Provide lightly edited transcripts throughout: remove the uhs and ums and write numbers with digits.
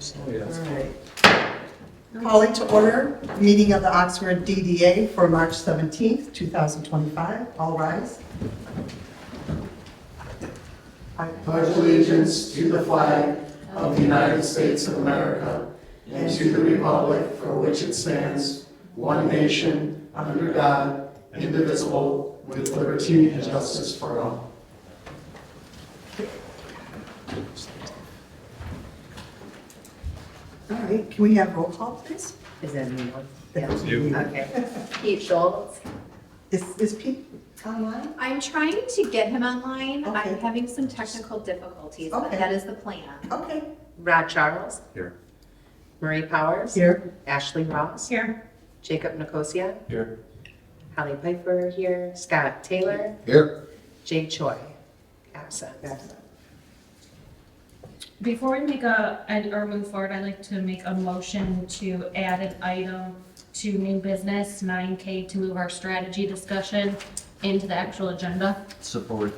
Oh, yes. All right. Calling to order, meeting of the Oxford DDA for March 17th, 2025. All rise. I pledge allegiance to the flag of the United States of America and to the republic for which it stands, one nation, under God, indivisible, with liberty and justice for all. All right, can we have roll call, please? Is that me? That's you. you. Okay. Pete Schultz. Is Pete online? I'm trying to get him online. Okay. I'm having some technical difficulties, but Okay. that is the plan. Okay. Rod Charles. Here. Marie Powers. Here. Ashley Ross. Here. Jacob Nicosia. Here. Holly Piper here. Scott Taylor. Here. Jake Choi. Absent. Before we make or move forward, I'd like to make a motion to add an item to new business 9K to move our strategy discussion into the actual agenda. Support.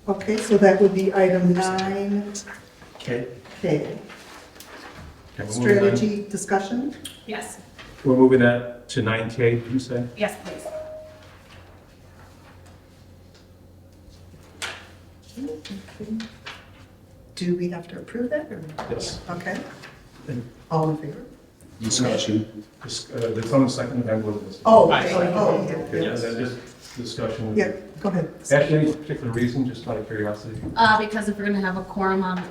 Okay, so that would be item 9K. Okay. Okay, we're moving on. Strategy discussion. Yes. We're moving that to 9K, did you say? Yes, please. Do we have to approve that? Or? Yes. Okay. All in favor? Discussion. The phone second, and we'll. Oh, Aye. okay. Yeah, that's just discussion. Yeah, go ahead. Actually, any particular reason, just out of curiosity? Because if we're gonna have a quorum on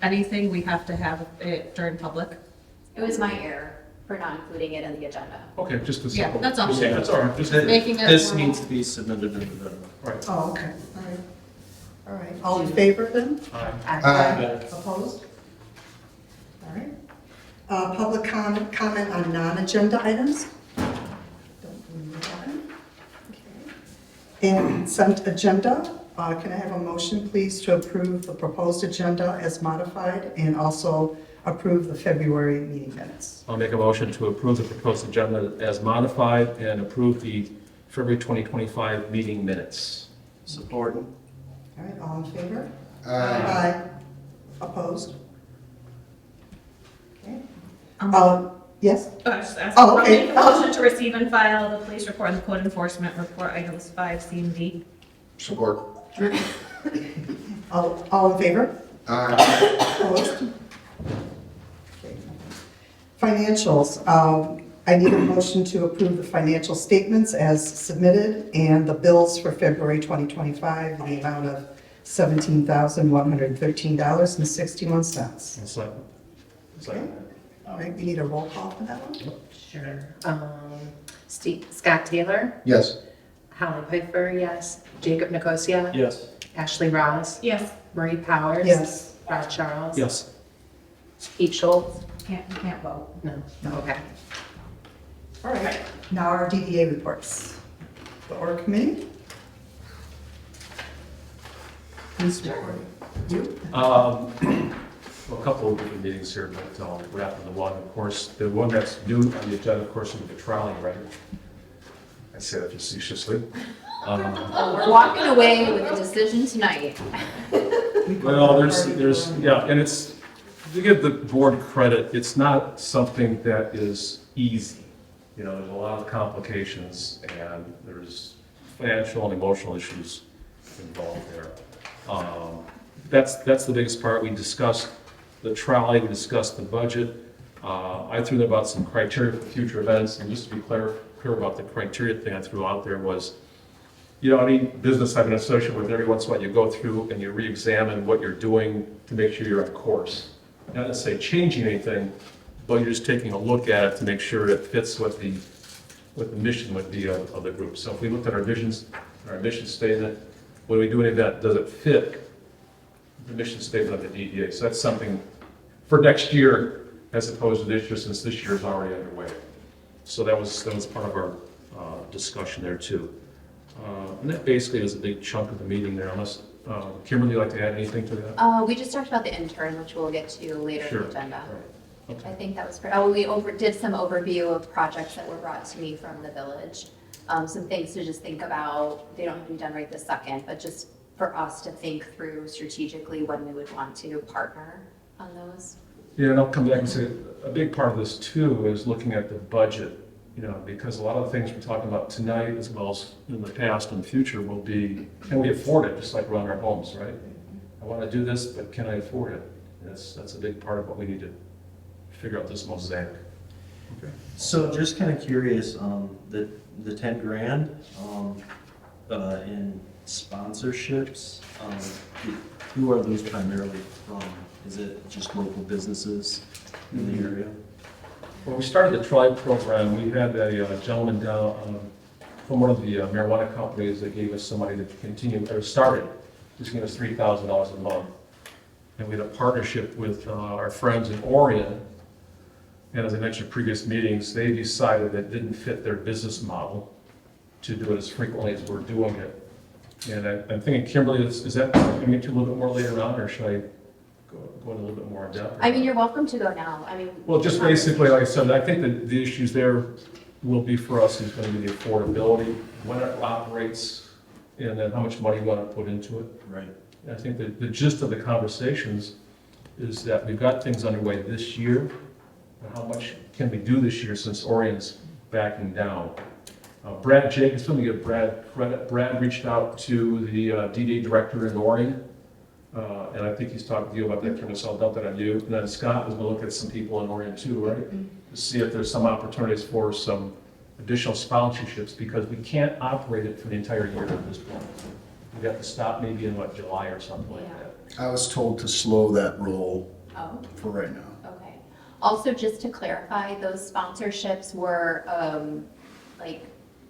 anything, we have to have it during public. It was my error for not including it in the agenda. Okay, just a Yeah, simple. that's all. Yeah, that's all right. Just, Making it This formal. needs to be submitted into the. right. Oh, okay. All right. All right. All in favor then? Aye. Aye. Opposed? All right. Public comment on non-agenda items? Don't believe that. Okay. And consent agenda, can I have a motion, please, to approve the proposed agenda as modified and also approve the February meeting minutes? I'll make a motion to approve the proposed agenda as modified and approve the February 2025 meeting minutes. Support. All right, all in favor? Aye. Opposed? Okay. Um, Yes? I was just asking, Oh, I'll okay. make a motion to receive and file the police report and the code enforcement report items 5, C, and D. Support. All in favor? Aye. Opposed? Okay. Financials, I need a motion to approve the financial statements as submitted and the bills for February 2025 in the amount of $17,113.61. Second. Second. All right, we need a roll call for that one? Sure. Scott Taylor. Yes. Holly Piper, yes. Jacob Nicosia. Yes. Ashley Ross. Yes. Marie Powers. Yes. Rod Charles. Yes. Pete Schultz. You can't vote. No. Okay. All right, now our DDA reports. The org committee? Who's reporting? You? Well, a couple of different meetings here, but I'll wrap into one. Of course, the one that's new on the agenda, of course, is the trolley, right? I say that facetiously. We're walking away with a decision tonight. Well, yeah, and it's, to give the board credit, it's not something that is easy. You know, there's a lot of complications, and there's financial and emotional issues involved there. That's the biggest part. We discussed the trolley, we discussed the budget. I threw in about some criteria for future events, and just to be clear about the criteria thing I threw out there was, you know, any business I've been associated with, every once in a while you go through and you re-examine what you're doing to make sure you're on course. Not to say changing anything, but you're just taking a look at it to make sure it fits what the mission would be of the group. So if we looked at our visions, our mission statement, when we do an event, does it fit the mission statement of the DDA? So that's something for next year as opposed to this year, since this year is already underway. So that was part of our discussion there too. And that basically was a big chunk of the meeting there, unless, Kimberly, you'd like to add anything to that? We just talked about the intern, which we'll get to later in Sure. the agenda. Right. Okay. I think that was great. We did some overview of projects that were brought to me from the village. Some things to just think about. They don't have to be done right this second, but just for us to think through strategically when we would want to partner on those. Yeah, and I'll come back and say, a big part of this too is looking at the budget, because a lot of the things we're talking about tonight, as well as in the past and future, will be, can we afford it, just like around our homes, right? I want to do this, but can I afford it? That's a big part of what we need to figure out this mosaic. Okay. So just kind of curious, the 10 grand, in sponsorships, who are those primarily from? Is it just local businesses in the area? When we started the Tribe program, we had a gentleman down from one of the marijuana companies that gave us some money to continue, or started, just gave us $3,000 a month. And we had a partnership with our friends in Orion. And as I mentioned in previous meetings, they decided that it didn't fit their business model to do it as frequently as we're doing it. And I'm thinking, Kimberly, is that going to get to a little bit more later on, or should I go in a little bit more in depth? I mean, you're welcome to go now. I mean. Well, just basically, like I said, I think that the issues there will be for us is going to be the affordability, when it operates, and then how much money you want to put into it. Right. And I think that the gist of the conversations is that we've got things underway this year, and how much can we do this year since Orion's backing down? Brad Jacobs, let me give Brad credit. Brad reached out to the DDA director in Orion, and I think he's talked to you about that, Kim, so I'll dump that on you. And then Scott was going to look at some people in Orion too, right? To see if there's some opportunities for some additional sponsorships, because we can't operate it for the entire year at this point. We got to stop maybe in, July or something like that. I was told to slow that roll Oh, for right now. okay. Also, just to clarify, those sponsorships were,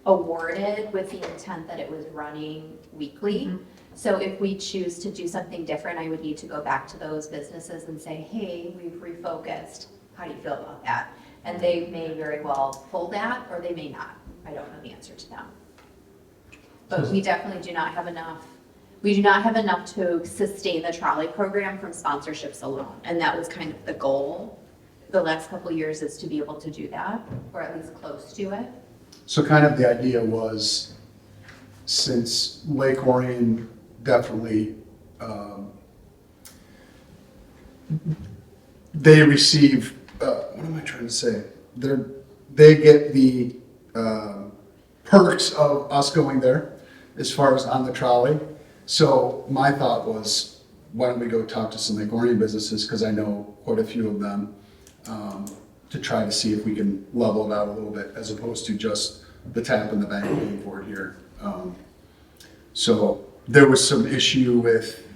awarded with the intent that it was running weekly. So if we choose to do something different, I would need to go back to those businesses and say, hey, we've refocused. How do you feel about that? And they may very well pull that, or they may not. I don't know the answer to them. But we definitely do not have enough. We do not have enough to sustain the trolley program from sponsorships alone. And that was kind of the goal the last couple of years, is to be able to do that, or at least close to it. So kind of the idea was, since Lake Orion definitely, they receive, what am I trying to say? They get the perks of us going there as far as on the trolley. So my thought was, why don't we go talk to some Lake Orion businesses, because I know quite a few of them, to try to see if we can level it out a little bit, as opposed to just the tap in the bank paying for it here. So there was some issue with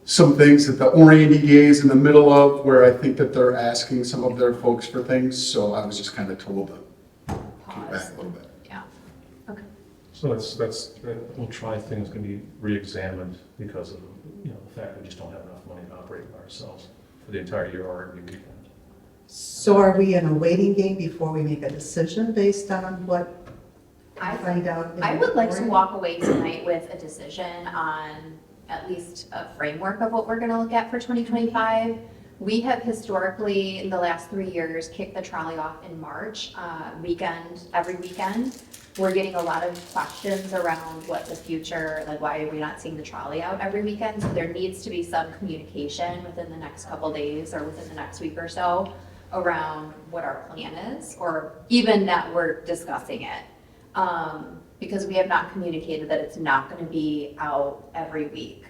some things that the Orion DDA is in the middle of, where I think that they're asking some of their folks for things. So I was just kind of told to keep back a little bit. Yeah, okay. So we'll try things can be re-examined because of, the fact we just don't have enough money to operate by ourselves for the entire year or every weekend. So are we in a waiting game before we make a decision based on what I find out? I would like to walk away tonight with a decision on at least a framework of what we're gonna look at for 2025. We have historically, in the last 3 years, kicked the trolley off in March, every weekend. We're getting a lot of questions around what the future, why are we not seeing the trolley out every weekend? So there needs to be some communication within the next couple days or within the next week or so around what our plan is, or even that we're discussing it. Because we have not communicated that it's not gonna be out every week.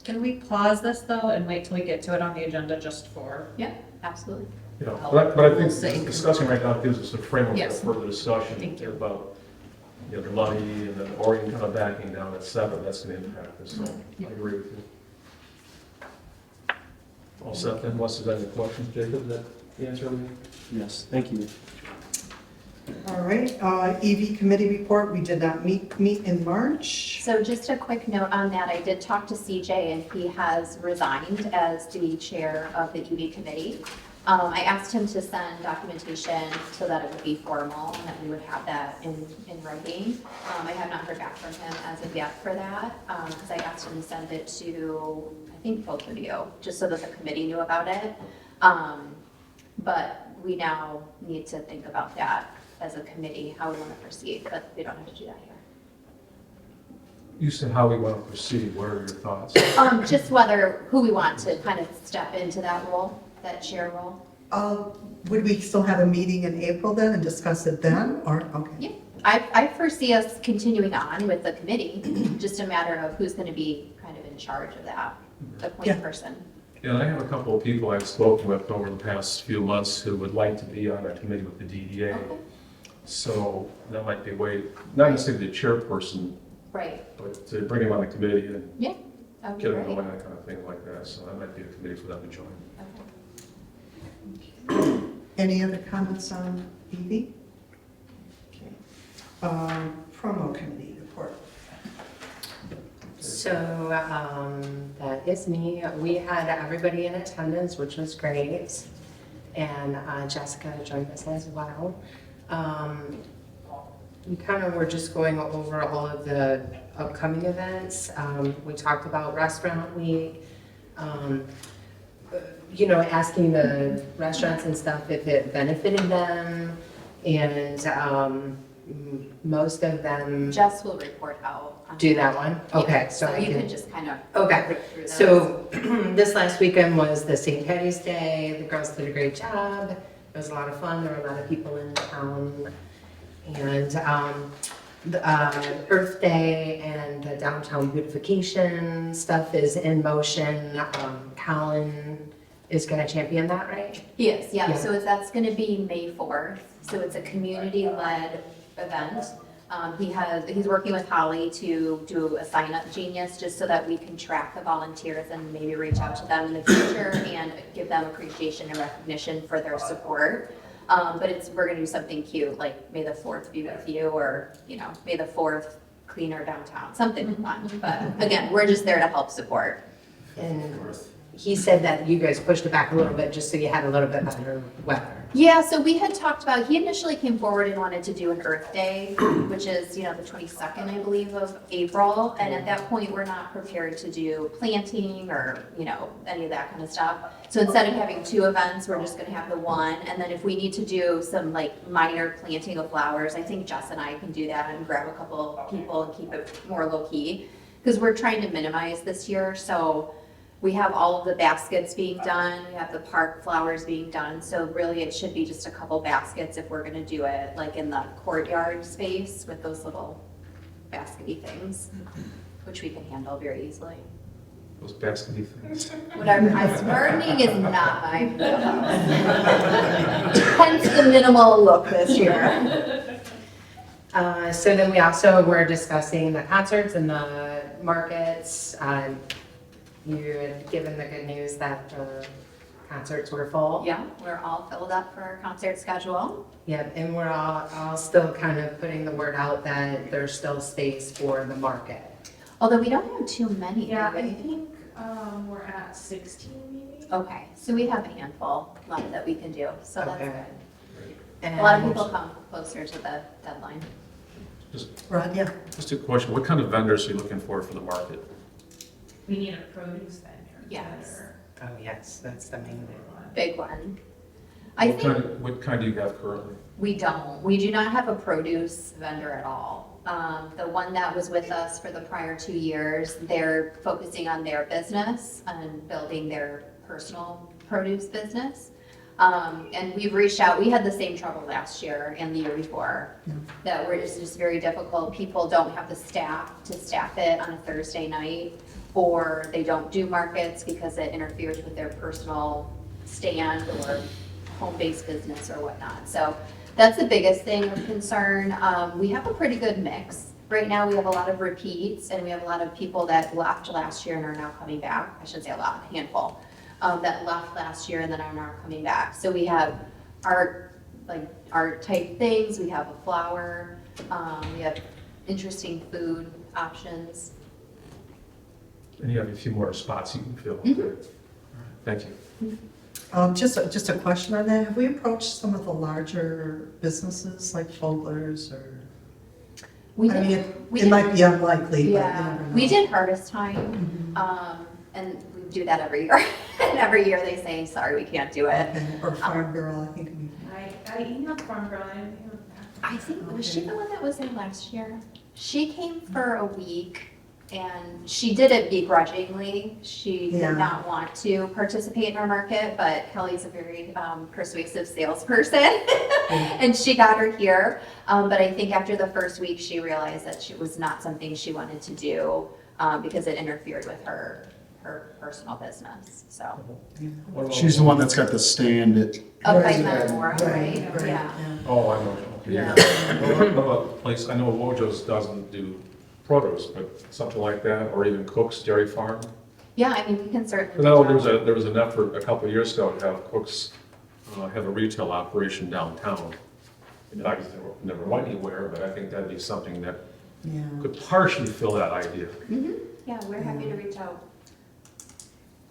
Can we pause this though and wait till we get to it on the agenda just for? Yeah, absolutely. But I think discussing right now gives us a framework for Yes. further discussion Thank you. about, the money and the Oregon kind of backing down, etc. That's going to impact this. So I agree with you. All set then, unless there's any questions, Jacob, that answer everything? Yes, thank you. All right, EV committee report, we did not meet in March. So just a quick note on that, I did talk to CJ and he has resigned as the chair of the EV committee. I asked him to send documentation so that it would be formal and that we would have that in writing. I have not heard back from him as of yet for that, because I asked him to send it to, I think, both of you, just so that the committee knew about it. But we now need to think about that as a committee, how we want to proceed, but we don't have to do that here. You said how we want to proceed. What are your thoughts? Just who we want to kind of step into that role. that chair role. Would we still have a meeting in April then and discuss it then, or, okay? Yeah, I foresee us continuing on with the committee, just a matter of who's going to be kind of in charge of that, the point Yeah. person. Yeah, I have a couple of people I've spoken with over the past few months who would like to be on a committee with the DDA. Okay. So that might be a way, not necessarily the chairperson, Right, but to bring them on a committee and yeah, that would be get them great. going, that kind of thing like that. So that might be a committee for them to join. Okay. Any other comments on ED? Okay. Promo committee report. So, that is me. We had everybody in attendance, which was great. And Jessica joined us as well. We kind of were just going over all of the upcoming events. We talked about Restaurant Week. You know, asking the restaurants and stuff if it benefited them. And most of them Jess will report out. on do that one. Yeah, Okay, so I you can. can just kind of Okay, rip through those. so this last weekend was the St. Patty's Day. The girls did a great job. It was a lot of fun. There were a lot of people in town. And the Earth Day and the downtown beautification stuff is in motion. Colin is going to champion that, right? Yes, yeah, Yeah. so that's gonna be May 4th, so it's a community-led event. He's working with Holly to do a sign-up genius, just so that we can track the volunteers and maybe reach out to them in the future and give them appreciation and recognition for their support. But we're gonna do something cute, like May the 4th be with you, or, you know, May the 4th clean our downtown, something fun. But again, we're just there to help support. And he said that you guys pushed it back a little bit just so you had a little bit better weather. Yeah, so we had talked about, he initially came forward and wanted to do an Earth Day, which is, you know, the 22nd, I believe, of April. And at that point, we're not prepared to do planting or, you know, any of that kind of stuff. So instead of having two events, we're just gonna have the one. And then if we need to do some like minor planting of flowers, I think Jess and I can do that and grab a couple of people and keep it more low key. Because we're trying to minimize this year, so we have all of the baskets being done, we have the park flowers being done, so really it should be just a couple baskets if we're gonna do it, like in the courtyard space with those little baskety things, which we can handle very easily. Those baskety things. Whatever, gardening is not my wheelhouse. Hence the minimal look this year. So then we also were discussing the concerts and the markets. You had given the good news that the concerts were full. Yeah, we're all filled up for our concert schedule. Yep, and we're all still kind of putting the word out that there's still space for the market. Although we don't have too many. Yeah, do we? I think we're at 16 maybe. Okay, so we have a handful left that we can do, so that's Okay. good. And A lot of people come closer to the deadline. Rod, yeah. Just a question, what kind of vendors are you looking for the market? We need a produce vendor. Yes. oh yes, that's the main one. Big one. I What think what kind do you have currently? we don't. We do not have a produce vendor at all. The one that was with us for the prior 2 years, they're focusing on their business and building their personal produce business. And we've reached out, we had the same trouble last year and the year before, that it's just very difficult. People don't have the staff to staff it on a Thursday night, or they don't do markets because it interferes with their personal stand or home-based business or whatnot. So that's the biggest thing of concern. We have a pretty good mix. Right now, we have a lot of repeats, and we have a lot of people that left last year and are now coming back. I shouldn't say a lot, a handful, that left last year and then are now coming back. So we have art type things, we have a flower, we have interesting food options. And you have a few more spots you can fill. Mhm. All right, thank you. Just a question on that. Have we approached some of the larger businesses like Fogler's or? We I did- mean, we it did- might be unlikely, but you Yeah, never know. we did Harvest Time, and we do that every year. And every year they say, sorry, we can't do it. Okay, or Farm Girl, I think. I emailed Farm Girl, I didn't hear back. I think, was she the one that was there last year? She came for a week and she did it begrudgingly. She Yeah. did not want to participate in our market, but Kelly's a very persuasive salesperson, and she got her here. But I think after the first week, she realized that it was not something she wanted to do because it interfered with her personal business. So, What about- She's the one that's got the stand at. up by Right. Metamora, right? Yeah. Oh, I know, okay, Yeah. yeah. What about a place, I know Wojo's doesn't do produce, but something like that, or even Cook's Dairy Farm? Yeah, I mean, we can certainly. I know reach out. there was an effort a couple of years ago to have Cook's have a retail operation downtown. And I never went anywhere, but I think that'd be something that Yeah. could partially fill that idea. Yeah, we're happy to reach out.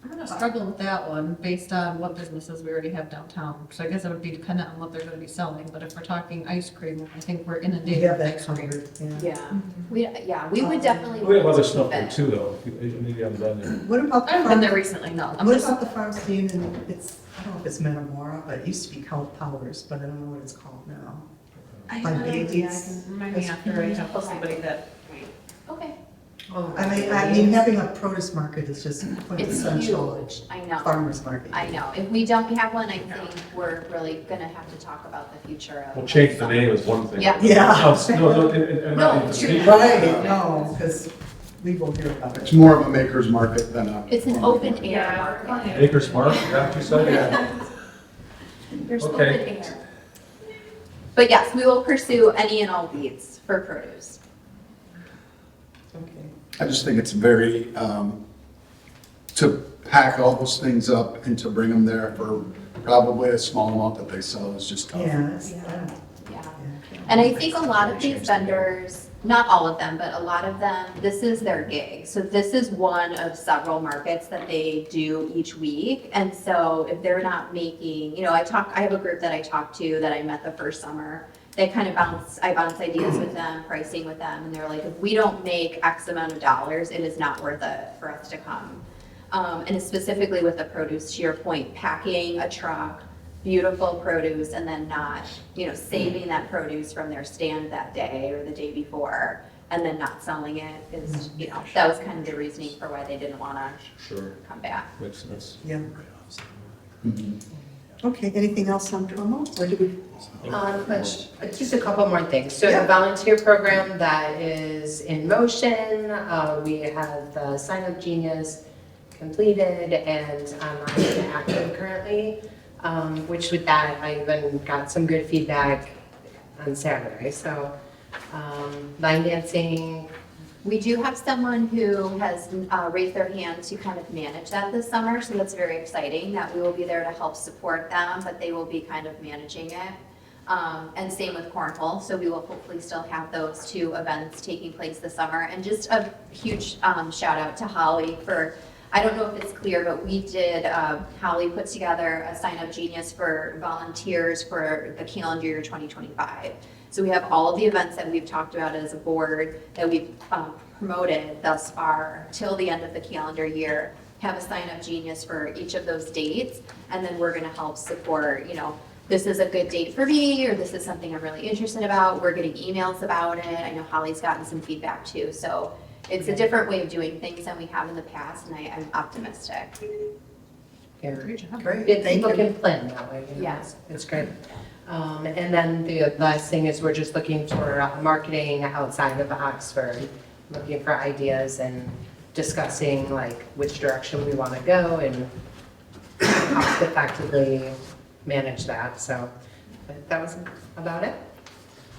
I'm gonna struggle with that one based on what businesses we already have downtown. So I guess it would be dependent on what they're gonna be selling, but if we're talking ice cream, I think we're We inundated have with that ice cream. covered, yeah. We would definitely. We have want other to stuff keep there it. too, though. Maybe you haven't been there. What about I the haven't been there farm? recently, no. I'm What just, about the farm stand in, it's, I don't know if it's Metamora, but it used to be called Powers, but I don't know what it's called now. I Like have no idea. I babies. can remind me after I have somebody that. Okay, I mean, having a produce market is just it's quintessential huge, I know. farmer's market. I know. If we don't have one, I think we're really gonna have to talk about the future of. We'll change the name is one thing. Yeah. Yeah. And not even No, speak- Right, no, because we will hear about It's it. more of a maker's market than a. It's an open air market. Acres Park, is that what you said? There's open Okay. air. But yes, we will pursue any and all leads for produce. Okay. I just think it's very, to pack all those things up and to bring them there for probably a small amount that they sell is just tough. Yeah, yeah. Yeah. Yeah. And I think a lot of these vendors, not all of them, but a lot of them, this is their gig. So this is one of several markets that they do each week. And so if they're not making, I have a group that I talk to that I met the first summer. They kind of I bounce ideas with them, pricing with them, and they're like, if we don't make X amount of dollars, it is not worth it for us to come. And specifically with the produce, to your point, packing a truck, beautiful produce, and then not, saving that produce from their stand that day or the day before, and then not selling it is, that was kind of the reasoning for why they didn't want to Sure, come back. makes sense. Yeah. Mhm. Okay, anything else on promo, or do we? But just a couple more things. So Yeah. the volunteer program that is in motion, we have the Sign Up Genius completed and online active currently. Which with that, I even got some good feedback on Saturday. So line dancing, We do have someone who has raised their hand to kind of manage that this summer, so that's very exciting, that we will be there to help support them, but they will be kind of managing it. And same with Cornhole, so we will hopefully still have those two events taking place this summer. And just a huge shout out to Holly for, I don't know if it's clear, but we did, Holly put together a Sign Up Genius for volunteers for the calendar year 2025. So we have all of the events that we've talked about as a board that we've promoted thus far till the end of the calendar year, have a Sign Up Genius for each of those dates, and then we're gonna help support, this is a good date for me, or this is something I'm really interested about. We're getting emails about it. I know Holly's gotten some feedback too, so it's a different way of doing things than we have in the past, and I'm optimistic. Great, If thank people you. can plan that way. Yes. It's great. And then the last thing is we're just looking for marketing outside of Oxford, looking for ideas and discussing like which direction we want to go and cost effectively manage that. So but that was about it.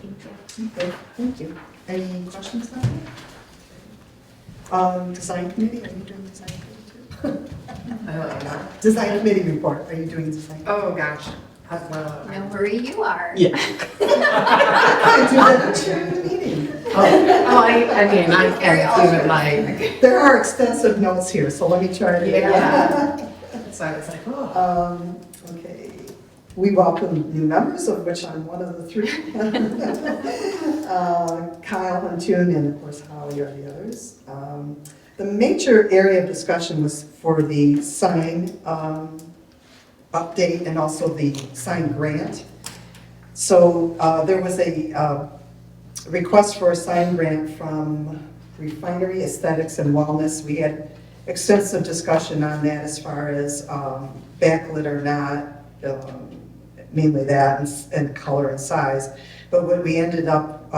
Okay, thank you. Any questions on it? Design committee, are you doing design committee too? Design committee report, are you doing design? Oh, gosh. No, Marie, you are. Yeah. I do that during the meeting. I mean, I can't even like, There are extensive notes here, so let me try to. yeah. So I was like, oh. Okay, we welcome new members, of which I'm one of the three. Kyle Huntune and of course Holly are the others. The major area of discussion was for the sign update and also the sign grant. So there was a request for a sign grant from refinery aesthetics and wellness. We had extensive discussion on that as far as backlit or not, mainly that and color and size. But what we ended up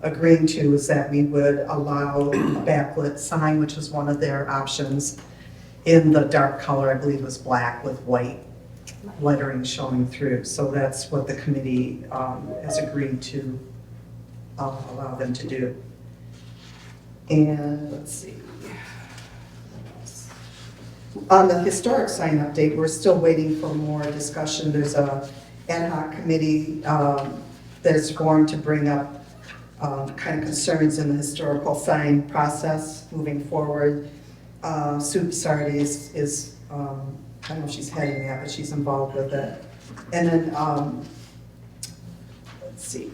agreeing to is that we would allow a backlit sign, which was one of their options, in the dark color, I believe it was black with white lettering showing through. So that's what the committee has agreed to allow them to do. And let's see. On the historic sign update, we're still waiting for more discussion. There's a ad hoc committee that is formed to bring up kind of concerns in the historical sign process moving forward. Sue Sardi is I don't know if she's heading that, but she's involved with it. And then, let's see,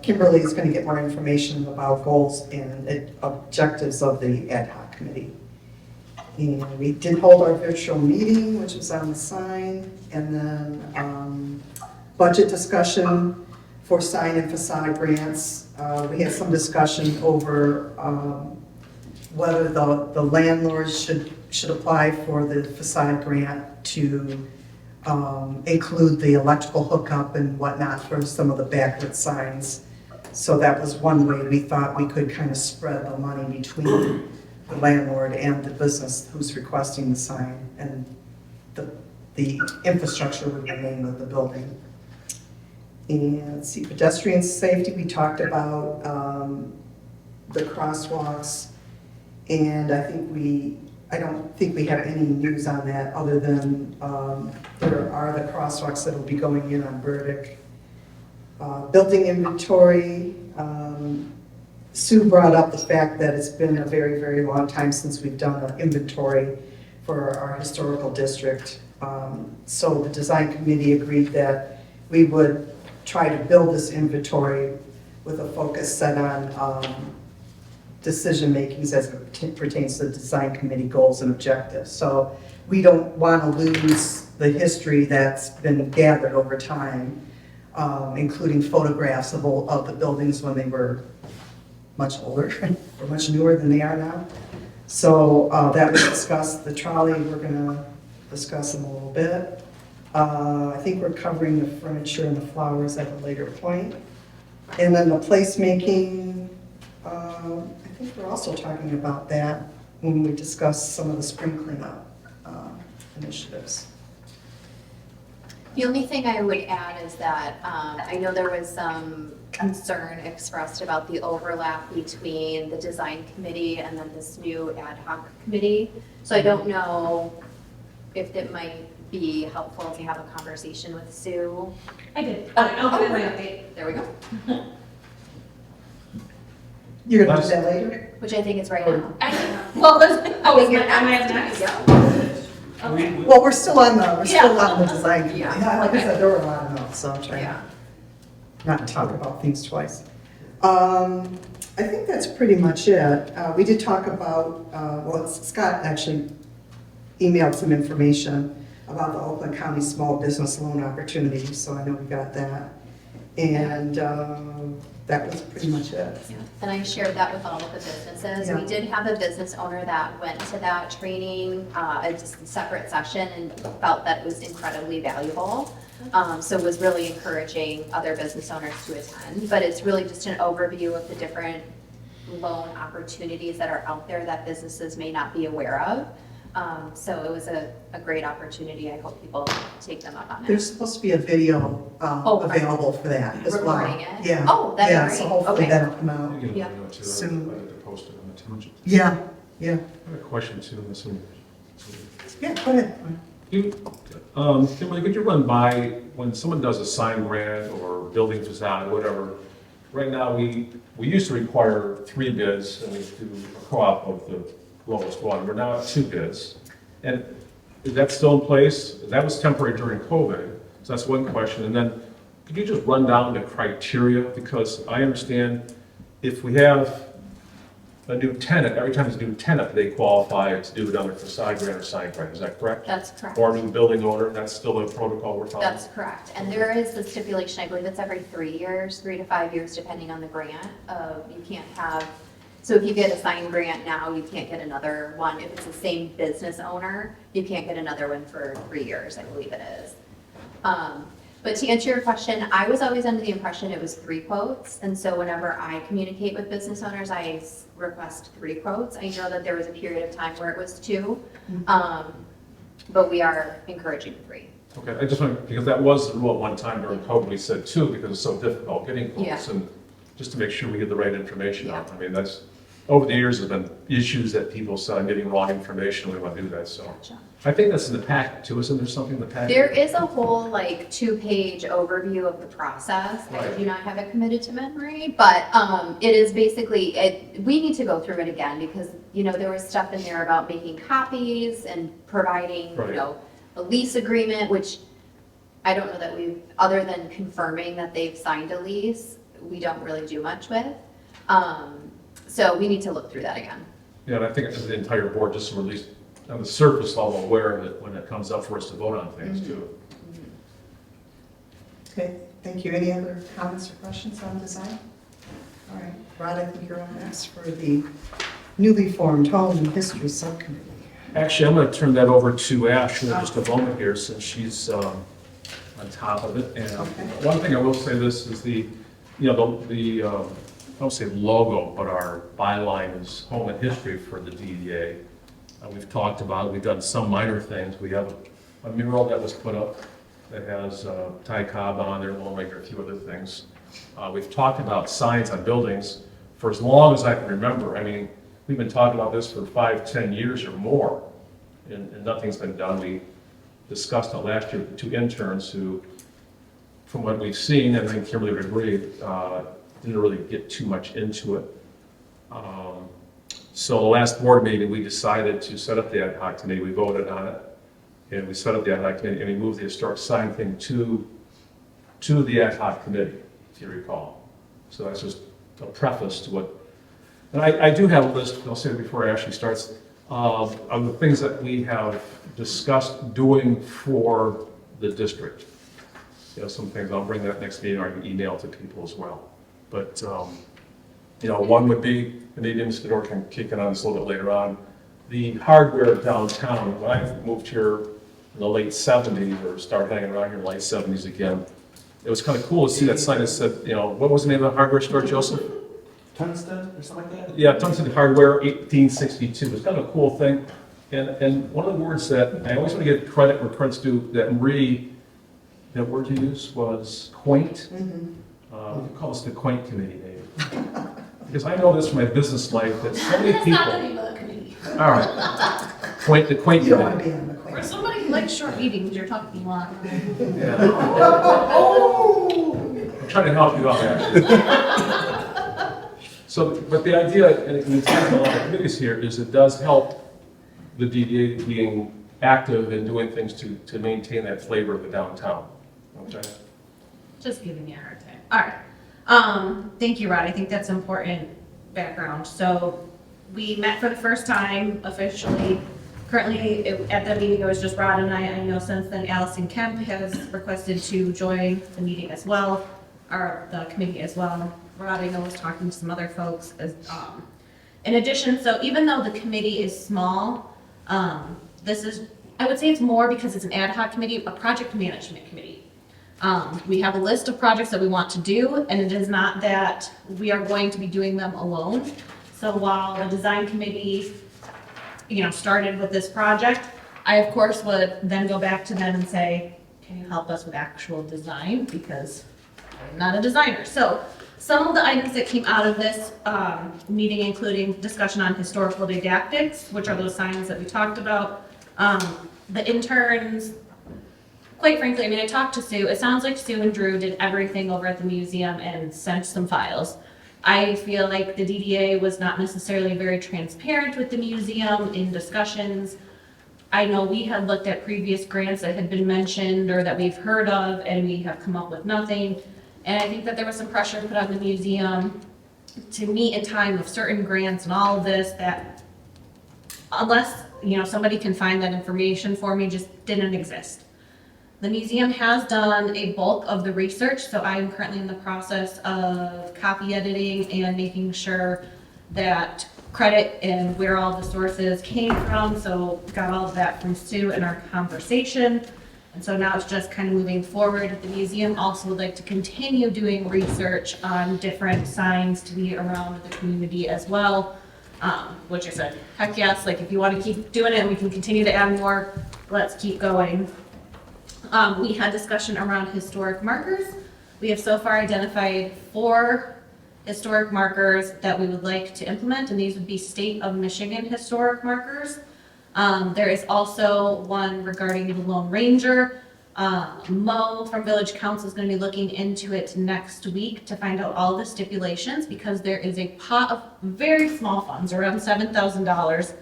Kimberly is going to get more information about goals and objectives of the ad hoc committee. And we did hold our virtual meeting, which was on the sign, and then budget discussion for sign and facade grants. We had some discussion over whether the landlords should apply for the facade grant to include the electrical hookup and whatnot for some of the backlit signs. So that was one way we thought we could kind of spread the money between the landlord and the business who's requesting the sign, and the infrastructure would remain with the building. And let's see, pedestrian safety, we talked about the crosswalks, and I don't think we have any news on that other than there are the crosswalks that will be going in on Burdick. Building inventory, Sue brought up the fact that it's been a very, very long time since we've done an inventory for our historical district. So the design committee agreed that we would try to build this inventory with a focus set on decision makings as it pertains to the design committee goals and objectives. So we don't want to lose the history that's been gathered over time, including photographs of the buildings when they were much older or much newer than they are now. So that was discussed. The trolley, we're going to discuss in a little bit. I think we're covering the furniture and the flowers at a later point. And then the placemaking, I think we're also talking about that when we discuss some of the spring cleanup initiatives. The only thing I would add is that I know there was some concern expressed about the overlap between the design committee and then this new ad hoc committee. So I don't know if it might be helpful to have a conversation with Sue. I did. I'll get my update. There we go. You're going to do that later? Which I think is right now. Well, there's, Oh, you're am I up next? next? Yeah. Okay. Well, we're still on the design committee. Yeah. Like I said, there were a lot of notes, so I'm trying Yeah. not to talk about things twice. I think that's pretty much it. We did talk about, well, Scott actually emailed some information about the Oakland County Small Business Loan Opportunity, so I know we got that. And that was pretty much it. Yeah. And I shared that with all of the businesses. Yeah. We did have a business owner that went to that training, just a separate session, and felt that it was incredibly valuable. So was really encouraging other business owners to attend. But it's really just an overview of the different loan opportunities that are out there that businesses may not be aware of. So it was a great opportunity. I hope people take them up on it. There's supposed to be a video available for that as well. Recording it? Yeah. Oh, that'd be Yeah, great. so hopefully Okay. that'll come out. You can Yeah. let me know, too. Soon. I had to post it on the township. Yeah. I have a question too, this one. Yeah, go ahead. Kimberly, could you run by, when someone does a sign grant or building facade, whatever, right now, we used to require 3 bids, and we do a co-op of the lowest one. We're now at 2 bids. And is that still in place? That was temporary during COVID, so that's one question. And then, could you just run down the criteria? Because I understand if we have a new tenant, every time it's a new tenant, they qualify to do another facade grant or sign grant, is that correct? That's correct. Or a new building owner, that's still a protocol we're following? That's correct. And there is the stipulation, I believe it's every 3 years, 3 to 5 years, depending on the grant. You can't have So if you get a sign grant now, you can't get another one. If it's the same business owner, you can't get another one for 3 years, I believe it is. But to answer your question, I was always under the impression it was 3 quotes. And so whenever I communicate with business owners, I request 3 quotes. I know that there was a period of time where it was 2, but we are encouraging 3. Okay, I just want, because that was the rule at one time during COVID, we said 2 because it's so difficult getting quotes. Yeah. And just to make sure we get the right information out. Yeah. I mean, that's, over the years, there's been issues that people said, I'm getting wrong information, we want to do that, so. Gotcha. I think that's in the packet too, isn't there something in the packet? There is a whole like 2-page overview of the process. I Right. do not have it committed to memory, but it is basically, we need to go through it again because, there was stuff in there about making copies and providing, Right. a lease agreement, which I don't know that we've, other than confirming that they've signed a lease, we don't really do much with. So we need to look through that again. Yeah, and I think the entire board, just so we're at least on the surface level aware of it when it comes up for us to vote on things too. Okay, thank you. Any other comments or questions on design? All right, Rod, I think you're on next for the newly formed Home and History Subcommittee. Actually, I'm going to turn that over to Ash in just a moment here since she's on top of it. And Okay. one thing I will say this is I don't say logo, but our byline is Home and History for the DDA. We've talked about it, we've done some minor things. We have a mural that was put up that has Ty Cobb on there, Lone Ranger, a few other things. We've talked about signs on buildings for as long as I can remember. I mean, we've been talking about this for 5, 10 years or more, and nothing's been done. We discussed it last year with the 2 interns who, from what we've seen, and I think Kimberly would agree, didn't really get too much into it. So the last board meeting, we decided to set up the ad hoc committee. We voted on it, and we set up the ad hoc committee, and we moved the historic sign thing to the ad hoc committee, if you recall. So that's just a preface to what. And I do have a list. I'll say it before Ashley starts of the things that we have discussed doing for the district. Some things I'll bring that next meeting or I can email to people as well. But one would be, and maybe Mr. Dorr can kick in on this a little bit later on, the hardware downtown. When I moved here in the late 70s or started hanging around here in the late 70s again, it was kind of cool to see that sign that said, what was the name of the hardware store, Joseph? Tungsten or something like that? Yeah, Tungsten Hardware, 1862. It's kind of a cool thing. And one of the words that I always want to give credit where credit's due, that that word you used was quaint. We call this the quaint committee, maybe. Because I know this from my business life that so many That's people. not the name of the committee. All right. The quaint You don't want to committee. be on the For quaint. somebody who likes short meetings, you're talking a lot. Yeah. I'm trying to help you out, actually. So, but the idea, and it's a lot of committees here, is it does help the DDA being active and doing things to maintain that flavor of the downtown. Okay? Just giving you a hard time. All right. Thank you, Rod. I think that's important background. So we met for the first time officially. Currently, at that meeting, it was just Rod and I. I know since then Allison Kemp has requested to join the meeting as well, or the committee as well. Rod, I know, was talking to some other folks as, in addition. So even though the committee is small, this is, I would say it's more because it's an ad hoc committee, a project management committee. We have a list of projects that we want to do, and it is not that we are going to be doing them alone. So while the design committee, started with this project, I of course would then go back to them and say, can you help us with actual design? Because I'm not a designer. So some of the items that came out of this meeting, including discussion on historical didactics, which are those signs that we talked about. The interns, quite frankly, I talked to Sue. It sounds like Sue and Drew did everything over at the museum and sent some files. I feel like the DDA was not necessarily very transparent with the museum in discussions. I know we had looked at previous grants that had been mentioned or that we've heard of, and we have come up with nothing. And I think that there was some pressure put on the museum to meet in time of certain grants and all of this that unless, somebody can find that information for me, just didn't exist. The museum has done a bulk of the research, so I am currently in the process of copy editing and making sure that credit and where all the sources came from, so got all of that from Sue in our conversation. And so now it's just kind of moving forward. The museum also would like to continue doing research on different signs to be around the community as well. Which I said, heck yes, like if you want to keep doing it and we can continue to add more, let's keep going. We had discussion around historic markers. We have so far identified 4 historic markers that we would like to implement, and these would be state of Michigan historic markers. There is also one regarding the Lone Ranger. Mo from Village Council is going to be looking into it next week to find out all the stipulations, because there is a pot of very small funds, around $7,000,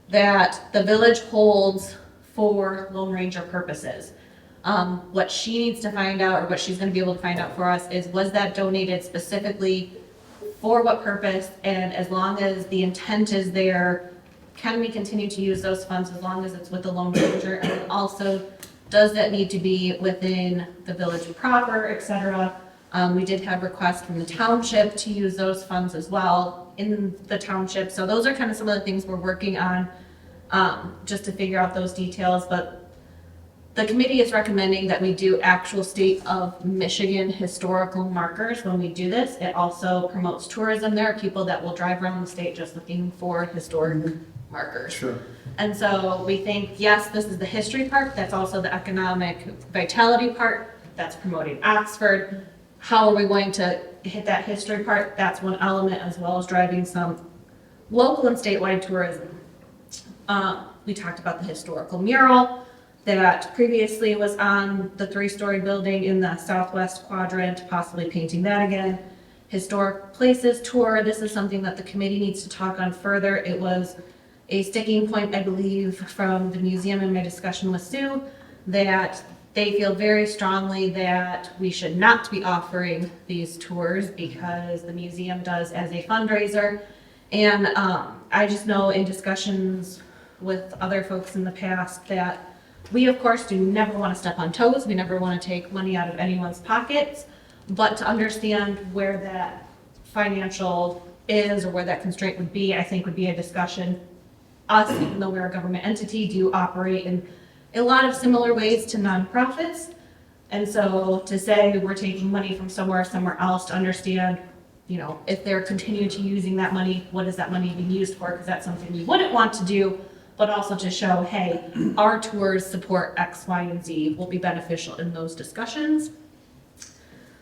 that the village holds for Lone Ranger purposes. What she needs to find out, or what she's going to be able to find out for us, is was that donated specifically for what purpose, and as long as the intent is there, can we continue to use those funds as long as it's with the Lone Ranger? And then also, does that need to be within the village proper, et cetera? We did have requests from the township to use those funds as well in the township. So those are kind of some of the things we're working on, just to figure out those details. But the committee is recommending that we do actual state of Michigan historical markers when we do this. It also promotes tourism. There are people that will drive around the state just looking for historic markers. Sure. And so we think, yes, this is the history part, that's also the economic vitality part, that's promoting Oxford. How are we going to hit that history part? That's one element, as well as driving some local and statewide tourism. We talked about the historical mural that previously was on the 3-story building in the southwest quadrant, possibly painting that again. Historic places tour, this is something that the committee needs to talk on further. It was a sticking point, I believe, from the museum in my discussion with Sue, that they feel very strongly that we should not be offering these tours because the museum does as a fundraiser. And I just know in discussions with other folks in the past that we, of course, do never want to step on toes. We never want to take money out of anyone's pockets. But to understand where that financial is or where that constraint would be, I think would be a discussion. Us, even though we're a government entity, do operate in a lot of similar ways to nonprofits. And so to say we're taking money from somewhere else, to understand, you know, if they're continuing to using that money, what is that money being used for? Because that's something we wouldn't want to do, but also to show, hey, our tours support X, Y, and Z will be beneficial in those discussions.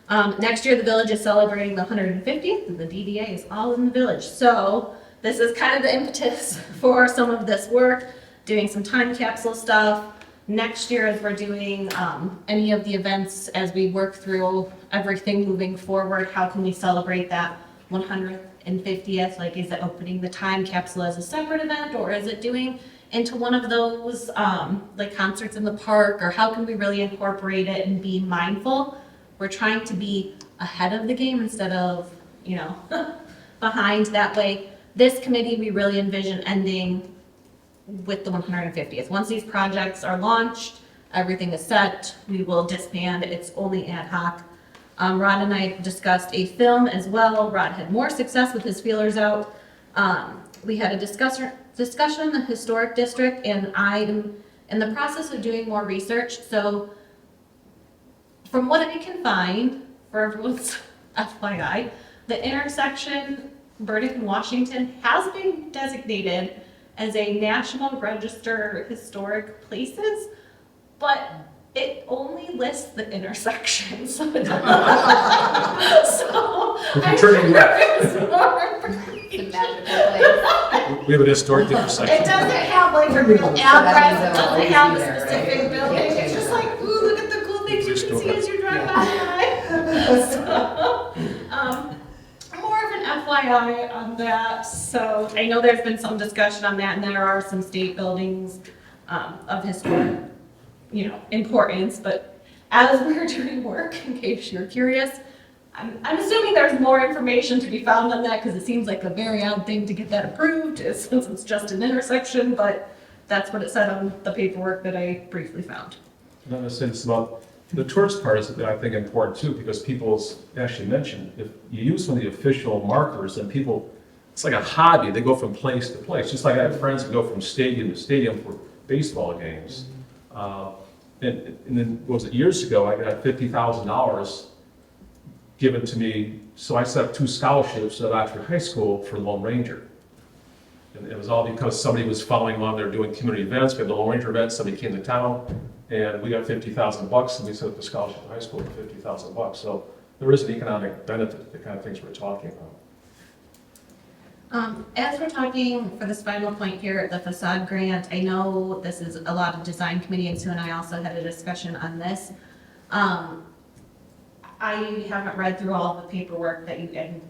Next year, the village is celebrating the 150th, and the DDA is all in the village. So this is kind of the impetus for some of this work, doing some time capsule stuff. Next year, as we're doing any of the events, as we work through everything moving forward, how can we celebrate that 150th? Like, is it opening the time capsule as a separate event, or is it doing into one of those like concerts in the park, or how can we really incorporate it and be mindful? We're trying to be ahead of the game instead of, you know, behind. That way, this committee, we really envision ending with the 150th. Once these projects are launched, everything is set, we will disband. It's only ad hoc. Rod and I discussed a film as well. Rod had more success with his feelers out. We had a discussion in the historic district, and I am in the process of doing more research. So from what I can find, for everyone's FYI, the intersection Burdick and Washington has been designated as a National Register Historic Places, but it only lists the intersection, so it doesn't. So If you're turning left, It's a magical place. we have an historic intersection. It doesn't have like a real address, it doesn't have a specific building, it's just like, ooh, look at the cool things you can see as you drive by. So, more of an FYI on that. So I know there's been some discussion on that, and there are some state buildings of historic, you know, importance, but as we're doing work, in case you're curious, I'm assuming there's more information to be found on that, because it seems like a very odd thing to get that approved, since it's just an intersection, but that's what it said on the paperwork that I briefly found. Not necessarily it's about, the tourist part is, I think, important too, because people's actually mentioned, if you use some of the official markers, then people it's like a hobby. They go from place to place, just like I have friends who go from stadium to stadium for baseball games. And then, what was it, years ago, I got $50,000 given to me, so I set up 2 scholarships at Oxford High School for Lone Ranger. And it was all because somebody was following along, they're doing community events, we had the Lone Ranger event, somebody came to town, and we got $50,000, and we set up a scholarship to high school for $50,000. So there is an economic benefit to the kind of things we're talking about. As we're talking for this final point here, the facade grant, I know this is a lot of design committee, and Sue and I also had a discussion on this. I haven't read through all the paperwork that you, and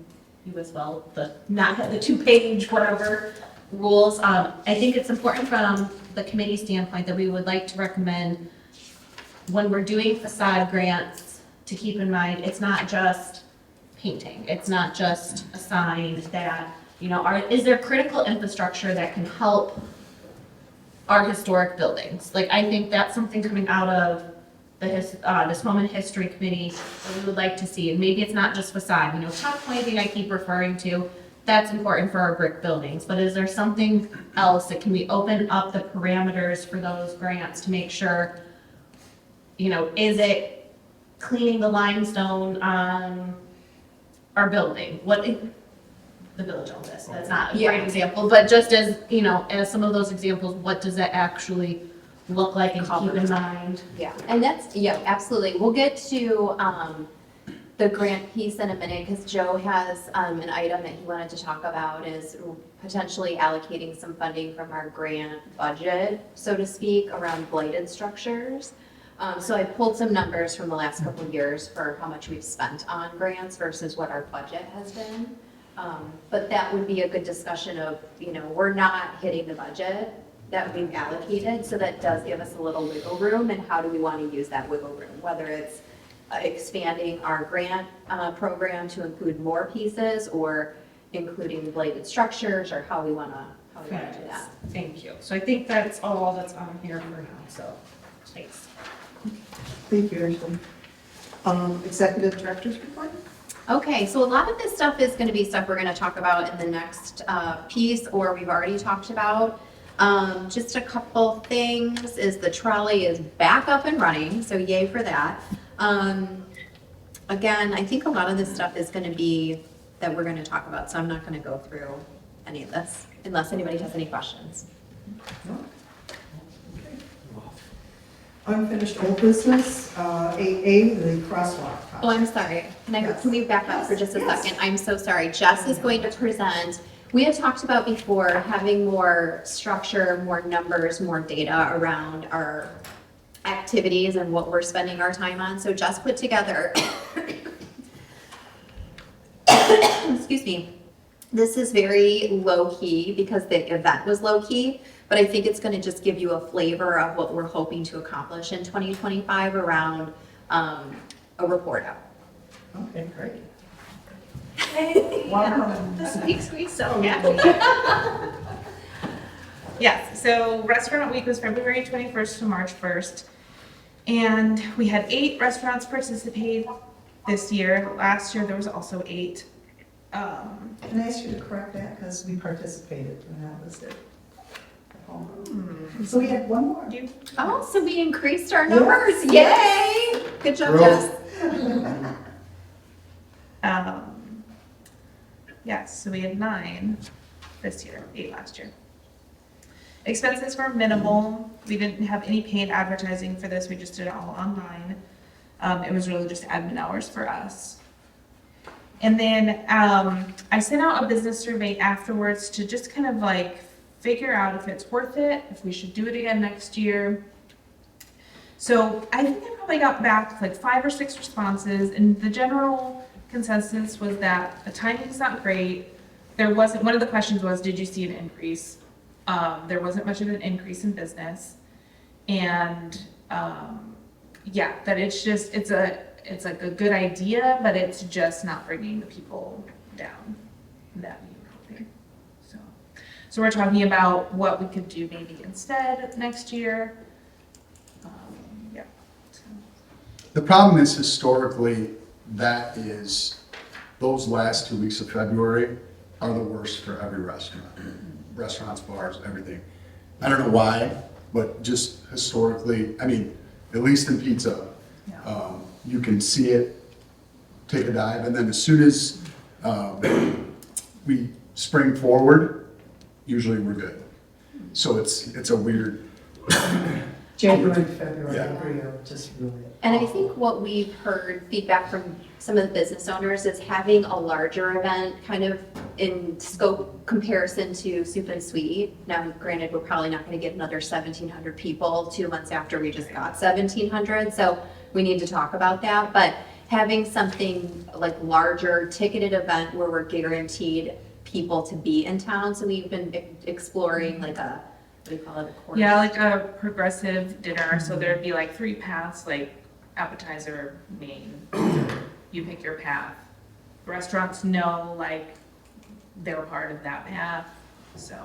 you as well, the 2-page whatever rules. I think it's important from the committee standpoint that we would like to recommend when we're doing facade grants to keep in mind, it's not just painting. It's not just a sign that, you know, is there critical infrastructure that can help our historic buildings? Like, I think that's something coming out of this Moment History Committee that we would like to see. And maybe it's not just facade, you know, top pointing I keep referring to, that's important for our brick buildings. But is there something else that can we open up the parameters for those grants to make sure, you know, is it cleaning the limestone on our building? The village owns this, that's not a great example, but just as, you know, as some of those examples, what does that actually look like and keep in mind? Yeah, and that's, yeah, absolutely. We'll get to the grant piece in a minute, because Joe has an item that he wanted to talk about, is potentially allocating some funding from our grant budget, so to speak, around blighted structures. So I pulled some numbers from the last couple of years for how much we've spent on grants versus what our budget has been. But that would be a good discussion of, you know, we're not hitting the budget that we've allocated, so that does give us a little wiggle room, and how do we want to use that wiggle room, whether it's expanding our grant program to include more pieces, or including blighted structures, or how we want to do that. Thank you. So I think that's all that's on here for now, so thanks. Thank you, Ashley. Executive Director's report? Okay, so a lot of this stuff is going to be stuff we're going to talk about in the next piece, or we've already talked about. Just a couple things is the trolley is back up and running, so yay for that. Again, I think a lot of this stuff is going to be that we're going to talk about, so I'm not going to go through any of this unless anybody has any questions. No? Unfinished old business, 8A, the crosswalk project. Oh, I'm sorry. Can we back up for just a Yes. second? I'm so sorry. Jess is going to present. We had talked about before having more structure, more numbers, more data around our activities and what we're spending our time on. So Jess put together, excuse me, this is very low key because the event was low key, but I think it's going to just give you a flavor of what we're hoping to accomplish in 2025 around a report out. Okay, great. This makes me so happy. Yes, so Restaurant Week was February 21st to March 1st. And we had 8 restaurants participate this year. Last year, there was also 8. Can I ask you to correct that, because we participated, and that was it. So we had one more. Oh, so we increased our numbers. Yes. Yay! Good job, Growth. Jess. Yes, so we had 9 this year, 8 last year. Expenses were minimal. We didn't have any paid advertising for this. We just did it all online. It was really just admin hours for us. And then I sent out a business survey afterwards to just kind of like figure out if it's worth it, if we should do it again next year. So I think I probably got back like 5 or 6 responses, and the general consensus was that the timing's not great. There wasn't, one of the questions was, did you see an increase? There wasn't much of an increase in business. And yeah, that it's just, it's like a good idea, but it's just not bringing the people down that we were hoping. So we're talking about what we could do maybe instead next year. Yeah. So. The problem is historically, that is, those last 2 weeks of February are the worst for every restaurant. Restaurants, bars, everything. I don't know why, but just historically, I mean, at least in pizza, you can see it take a dive, and then as soon as we spring forward, usually we're good. So it's a weird, January, February, Yeah. every year, just really. And I think what we've heard feedback from some of the business owners is having a larger event kind of in scope comparison to Soup and Sweet. Now, granted, we're probably not gonna get another 1,700 people 2 months after we just got 1,700, so we need to talk about that. But having something like larger ticketed event where we're guaranteed people to be in town, so we've been exploring like a, what do you call it? a course? Yeah, like a progressive dinner, so there'd be like 3 paths, like appetizer, main. You pick your path. Restaurants know like they're part of that path, so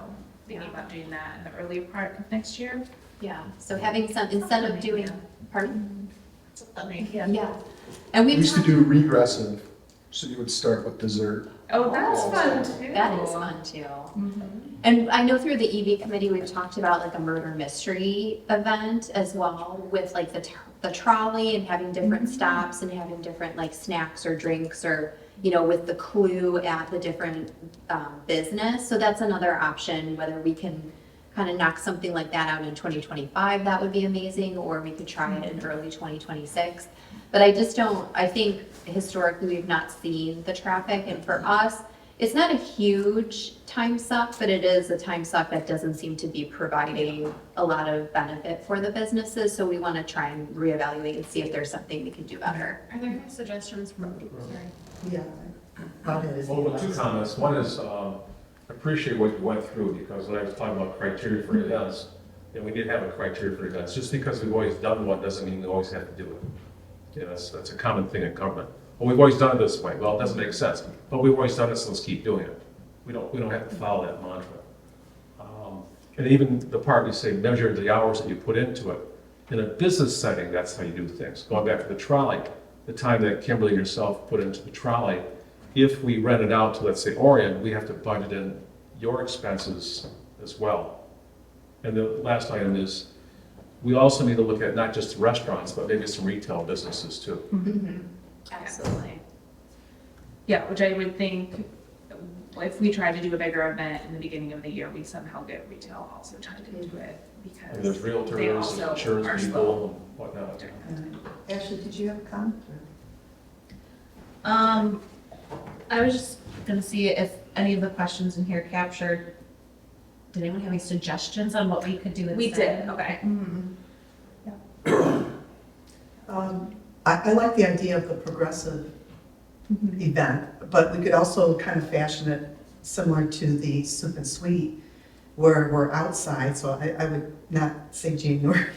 thinking about doing that in the earlier part of next year. Yeah, so having some, instead of doing, pardon? Yeah. Yeah. And we we've used to talked, do regressive, so you would start with dessert. Oh, that's fun too. that is fun too. Mhm. And I know through the EV committee, we've talked about like a murder mystery event as well with like the trolley and having different stops and having different like snacks or drinks or, you know, with the clue at the different business. So that's another option, whether we can kind of knock something like that out in 2025, that would be amazing, or we could try it in early 2026. But I just don't, I think historically we've not seen the traffic, and for us, it's not a huge time suck, but it is a time suck that doesn't seem to be providing a lot of benefit for the businesses, so we want to try and reevaluate and see if there's something we can do better. Are there any suggestions from, sorry? Yeah. About it is- Well, 2 comments. One is, I appreciate what you went through, because when I was talking about criteria for events, and we did have a criteria for events, just because we've always done one doesn't mean we always have to do it. Yeah, that's a common thing in government. Well, we've always done it this way. Well, it doesn't make sense, but we've always done it, so let's keep doing it. We don't have to follow that mantra. And even the part you say, measure the hours that you put into it. In a business setting, that's how you do things. Going back to the trolley, the time that Kimberly and yourself put into the trolley, if we rent it out to, let's say, Orion, we have to budget in your expenses as well. And the last item is, we also need to look at not just restaurants, but maybe some retail businesses too. Absolutely. Yeah, which I would think if we try to do a bigger event in the beginning of the year, we somehow get retail also tied into it I mean, there's because they realtors, there's also are insurance slow. people, and whatnot. Ashley, did you have a comment? I was just gonna see if any of the questions in here captured, did anyone have any suggestions on what we could do instead? We did, okay. I like the idea of the progressive event, but we could also kind of fashion it similar to the Soup and Sweet, where we're outside, so I would not say January.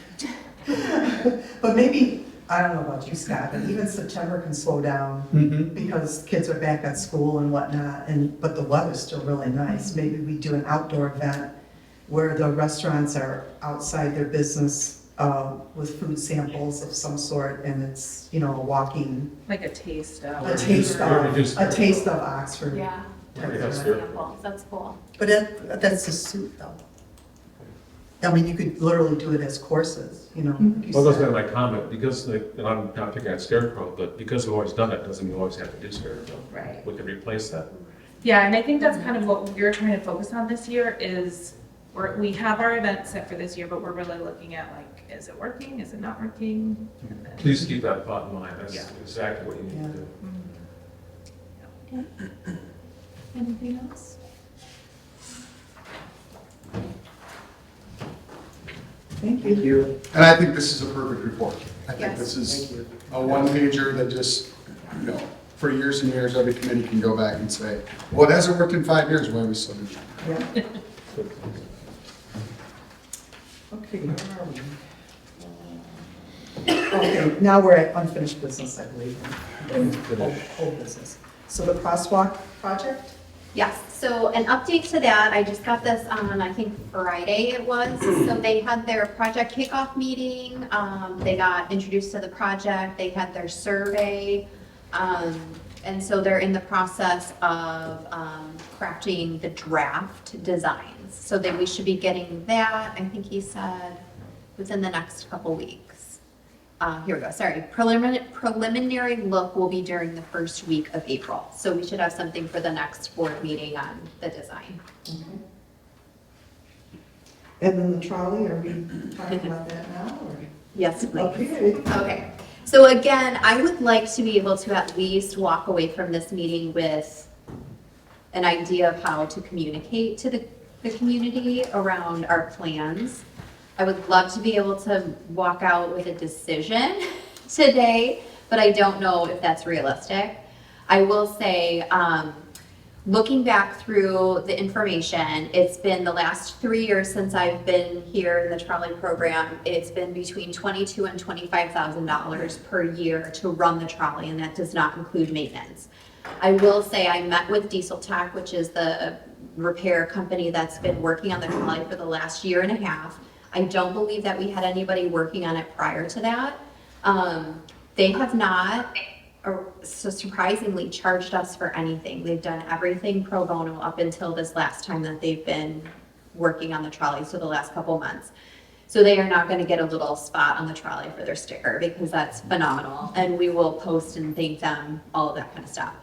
But maybe, I don't know about you, Scott, but even September can slow down because kids are back at school and whatnot, but the weather's still really nice. Maybe we do an outdoor event where the restaurants are outside their business with food samples of some sort, and it's, you know, a walking, Like a taste of. a taste of Oxford. Yeah, type Yeah, of that's event. fair. examples, that's cool. But that's a suit though. I mean, you could literally do it as courses, you know. like you Well, that's said. been my comment, because, and I'm not picking at Scarecrow, but because we've always done it, doesn't mean we always have to do Scarecrow. Right. We could replace that. Yeah, and I think that's kind of what we're trying to focus on this year is we have our event set for this year, but we're really looking at like, is it working? Is it not working? And then- Please keep that thought in mind, that's Yeah. exactly what you need to do. Anything else? Thank you. And I think this is a perfect report. I think Yes. this is a one-pager that just, you know, for years and years, every committee can go back and say, well, it hasn't worked in 5 years, why are we still doing it? Yeah. Okay, where are we? Okay, now we're at unfinished business, I believe. Old business. So the crosswalk project? Yes, so an update to that, I just got this on, I think Friday it was. So they had their project kickoff meeting, they got introduced to the project, they had their survey. And so they're in the process of crafting the draft designs. So that we should be getting that, I think he said, within the next couple weeks. Here we go, sorry. Preliminary look will be during the first week of April. So we should have something for the next board meeting on the design. Okay. And then the trolley, are we talking about that now, or? Yes, please. Okay. Okay, so again, I would like to be able to at least walk away from this meeting with an idea of how to communicate to the community around our plans. I would love to be able to walk out with a decision today, but I don't know if that's realistic. I will say, looking back through the information, it's been the last 3 years since I've been here in the trolley program. It's been between $22,000 and $25,000 per year to run the trolley, and that does not include maintenance. I will say I met with Diesel Tech, which is the repair company that's been working on the trolley for the last year and a half. I don't believe that we had anybody working on it prior to that. They have not, so surprisingly, charged us for anything. They've done everything pro bono up until this last time that they've been working on the trolley, so the last couple months. So they are not going to get a little spot on the trolley for their sticker, because that's phenomenal. And we will post and thank them, all of that kind of stuff.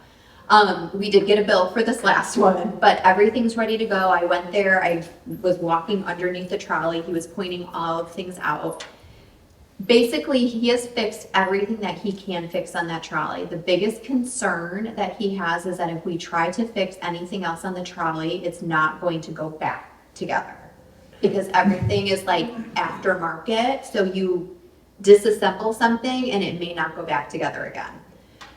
We did get a bill for this last one, but everything's ready to go. I went there, I was walking underneath the trolley. He was pointing all of things out. Basically, he has fixed everything that he can fix on that trolley. The biggest concern that he has is that if we try to fix anything else on the trolley, it's not going to go back together. Because everything is like aftermarket, so you disassemble something and it may not go back together again.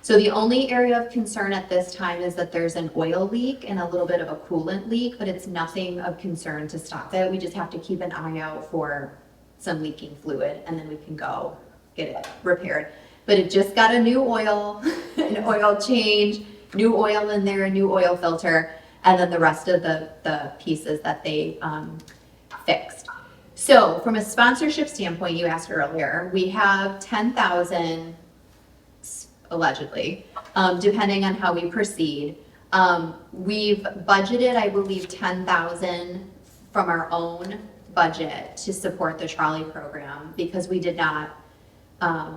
So the only area of concern at this time is that there's an oil leak and a little bit of a coolant leak, but it's nothing of concern to stop it. We just have to keep an eye out for some leaking fluid, and then we can go get it repaired. But it just got a new oil, an oil change, new oil in there, a new oil filter, and then the rest of the pieces that they fixed. So from a sponsorship standpoint, you asked earlier, we have 10,000 allegedly, depending on how we proceed. We've budgeted, I believe, 10,000 from our own budget to support the trolley program, because we did not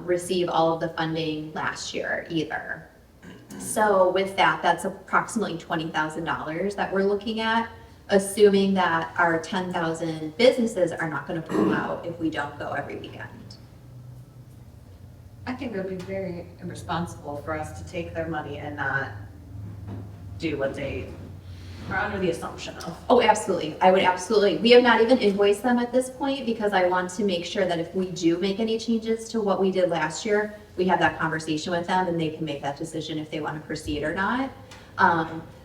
receive all of the funding last year either. So with that, that's approximately $20,000 that we're looking at, assuming that our 10,000 businesses are not going to pull out if we don't go every weekend. I think it would be very irresponsible for us to take their money and not do what they are under the assumption of. Oh, absolutely. I would absolutely. We have not even invoiced them at this point, because I want to make sure that if we do make any changes to what we did last year, we have that conversation with them and they can make that decision if they want to proceed or not.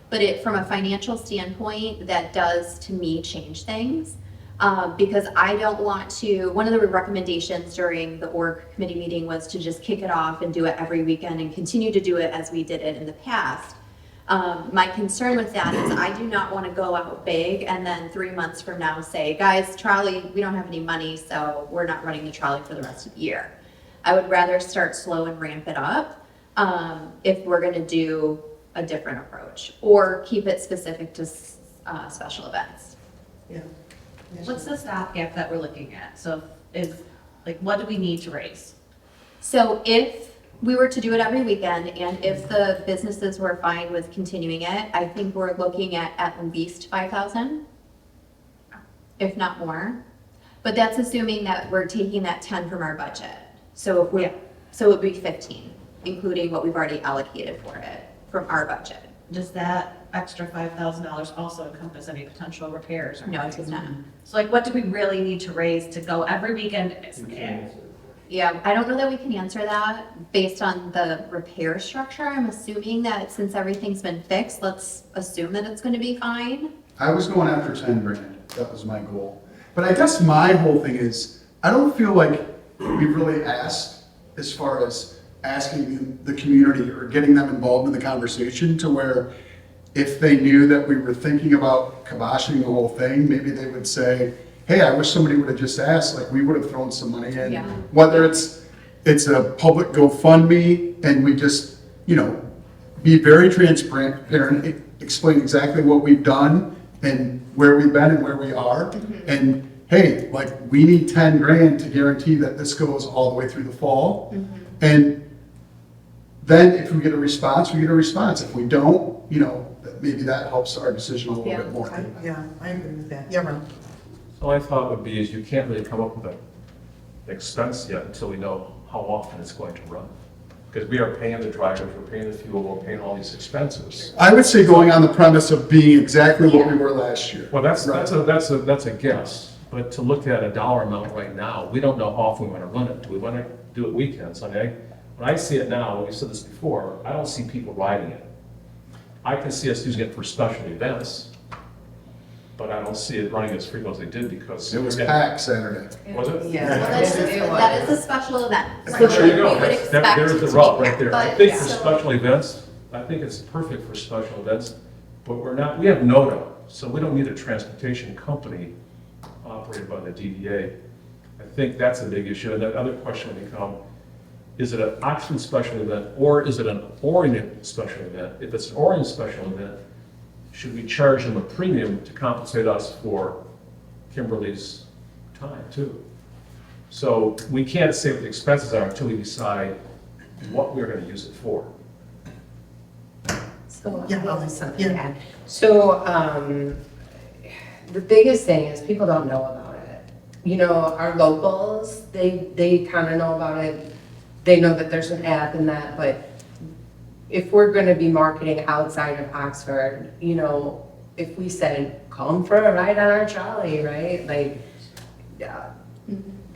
But from a financial standpoint, that does to me change things. Because I don't want to, one of the recommendations during the org committee meeting was to just kick it off and do it every weekend and continue to do it as we did it in the past. My concern with that is I do not want to go out big and then 3 months from now say, guys, trolley, we don't have any money, so we're not running the trolley for the rest of the year. I would rather start slow and ramp it up if we're going to do a different approach, or keep it specific to special events. Yeah. What's the stopgap that we're looking at? So what do we need to raise? So if we were to do it every weekend, and if the businesses were fine with continuing it, I think we're looking at least 5,000, if not more. But that's assuming that we're taking that 10 from our budget. So so it would be 15, including what we've already allocated for it from our budget. Does that extra $5,000 also encompass any potential repairs? Or No, it does not. So what do we really need to raise to go every weekend? Yeah, I don't know that we can answer that based on the repair structure. I'm assuming that since everything's been fixed, let's assume that it's going to be fine. I was going after 10 grand. That was my goal. But I guess my whole thing is, I don't feel like we've really asked as far as asking the community or getting them involved in the conversation, to where if they knew that we were thinking about kiboshing the whole thing, maybe they would say, hey, I wish somebody would have just asked, like we would have thrown some money in. Yeah. Whether it's a public GoFundMe and we just you know, be very transparent, explain exactly what we've done and where we've been and where we are. And hey, like, we need 10 grand to guarantee that this goes all the way through the fall. And then if we get a response, we get a response. If we don't, you know, maybe that helps our decision a little Yeah. bit more. I agree with that. Yeah, Ron? So my thought would be is you can't really come up with an expense yet until we know how often it's going to run. Because we are paying the drivers, we're paying the fuel, we're paying all these expenses. I would say going on the premise of being exactly what we were last year. Well, that's a guess, but to look at a dollar amount right now, we don't know how often we want to run it. Do we want to do it weekends? I mean, when I see it now, we said this before, I don't see people riding it. I can see us using it for special events, but I don't see it running as frequently as it did because. It was packed Saturday. Was it? Yeah. Well, that is a special event. There you go, We would That's- expect there's it the to rub be right there. I packed, think but for so- special events, I think it's perfect for special events, but we have NODA, so we don't need a transportation company operated by the DDA. I think that's a big issue, and the other question would become, is it an Oxford special event, or is it an Orion special event? If it's an Orion special event, should we charge them a premium to compensate us for Kimberly's time too? So we can't say what the expenses are until we decide what we're gonna use it for. So, Yeah, I have something yeah. to add. So, the biggest thing is people don't know about it. You know, our locals, they kind of know about it. They know that there's an app and that, but if we're gonna be marketing outside of Oxford, you know, if we said, come for a ride on our trolley, right? Like, yeah,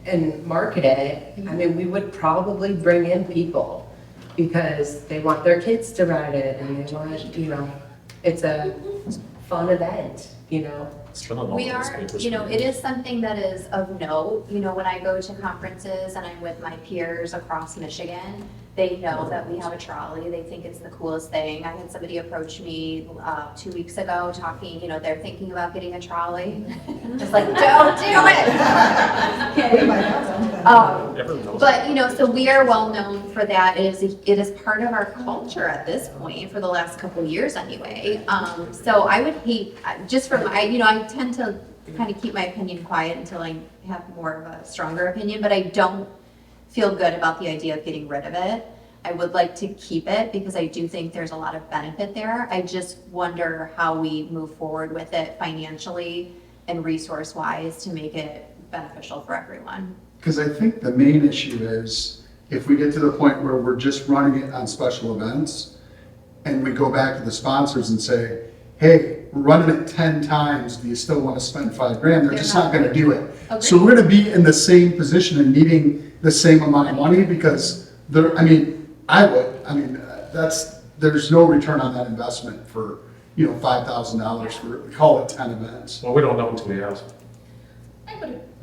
and market it, I mean, we would probably bring in people because they want their kids to ride it and they want, you know, it's a fun event, you know? It's been on all We the are, newspapers you know, for it years. is something that is of note, you know, when I go to conferences and I'm with my peers across Michigan, they know that we have a trolley, they think it's the coolest thing. I had somebody approach me 2 weeks ago talking, you know, they're thinking about getting a trolley. It's like, don't do it! Kidding. Everyone knows. But, you know, so we are well known for that. It is part of our culture at this point, for the last couple of years anyway. So I would hate, just from my, you know, I tend to kind of keep my opinion quiet until I have more of a stronger opinion, but I don't feel good about the idea of getting rid of it. I would like to keep it because I do think there's a lot of benefit there. I just wonder how we move forward with it financially and resource-wise to make it beneficial for everyone. Because I think the main issue is, if we get to the point where we're just running it on special events, and we go back to the sponsors and say, hey, we're running it 10 times, do you still want to spend $5 grand? They're just not gonna do it. So we're gonna be in the same position and needing the same amount of money, because there, I mean, there's no return on that investment for, you know, $5,000 for, call it 10 events. Well, we don't know until we ask.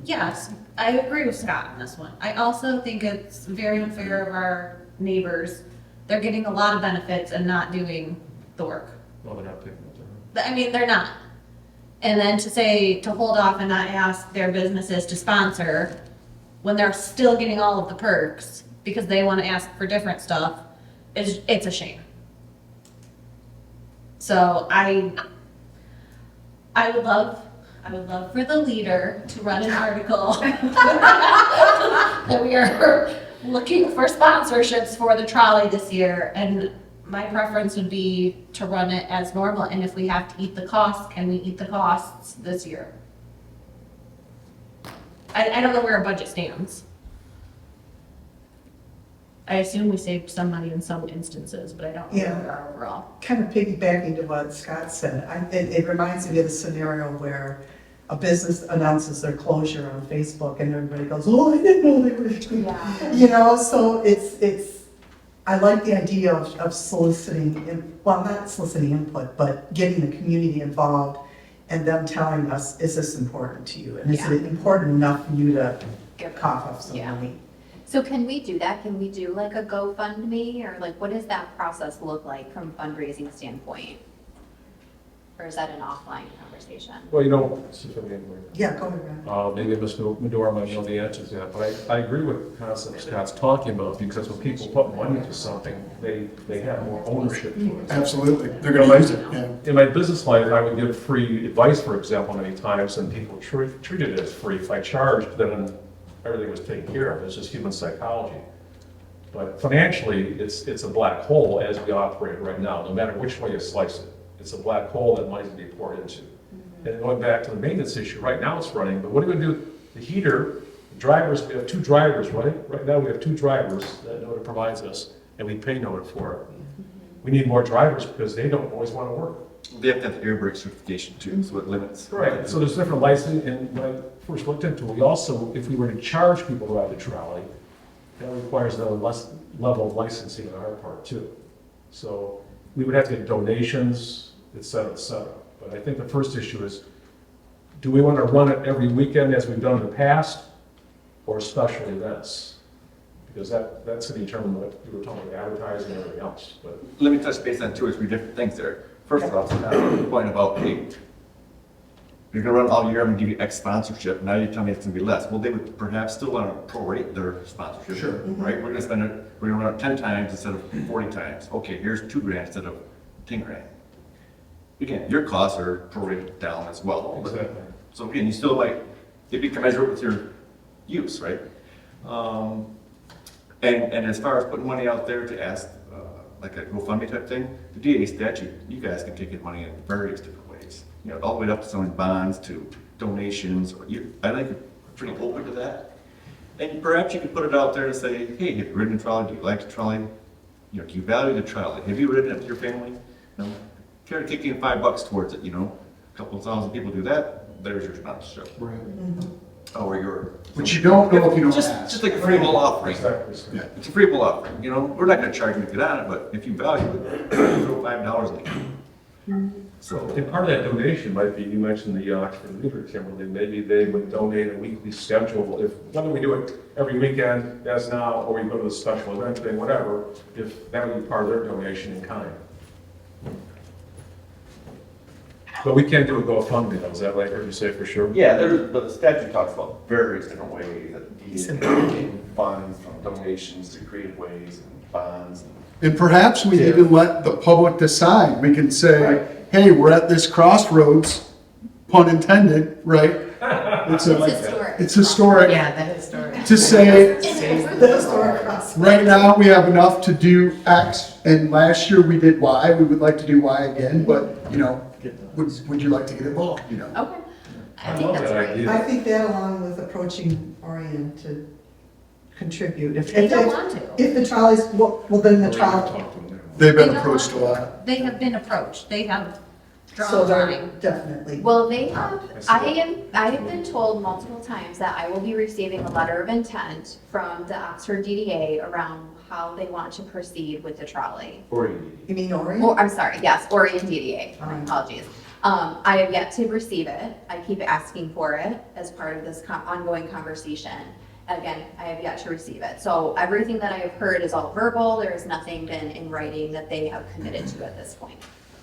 Yes, I agree with Scott on this one. I also think it's very unfair of our neighbors. They're getting a lot of benefits and not doing the work. No, they're not picking up their. I mean, they're not. And then to say, to hold off and not ask their businesses to sponsor when they're still getting all of the perks because they want to ask for different stuff, it's a shame. So I would love for the leader to run an article that we are looking for sponsorships for the trolley this year, and my preference would be to run it as normal, and if we have to eat the costs, can we eat the costs this year? I don't know where our budget stands. I assume we saved some money in some instances, but I don't know where we are overall. Kind of piggybacking to what Scott said, it reminds me of the scenario where a business announces their closure on Facebook and everybody goes, oh, I didn't know they were. Yeah. You know, so I like the idea of soliciting, well, not soliciting input, but getting the community involved and them telling us, is this important to you? And is it important enough for you to cough up some Yeah. money? So can we do that? Can we do like a GoFundMe, or like what does that process look like from a fundraising standpoint? Or is that an offline conversation? Well, Yeah, go ahead, Ron. maybe Ms. Medora might know the answer to that, but I agree with the concept Scott's talking about, because when people put money into something, they have more ownership to it. Absolutely, they're gonna use it, yeah. In my business life, I would give free advice, for example, many times, and people treated it as free. If I charged, then everything was taken care of. It's just human psychology. But financially, it's a black hole as we operate right now, no matter which way you slice it. It's a black hole that money's gonna be poured into. And going back to the maintenance issue, right now it's running, but what are we gonna do? The heater, the drivers, we have 2 drivers, right? Right now we have 2 drivers that NODA provides us, and we pay NODA for it. We need more drivers because they don't always wanna work. They have to have the air brake certification too, so it limits. Right, so there's different licensing, and when I first looked into it, we also, if we were to charge people to ride the trolley, that requires another level of licensing on our part too. So we would have to get donations, et cetera, et cetera. But I think the first issue is, do we want to run it every weekend as we've done in the past, or special events? Because that's going to determine what you were talking about, advertising and everything else, but. Let me touch base on 2 or 3 different things there. First off, the point about, hey, you're gonna run all year, I'm gonna give you X sponsorship, now you're telling me it's gonna be less. Well, they would perhaps still wanna prorate their sponsorship. Sure. Right, we're gonna spend it, we're gonna run it 10 times instead of 40 times. Okay, here's $2,000 instead of 10 grand. Again, your costs are prorated down as well. but- Exactly. So again, you still like, it'd be commensurate with your use, right? And as far as putting money out there to ask, like a GoFundMe type thing, the DA statute, you guys can take in money in various different ways. You know, all the way up to selling bonds, to donations, or I think you're pretty open to that. And perhaps you could put it out there and say, hey, have you ridden a trolley? Do you like the trolley? You know, do you value the trolley? Have you ridden it with your family? You know, care to kick in $5 towards it, you know? A couple of thousand people do that, there's your sponsorship. Right. Or your. But you don't know if you don't Just ask. like a free will offering. Exactly. Yeah. It's a free will offering, you know, we're not gonna charge you to get on it, but if you value it, throw $5 in it. So, And part of that donation might be, you mentioned the Oxford DDA, Kimberly, maybe they would donate a weekly schedule, whether we do it every weekend as now, or we go to the special event thing, whatever, if that would be part of their donation in kind. But we can't do a GoFundMe, though, is that right, or you say for sure? yeah, the statute talks about various different ways that DDA can gain funds from donations to creative ways and bonds. And perhaps we even let the public decide. We can say, Right. hey, we're at this crossroads, pun intended, right? It's historic. It's historic. Yeah, the historic. To say, The historic cross. right now, we have enough to do X, and last year we did Y, we would like to do Y again, but, you know, would you like to get involved, you know? Okay. I I think love that's that great. idea. I think that along with approaching Orion to contribute. If They don't want to. If the trolleys, well, then the trolley, They've They been don't approached a want- lot. They have been approached, they have so drawn they're line. definitely. Well, they have, I have been told multiple times that I will be receiving a letter of intent from the Oxford DDA around how they want to proceed with the trolley. You mean Orion? Or, I'm sorry, yes, Orion DDA, my Alright. apologies. I have yet to receive it. I keep asking for it as part of this ongoing conversation. Again, I have yet to receive it. So everything that I have heard is all verbal. There has nothing been in writing that they have committed to at this point.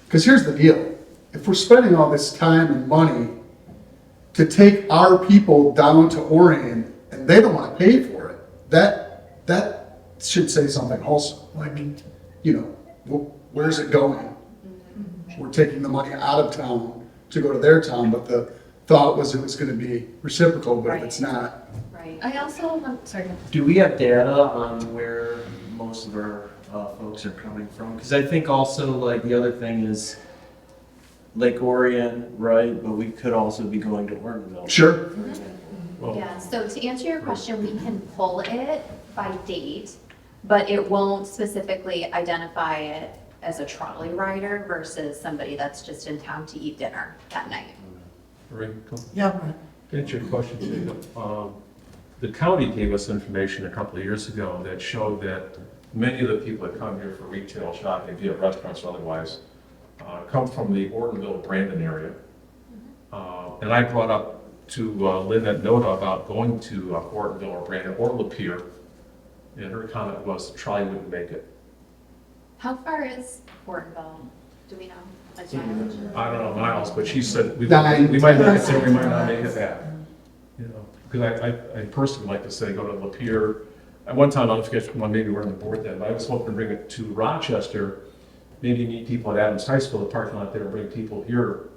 Because here's the deal, if we're spending all this time and money to take our people down to Orion, and they don't want to pay for it, that should say something also. Like, you know, where's it going? We're taking the money out of town to go to their town, but the thought was it was going to be reciprocal, but if it's not. Right. I also, sorry. Do we have data on where most of our folks are coming from? Because I think also like the other thing is Lake Orion, right? But we could also be going to Ortonville. Sure. Well, Yeah, so to answer your question, we can pull it by date, but it won't specifically identify it as a trolley rider versus somebody that's just in town to eat dinner that night. Right, cool. Yeah, right. To answer your question, Jacob, the county gave us information a couple of years ago that showed that many of the people that come here for retail shopping, via restaurants or otherwise, come from the Ortonville, Brandon area. And I brought up to Lynn at NODA about going to Ortonville or Brandon or Lapeer, and her comment was the trolley wouldn't make it. How far is Ortonville? Do we know? Like mileage? I don't know miles, but she said we 9, we might make 10. it there, we might not make it back. You know, because I personally like to say, go to Lapeer. At one time, I don't forget, well, maybe we're on the board then, but I was hoping to bring it to Rochester, maybe meet people at Adams High School, the parking lot there, and bring people here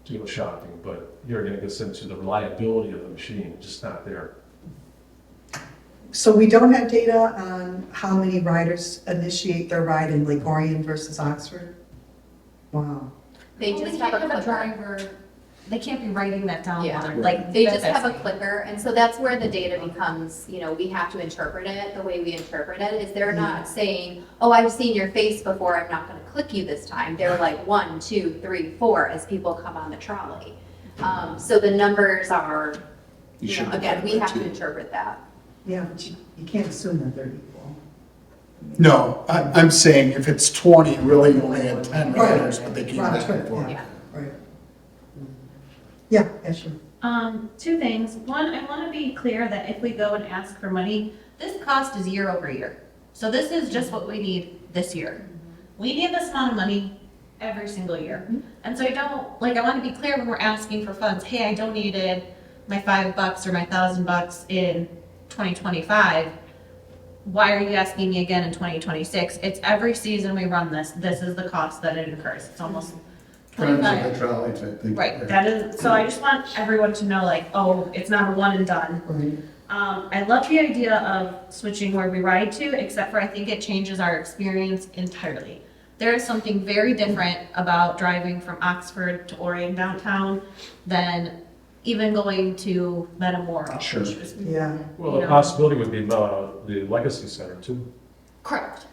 to go shopping, but you're gonna get into the reliability of the machine, just not there. So we don't have data on how many riders initiate their ride in Lake Orion versus Oxford? Wow. They Well, just can't have a clicker. driver, they can't be writing that down Yeah. while they're, like. They just that's- have a clicker, and so that's where the data becomes, we have to interpret it, the way we interpret it, is they're not saying, oh, I've seen your face before, I'm not gonna click you this time. They're like 1, 2, 3, 4 as people come on the trolley. So the numbers are, You should again, we have to too. interpret that. Yeah, but you can't assume that they're equal. No, I'm saying if it's 20, really you only had 10 riders, but they came Right, back and forth. Yeah. Right. Yeah, Ashley. Two things. One, I want to be clear that if we go and ask for money, this cost is year over year. So this is just what we need this year. We need this amount of money every single year. And so I want to be clear when we're asking for funds, hey, I donated my $5 or my $1,000 in 2025. Why are you asking me again in 2026? It's every season we run this. This is the cost that it incurs. It's almost Friends 25. of the trolley type thing. Right, that is, so I just want everyone to know, like, oh, it's not a one and done. Right. I love the idea of switching where we ride to, except for I think it changes our experience entirely. There is something very different about driving from Oxford to Orion downtown than even going to Metamora. Sure. which was- Yeah. Well, You the know. possibility would be the Legacy Center too. Correct.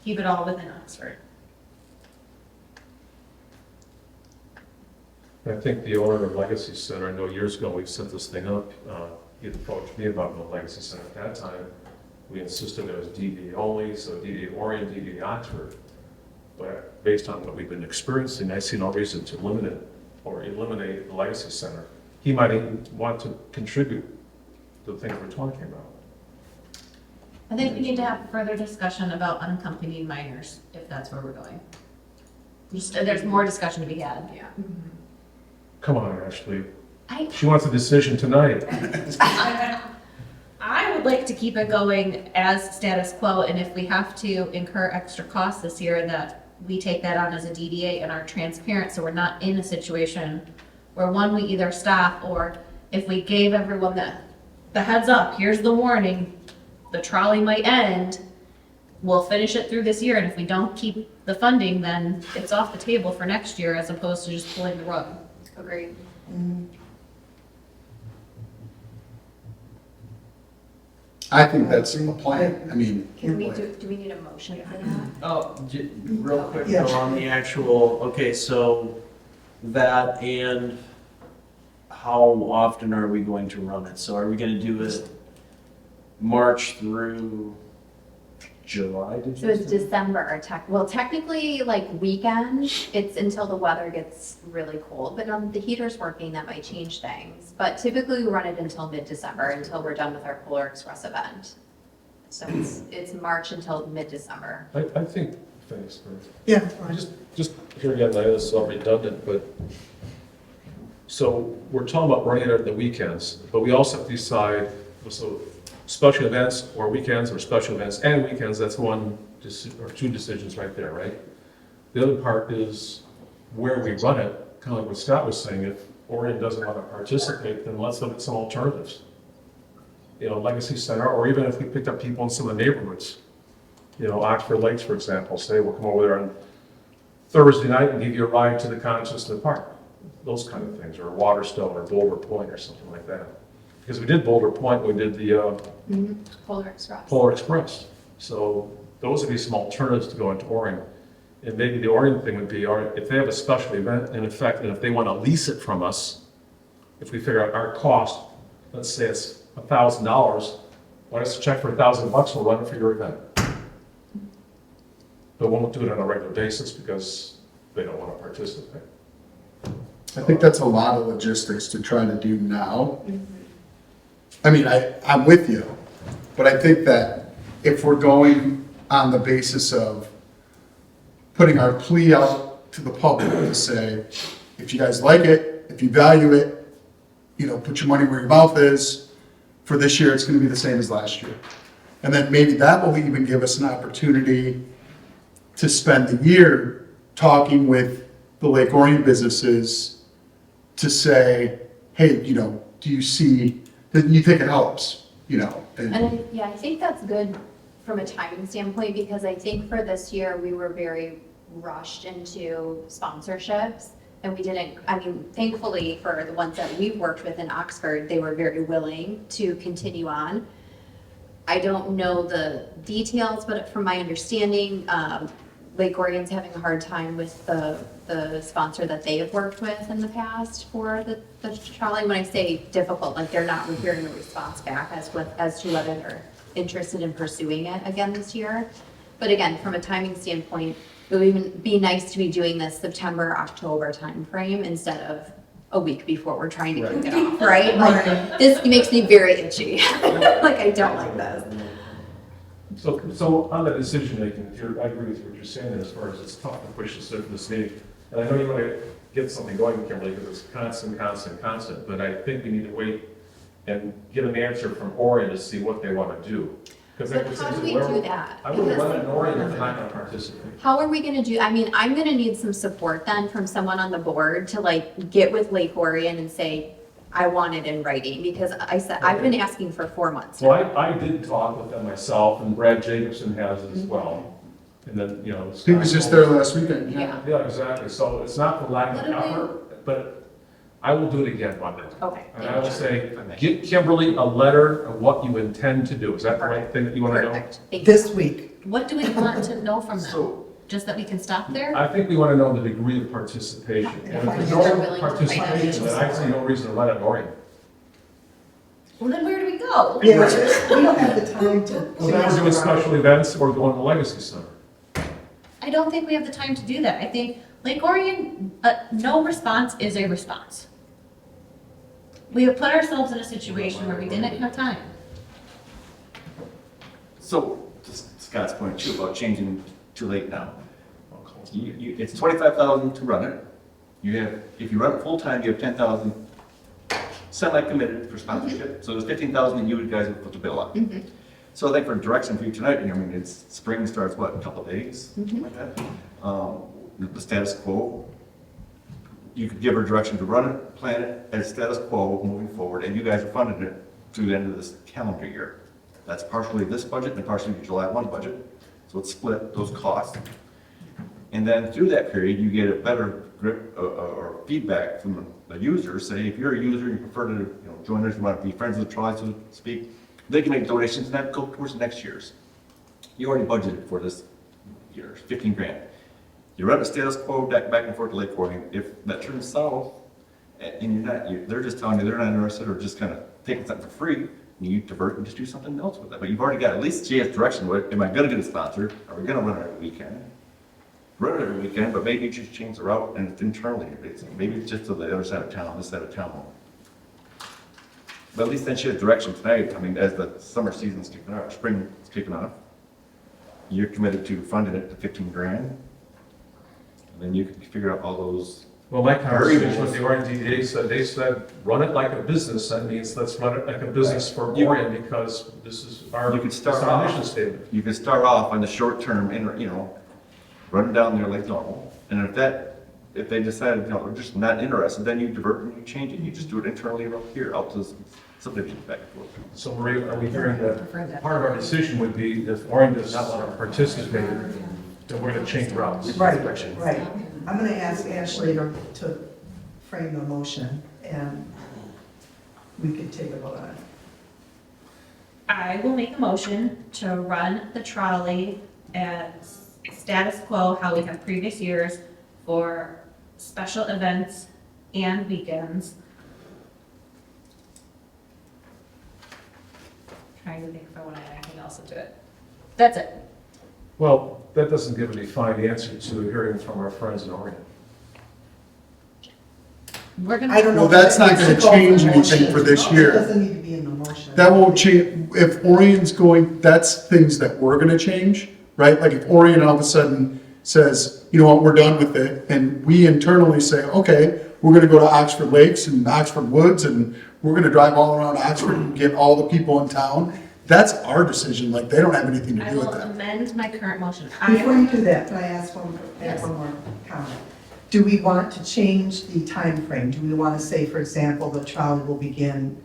Keep it all within Oxford. I think the owner of Legacy Center, I know years ago, we set this thing up, he had approached me about the Legacy Center at that time. We insisted it was DDA only, so DDA Orion, DDA Oxford. But based on what we've been experiencing, I see no reason to limit it or eliminate the Legacy Center. He might even want to contribute to the things we're talking about. I think we need to have further discussion about unaccompanied minors, if that's where we're going. There's more discussion to be had. Yeah. Come on, Ashley. I, She wants a decision tonight. I would like to keep it going as status quo, and if we have to incur extra costs this year, that we take that on as a DDA and are transparent, so we're not in a situation where one, we either stop, or if we gave everyone the heads up, here's the warning, the trolley might end, we'll finish it through this year, and if we don't keep the funding, then it's off the table for next year, as opposed to just pulling the rug. Agreed. I think that's a plan. I mean, Do we need a motion for that? Oh, real quick Yeah. though, on the actual, okay, so that and how often are we going to run it? So are we gonna do it March through July, did So you it's say? December, well, technically, like weekend, it's until the weather gets really cold, but the heater's working, that might change things. But typically, we run it until mid-December, until we're done with our Polar Express event. So it's March until mid-December. I think, thanks, Yeah. just here again, I know this is all redundant, but, so we're talking about running it at the weekends, but we also have to decide, so special events or weekends or special events and weekends, that's one or two decisions right there, right? The other part is where we run it, kind of like what Scott was saying, if Orion doesn't want to participate, then let's look at some alternatives. Legacy Center, or even if we picked up people in some of the neighborhoods. Oxford Lakes, for example, say, we'll come over there on Thursday night and give you a ride to the Consciousness Park. Those kind of things, or Waterstone or Boulder Point or something like that. Because we did Boulder Point, we did the Polar Express. Polar Express. So those would be some alternatives to go into Orion. And maybe the Orion thing would be, all right, if they have a special event, and in fact, and if they want to lease it from us, if we figure out our cost, let's say it's $1,000, write us a check for $1,000, we'll run it for your event. But we won't do it on a regular basis because they don't want to participate. I think that's a lot of logistics to try to do now. I mean, I'm with you, but I think that if we're going on the basis of putting our plea out to the public to say, if you guys like it, if you value it, you know, put your money where your mouth is. For this year, it's gonna be the same as last year. And then maybe that will even give us an opportunity to spend the year talking with the Lake Orion businesses to say, hey, you know, do you see, that you think it helps, you know? Yeah, I think that's good from a timing standpoint, because I think for this year, we were very rushed into sponsorships. And we didn't, I mean, thankfully for the ones that we've worked with in Oxford, they were very willing to continue on. I don't know the details, but from my understanding, Lake Orion's having a hard time with the sponsor that they have worked with in the past for the trolley. When I say difficult, like they're not hearing a response back as to whether they're interested in pursuing it again this year. But again, from a timing standpoint, it would even be nice to be doing this September, October timeframe instead of a week before we're trying to kick it off, right? Like, this makes me very itchy. Like, I don't like this. So on the decision making, I agree with what you're saying as far as it's tough to push this meeting. And I know you want to get something going, Kimberly, because it's constant, but I think we need to wait and get an answer from Orion to see what they want to do. But how do we do that? I would run it in Orion if they're not going to participate. How are we gonna do, I mean, I'm gonna need some support then from someone on the board to like get with Lake Orion and say, I want it in writing, because I've been asking for 4 months now. Well, I did talk with them myself, and Brad Jacobson has as well. And then, you know. He was just there last weekend. Yeah, Yeah, exactly. So it's not for lack of effort, but I will do it again Monday. okay. And I will say, get Kimberly a letter of what you intend to do. Is that the right thing that you want to know? Perfect, thank you. This week. What do we want to know from them? So, Just that we can stop there? I think we want to know the degree of participation. And if there's They're no willing to participation, then I see no reason to let it Orion. Well, then where do we go? Yeah, we don't have the time to. Well, then we're doing special events or going to the Legacy Center. I don't think we have the time to do that. I think Lake Orion, no response is a response. We have put ourselves in a situation where we didn't have time. so to Scott's point too about changing too late now. It's 25,000 to run it. You have, if you run it full time, you have 10,000 semi-committed for sponsorship. So there's 15,000 that you guys would put the bill on. So I think for direction for you tonight, I mean, it's spring starts what, a couple of days, something like that. The status quo. You could give her direction to run it, plan it as status quo moving forward, and you guys are funding it through the end of this calendar year. That's partially this budget and partially the July 1 budget. So it's split those costs. And then through that period, you get a better grip or feedback from the users. Say, if you're a user, you prefer to join us, you want to be friends with the trolley, so to speak, they can make donations and that go towards next year's. You already budgeted for this year, 15 grand. You run a status quo back and forth to Lake Orion. If that turns south, and they're just telling you they're not interested or just kind of taking something for free, you divert and just do something else with it. But you've already got at least GS direction. Am I going to get a sponsor? Are we going to run it every weekend? Run it every weekend, but maybe you just change the route and it's internally. Maybe it's just to the other side of town, this side of town. But at least then she has direction tonight. I mean, as the summer season's kicking off, spring is kicking off, you're committed to funding it to 15 grand. And then you can figure out all those. Well, my conversation with the Oregon DDA they said, run it like a business. That means let's run it like a business for Oregon because this is our, You could start this is our off- mission statement. You can start off on the short term, run it down there like normal. And if they decide, they're just not interested, then you divert and you change it. You just do it internally right here, out to subdivisions back and forth. So Maria, are we hearing that part of our decision would be if Oregon does not want to participate, then we're going to change routes? Right, right. I'm gonna ask Ashley to frame the motion, and we can take a vote on it. I will make a motion to run the trolley at status quo, how we have previous years, for special events and weekends. Trying to think if I want to add anything else into it. That's it. Well, that doesn't give a defined answer to hearing from our friends in Oregon. We're gonna. I don't know. Well, that's not It's gonna a call change for anything motion. for this It year. doesn't need to be in the motion. That won't change, if Orion's going, that's things that we're gonna change, right? Like if Orion all of a sudden says, you know what, we're done with it, and we internally say, okay, we're gonna go to Oxford Lakes and Oxford Woods, and we're gonna drive all around Oxford and get all the people in town, that's our decision, like, they don't have anything to I do with will that. amend my current motion. Before you do that, can I ask one more comment? Do we want to change the time frame? Do we want to say, for example, the trolley will begin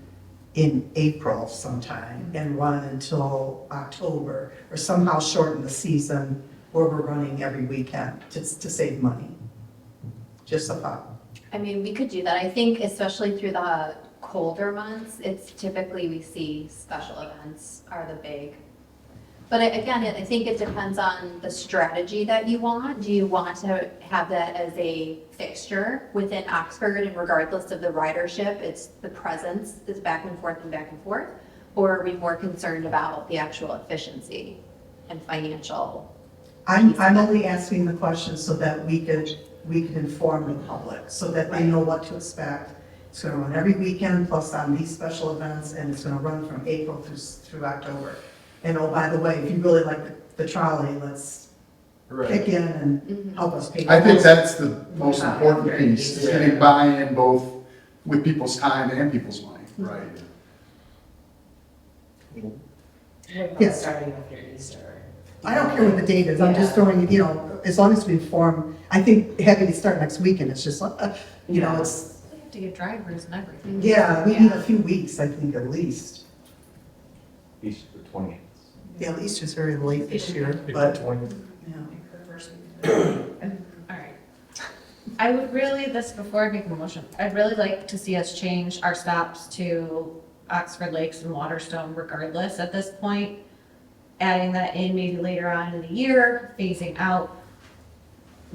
in April sometime and run until October, or somehow shorten the season where we're running every weekend to save money? Just a thought. I mean, we could do that. I think especially through the colder months, it's typically we see special events are the big. But again, I think it depends on the strategy that you want. Do you want to have that as a fixture within Oxford, and regardless of the ridership, it's the presence is back and forth and back and forth? Or are we more concerned about the actual efficiency and financial? I'm only asking the question so that we could inform the public, so that they know what to expect. It's gonna run every weekend, plus on these special events, and it's gonna run from April through October. And oh, by the way, if you really like the trolley, let's kick in and help us pay. I think that's the most important piece, is getting buy-in both with people's time and people's money. Right. What about Yes. starting after Easter? I don't care what the date is, I'm just throwing, as long as we inform, I think having it start next weekend, it's just, it's, We have to get drivers and everything. we need a few weeks, I think, at least. Easter 20th. Yeah, Easter's very late this year, April but, 20th. yeah. All right. I would really, before I make a motion, I'd really like to see us change our stops to Oxford Lakes and Waterstone regardless at this point. Adding that in maybe later on in the year, phasing out.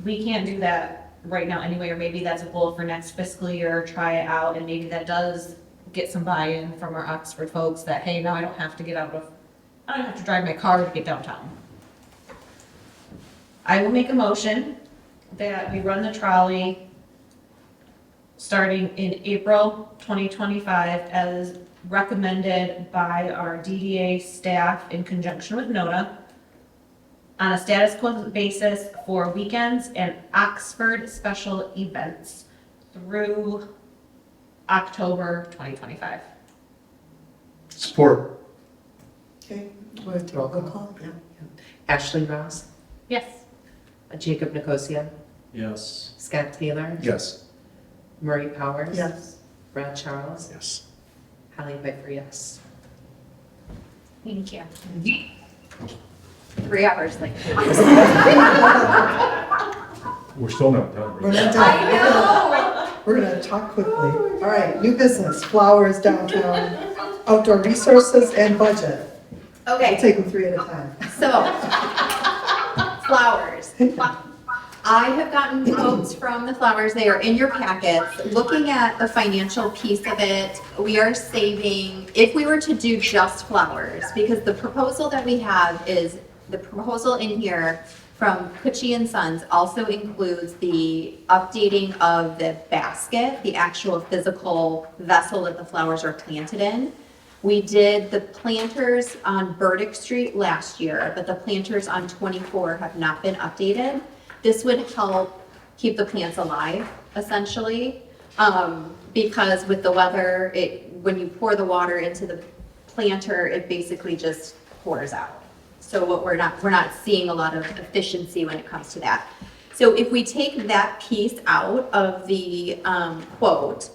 We can't do that right now anyway, or maybe that's a goal for next fiscal year, try it out, and maybe that does get some buy-in from our Oxford folks that, hey, now I don't have to drive my car to get downtown. I will make a motion that we run the trolley starting in April 2025 as recommended by our DDA staff in conjunction with NODA on a status quo basis for weekends and Oxford special events through October 2025. Support. Okay, roll call, yeah. Ashley Ross, Yes. Jacob Nicosia, Yes. Scott Taylor, Yes. Marie Powers. Yes. Brad Charles, Yes. Holly Piper, yes. Thank you. 3 hours later. We're still not done. We're right? not done. We're gonna talk quickly. All right, new business, flowers downtown, outdoor resources, and budget. We'll Okay, take them 3 at a time. so, flowers. I have gotten quotes from the flowers, they are in your packets. Looking at the financial piece of it, we are saving, if we were to do just flowers, because the proposal that we have is, the proposal in here from Kuchi and Sons also includes the updating of the basket, the actual physical vessel that the flowers are planted in. We did the planters on Burdick Street last year, but the planters on 24 have not been updated. This would help keep the plants alive, essentially, because with the weather, when you pour the water into the planter, it basically just pours out. So we're not seeing a lot of efficiency when it comes to that. So if we take that piece out of the quote,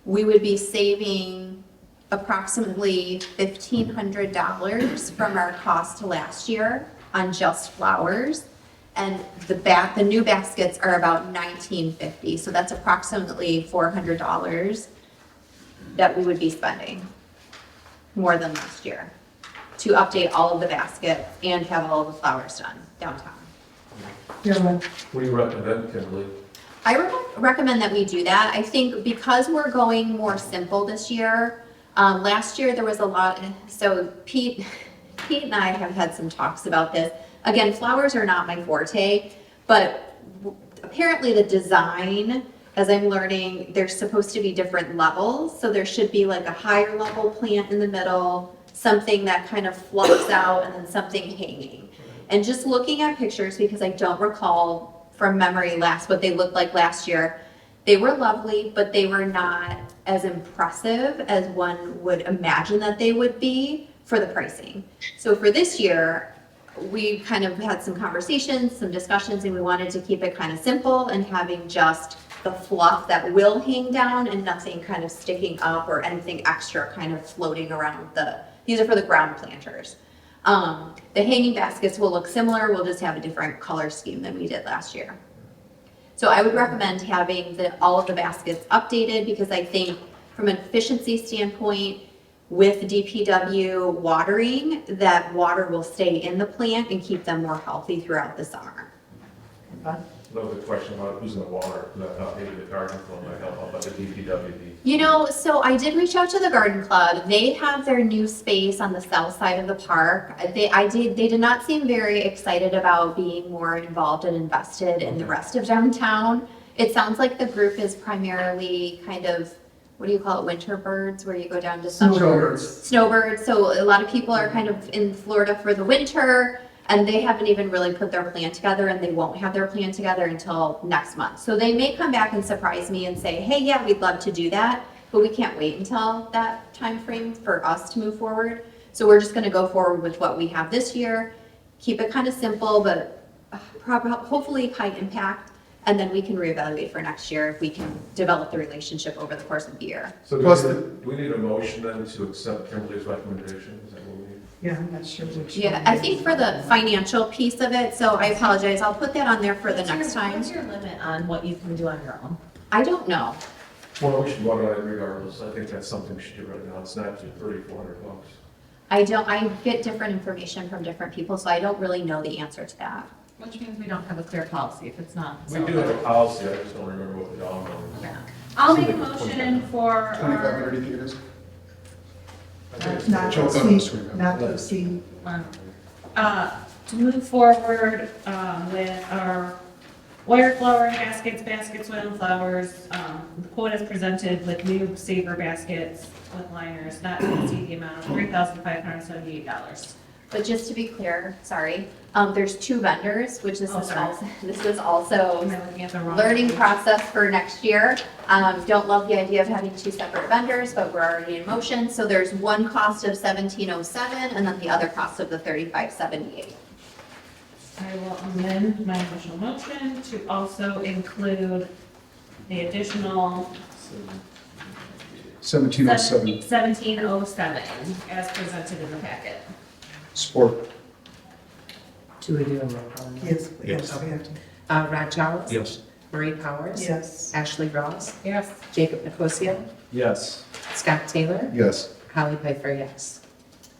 we would be saving approximately $1,500 from our cost to last year on just flowers. And the new baskets are about $1,950, so that's approximately $400 that we would be spending, more than last year, to update all of the baskets and have all of the flowers done downtown. What do you recommend, Kimberly? I recommend that we do that. I think because we're going more simple this year, last year there was a lot, so Pete and I have had some talks about this. Again, flowers are not my forte, but apparently the design, as I'm learning, there's supposed to be different levels. So there should be like a higher level plant in the middle, something that kind of fluffs out, and then something hanging. And just looking at pictures, because I don't recall from memory what they looked like last year, they were lovely, but they were not as impressive as one would imagine that they would be for the pricing. So for this year, we kind of had some conversations, some discussions, and we wanted to keep it kind of simple and having just the fluff that will hang down and nothing kind of sticking up or anything extra kind of floating around these are for the ground planters. The hanging baskets will look similar, we'll just have a different color scheme than we did last year. So I would recommend having all of the baskets updated because I think from an efficiency standpoint, with DPW watering, that water will stay in the plant and keep them more healthy throughout the summer. Another question about who's in the water, because I thought maybe the garden club might help out, but the DPW. So I did reach out to the garden club. They have their new space on the south side of the park. They did not seem very excited about being more involved and invested in the rest of downtown. It sounds like the group is primarily kind of, what do you call it, winter birds, where you go down to snowbirds. So a lot of people are kind of in Florida for the winter, and they haven't even really put their plan together, and they won't have their plan together until next month. So they may come back and surprise me and say, hey, yeah, we'd love to do that, but we can't wait until that time frame for us to move forward. So we're just gonna go forward with what we have this year, keep it kind of simple, but hopefully high impact, and then we can reevaluate for next year if we can develop the relationship over the course of the year. So do we need a motion then to accept Kimberly's recommendation? Is that what we need? Yeah, I'm not sure which. Yeah, I think for the financial piece of it, so I apologize, I'll put that on there for the next time. What's your limit on what you can do on your own? I don't know. Well, we should vote on it regardless. I think that's something we should do right now. It's not just $3,400. I get different information from different people, so I don't really know the answer to that. Which means we don't have a clear policy if it's not. We do have a policy, I just don't remember what the dollar number is. Okay. I'll make a motion for 2,500, do you think it is? Not to Choke on the exceed, screen. not to exceed. To move forward with our wire flower baskets, soil and flowers. The quote is presented with new saver baskets with liners, not to exceed the amount of $3,578. But just to be clear, sorry, there's two vendors, which Oh, sorry. this is also Am I looking at the wrong? learning process for next year. Don't love the idea of having two separate vendors, but we're already in motion. So there's one cost of $1,707 and then the other cost of the $3,578. I will amend my original motion to also include the additional 1707. 1707 as presented in the packet. Support. Do we do a roll call? Yes, yes, we have to. Rod Charles? Yes. Marie Powers? Yes. Ashley Ross? Yes. Jacob Nicosia? Yes. Scott Taylor? Yes. Holly Piper, yes.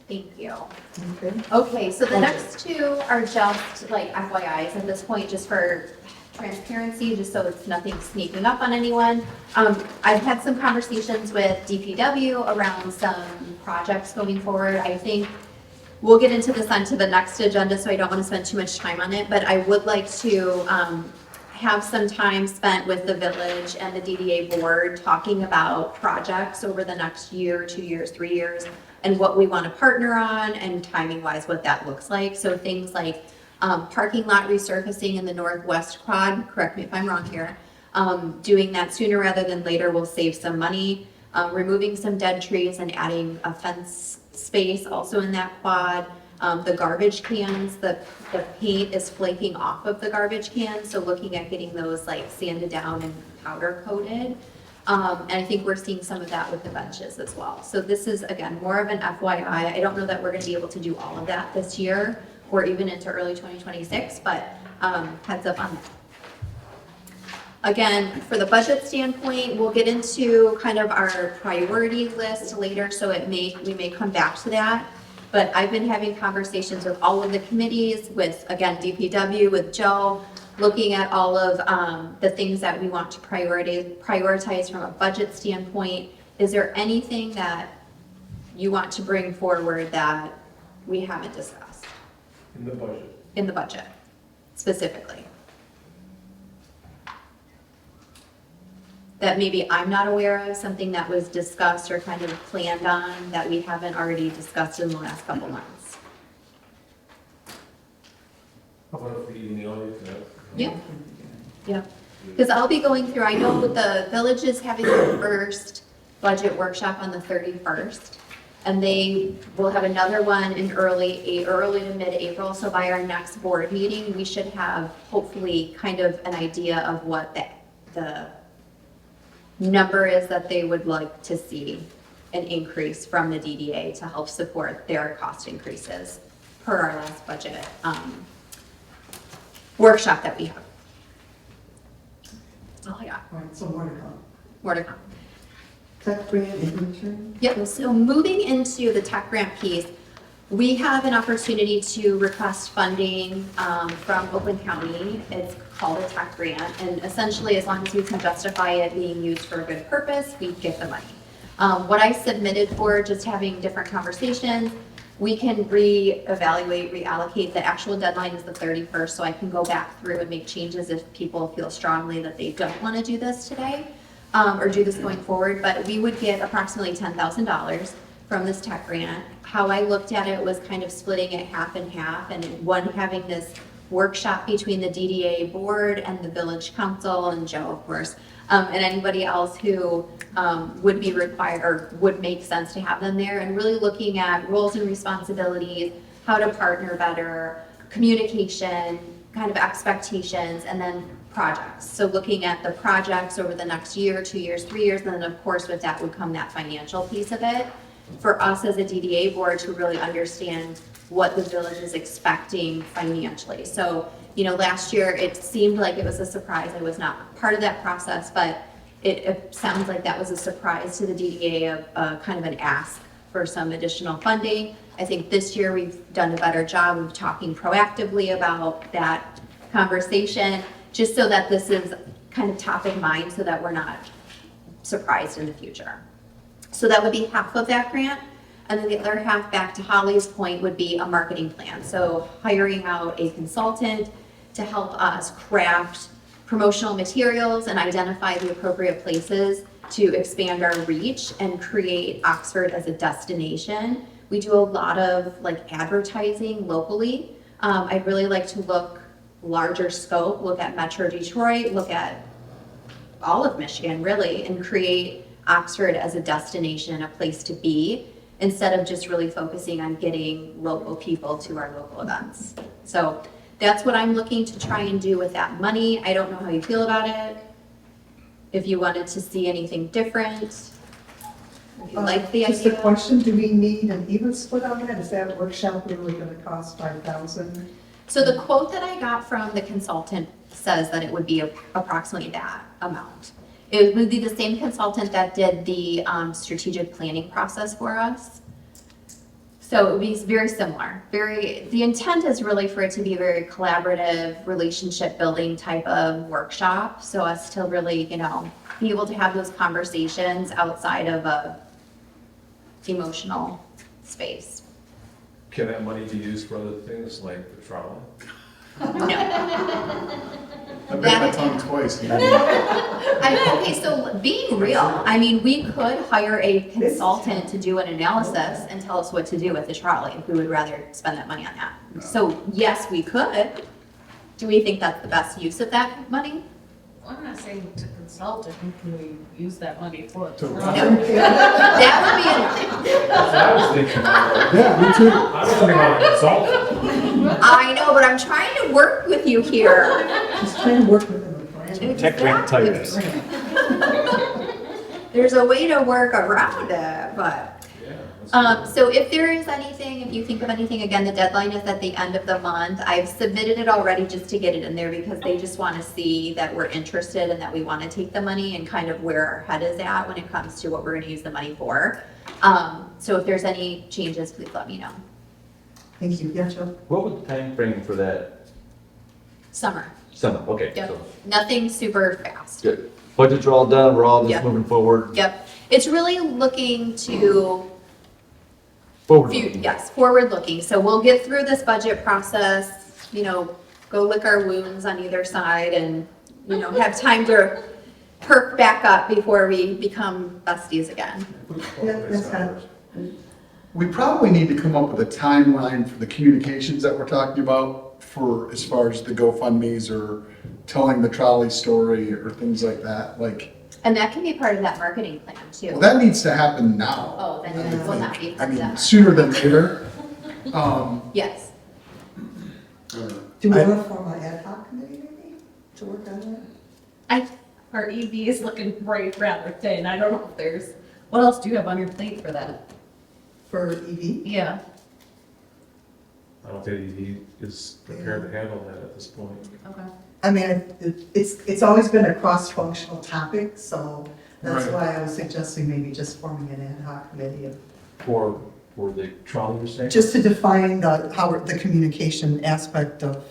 Thank you. Okay. Okay, so the next two are just like FYIs at this point, just for transparency, just so it's nothing sneaking up on anyone. I've had some conversations with DPW around some projects going forward. I think we'll get into this onto the next agenda, so I don't want to spend too much time on it, but I would like to have some time spent with the village and the DDA board talking about projects over the next year, 2 years, 3 years, and what we want to partner on and timing wise what that looks like. So things like parking lot resurfacing in the northwest quad, correct me if I'm wrong here, doing that sooner rather than later will save some money, removing some dead trees and adding a fence space also in that quad. The garbage cans, the paint is flaking off of the garbage cans, so looking at getting those like sanded down and powder coated. And I think we're seeing some of that with the benches as well. So this is, again, more of an FYI. I don't know that we're gonna be able to do all of that this year or even into early 2026, but heads up on that. Again, for the budget standpoint, we'll get into kind of our priority list later, so we may come back to that. But I've been having conversations with all of the committees, with, again, DPW, with Joe, looking at all of the things that we want to prioritize from a budget standpoint. Is there anything that you want to bring forward that we haven't discussed In the budget. in the budget specifically? That maybe I'm not aware of, something that was discussed or kind of planned on that we haven't already discussed in the last couple months? How about if we email you that? Yeah. Yeah, because I'll be going through, I know that the village is having their first budget workshop on the 31st. And they will have another one in early to mid-April. So by our next board meeting, we should have hopefully kind of an idea of what the number is that they would like to see an increase from the DDA to help support their cost increases per our last budget workshop that we have. That's all I got. All right, so more to come. More to come. Tech grant intern? Yep, so moving into the tech grant piece, we have an opportunity to request funding from Oakland County. It's called a tech grant, and essentially, as long as we can justify it being used for a good purpose, we get the money. What I submitted for, just having different conversations, we can reevaluate, reallocate. The actual deadline is the 31st, so I can go back through and make changes if people feel strongly that they don't want to do this today. Or do this going forward, but we would get approximately $10,000 from this tech grant. How I looked at it was kind of splitting it half and half, and one having this workshop between the DDA board and the village council and Joe, of course, and anybody else who would be required or would make sense to have them there, and really looking at roles and responsibilities, how to partner better, communication, kind of expectations, and then projects. So looking at the projects over the next year, 2 years, 3 years, and then of course with that would come that financial piece of it. For us as a DDA board to really understand what the village is expecting financially. So, you know, last year it seemed like it was a surprise. I was not part of that process, but it sounds like that was a surprise to the DDA of kind of an ask for some additional funding. I think this year we've done a better job of talking proactively about that conversation, just so that this is kind of top of mind so that we're not surprised in the future. So that would be half of that grant. And then the other half, back to Holly's point, would be a marketing plan. So hiring out a consultant to help us craft promotional materials and identify the appropriate places to expand our reach and create Oxford as a destination. We do a lot of like advertising locally. I'd really like to look larger scope, look at Metro Detroit, look at all of Michigan really, and create Oxford as a destination, a place to be, instead of just really focusing on getting local people to our local events. So that's what I'm looking to try and do with that money. I don't know how you feel about it. If you wanted to see anything different, if you like the Just a idea. question, do we need an even split on that? Is that workshop really gonna cost $5,000? So the quote that I got from the consultant says that it would be approximately that amount. It would be the same consultant that did the strategic planning process for us. So it would be very similar. The intent is really for it to be a very collaborative, relationship building type of workshop. So us to really, you know, be able to have those conversations outside of a emotional space. Can that money be used for other things like the trolley? No. I bit my tongue twice. Okay, so being real, I mean, we could hire a consultant to do an analysis and tell us what to do with the trolley if we would rather spend that money on that. So yes, we could. Do we think that's the best use of that money? I'm not saying to consult, I think can we use that money for? No. That would be enough. I was thinking, Yeah, me too. I was thinking about a consultant. I know, but I'm trying to work with you here. Just trying to work within the plan. Tech grant typist. There's a way to work around it, but. Yeah. So if there is anything, if you think of anything, again, the deadline is at the end of the month. I've submitted it already just to get it in there because they just want to see that we're interested and that we want to take the money and kind of where our head is at when it comes to what we're going to use the money for. So if there's any changes, please let me know. Thank you, yeah, Joe. What was the time frame for that? Summer. Summer, okay. Yep. So Nothing super fast. good. Budgets are all done, we're all just Yep. moving forward. Yep. It's really looking to Forward. yes, forward looking. So we'll get through this budget process, you know, go lick our wounds on either side and, you know, have time to perk back up before we become besties again. Yeah, that's kind of, We probably need to come up with a timeline for the communications that we're talking about for, as far as the GoFundMes or telling the trolley story or things like that, like, And that can be part of that marketing plan too. well, that needs to happen now. Oh, then I it will not think. be I part of mean, that. sooner than later. Yes. Do we want to form an ad hoc committee maybe to work on that? Our EV is looking rather thin. I don't know if there's, what else do you have on your plate for that? For EV? Yeah. I don't think he is prepared to handle that at this point. Okay. I mean, it's always been a cross-functional topic, so that's Right. why I was suggesting maybe just forming an ad hoc committee of For the trolley, you're saying? just to define the communication aspect of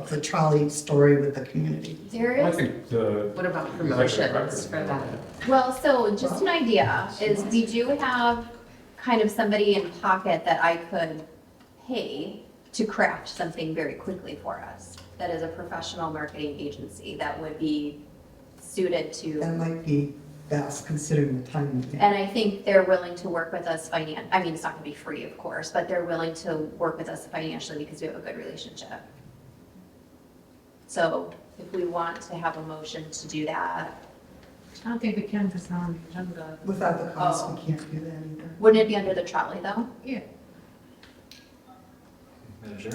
the trolley story with the community. There Well, I is, think the. What about executive promotions director- for that? well, so just an idea is we do have kind of somebody in pocket that I could pay to craft something very quickly for us. That is a professional marketing agency that would be suited to. That might be best considering the timing. And I think they're willing to work with us I mean, it's not gonna be free, of course, but they're willing to work with us financially because we have a good relationship. So if we want to have a motion to do that, I don't think we can just on the agenda. Without the cost, we can't do that either. wouldn't it be under the trolley though? Yeah.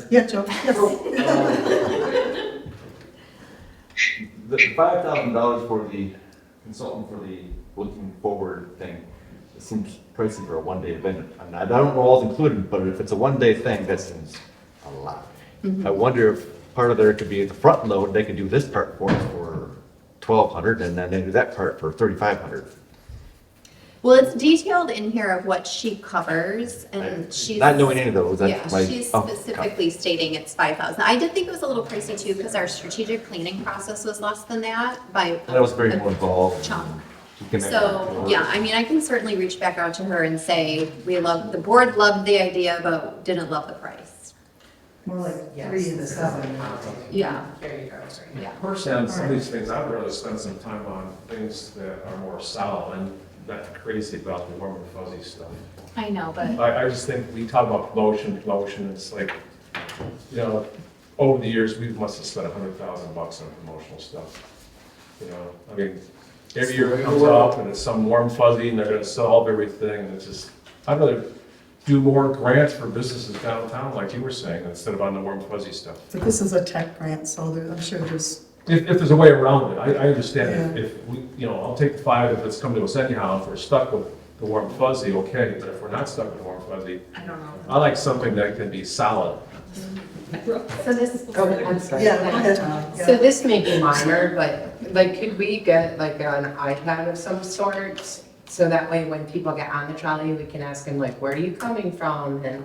Yeah, Joe, yes. The $5,000 for the consultant for the looking forward thing, it seems pricey for a one-day event. I mean, I don't know all's included, but if it's a one-day thing, that seems a lot. I wonder if part of there could be the front load, they could do this part for us for $1,200 and then they do that part for $3,500. Well, it's detailed in here of what she covers and she's. Not knowing any of those, Yeah, that's my. she's oh, specifically stating it's 5,000. I did think it was a little pricey too, because our strategic planning process was less than that by. That was very a more involved. chunk. You can make So, it yeah, I mean, I can certainly reach back out to her and say, the board loved the idea, but didn't love the price. More like 3 and 7. Yeah, There you go. yeah. Personally, on some of these things, I'd rather spend some time on things that are more solid and not crazy about the warm and fuzzy stuff. I know, but I just think we talk about promotion, it's like, you know, over the years, we must have spent $100,000 on promotional stuff. You know, I mean, every year it comes up and it's some warm fuzzy and they're gonna solve everything, and it's just, I'd rather do more grants for businesses downtown, like you were saying, instead of on the warm fuzzy stuff. But this is a tech grant, so I'm sure there's, If there's a way around it, I understand Yeah. if we, you know, I'll take the 5 if it's come to us anyhow, if we're stuck with the warm fuzzy, okay, but if we're not stuck with the warm fuzzy, I don't know. I like something that can be solid. So this, I'm sorry. yeah, go ahead. So Yeah. this may be minor, but like, could we get like an iPad of some sort? So that way when people get on the trolley, we can ask them like, where are you coming from? And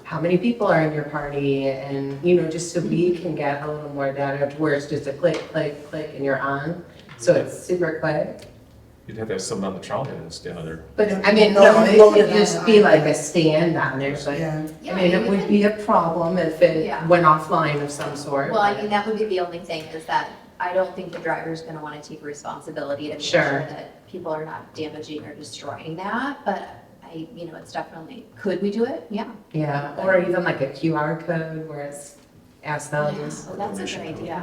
how many people are in your party? And, you know, just so we can get a little more data to where it's just a click, click, click, and you're on. So it's super quick. You'd have to have someone on the trolley and stand there. But I mean, no, it could just be like a stand on there, but Yeah. I mean, it would be a problem if it Yeah. went offline of some sort. Well, I mean, that would be the only thing is that I don't think the driver's gonna wanna take responsibility to make Sure. sure that people are not damaging or destroying that, but you know, it's definitely, could we do it? Yeah. Yeah, or even like a QR code where it's ask them. Oh, that's a good idea.